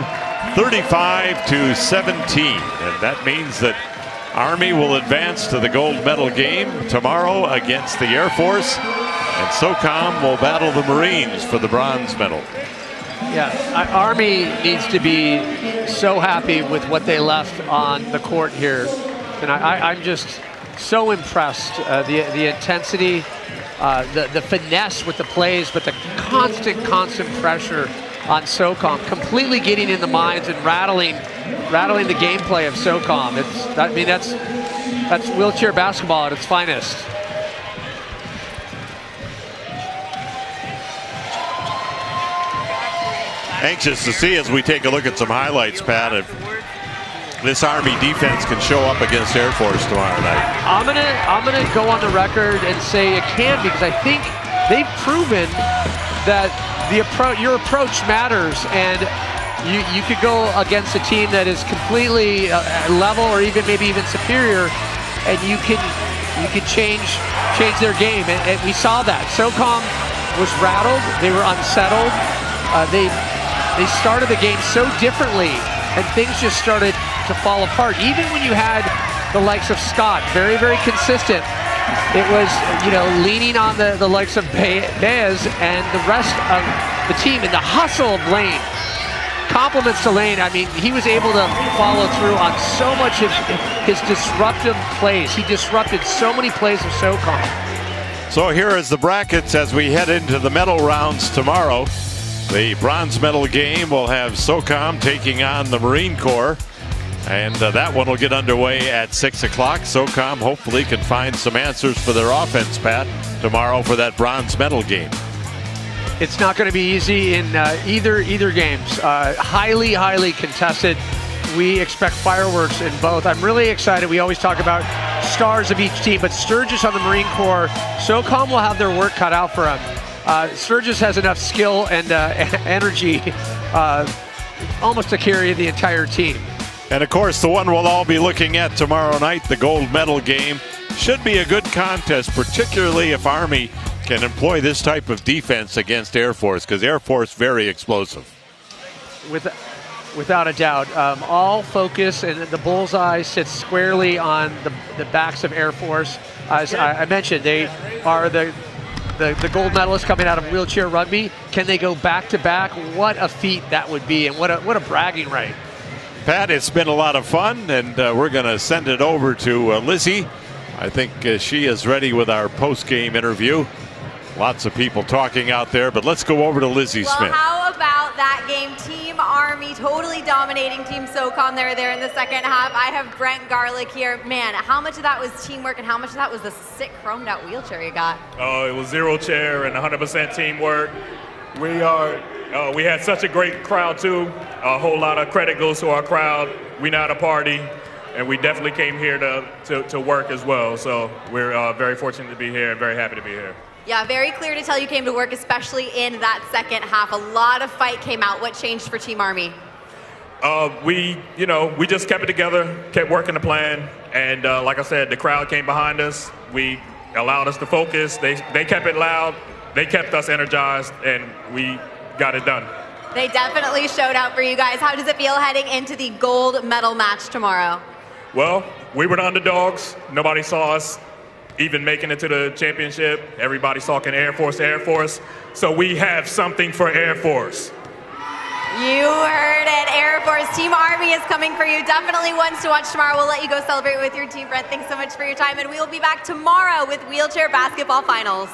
35-17. And that means that Army will advance to the gold medal game tomorrow against the Air Force, and SOCOM will battle the Marines for the bronze medal. Yeah, Army needs to be so happy with what they left on the court here. And I'm just so impressed. The intensity, the finesse with the plays, but the constant pressure on SOCOM, completely getting in the minds and rattling the gameplay of SOCOM. That's wheelchair basketball at its finest. Anxious to see as we take a look at some highlights, Pat, if this Army defense can show up against Air Force tomorrow night. I'm gonna go on the record and say it can, because I think they've proven that your approach matters, and you could go against a team that is completely level or maybe even superior, and you can change their game, and we saw that. SOCOM was rattled, they were unsettled, they started the game so differently, and things just started to fall apart. Even when you had the likes of Scott, very, very consistent, it was, leaning on the likes of Baez and the rest of the team, and the hustle of Lane. Compliments to Lane. I mean, he was able to follow through on so much of his disruptive plays. He disrupted so many plays of SOCOM. So here is the brackets as we head into the medal rounds tomorrow. The bronze medal game will have SOCOM taking on the Marine Corps. And that one will get underway at 6 o'clock. SOCOM hopefully can find some answers for their offense, Pat, tomorrow for that bronze medal game. It's not going to be easy in either games. Highly, highly contested. We expect fireworks in both. I'm really excited. We always talk about stars of each team, but Sturgis on the Marine Corps, SOCOM will have their work cut out for them. Sturgis has enough skill and energy almost to carry the entire team. And of course, the one we'll all be looking at tomorrow night, the gold medal game, should be a good contest, particularly if Army can employ this type of defense against Air Force, because Air Force very explosive. Without a doubt, all focus and the bullseye sits squarely on the backs of Air Force. As I mentioned, they are the gold medalists coming out of wheelchair rugby. Can they go back to back? What a feat that would be, and what a bragging right. Pat, it's been a lot of fun, and we're going to send it over to Lizzie. I think she is ready with our post-game interview. Lots of people talking out there, but let's go over to Lizzie Smith. Well, how about that game? Team Army totally dominating Team SOCOM there in the second half. I have Brent Garlick here. Man, how much of that was teamwork and how much of that was the sick chromed out wheelchair you got? Oh, it was zero chair and 100% teamwork. We had such a great crowd too. A whole lot of credit goes to our crowd. We know how to party, and we definitely came here to work as well. So we're very fortunate to be here and very happy to be here. Yeah, very clear to tell you came to work, especially in that second half. A lot of fight came out. What changed for Team Army? We just kept it together, kept working the plan, and like I said, the crowd came behind us. We allowed us to focus. They kept it loud. They kept us energized, and we got it done. They definitely showed out for you guys. How does it feel heading into the gold medal match tomorrow? Well, we were the underdogs. Nobody saw us even making it to the championship. Everybody's talking Air Force. So we have something for Air Force. You heard it, Air Force. Team Army is coming for you. Definitely ones to watch tomorrow. We'll let you go celebrate with your team, Brent. Thanks so much for your time, and we will be back tomorrow with wheelchair basketball finals.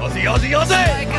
Aussie, Aussie, Aussie!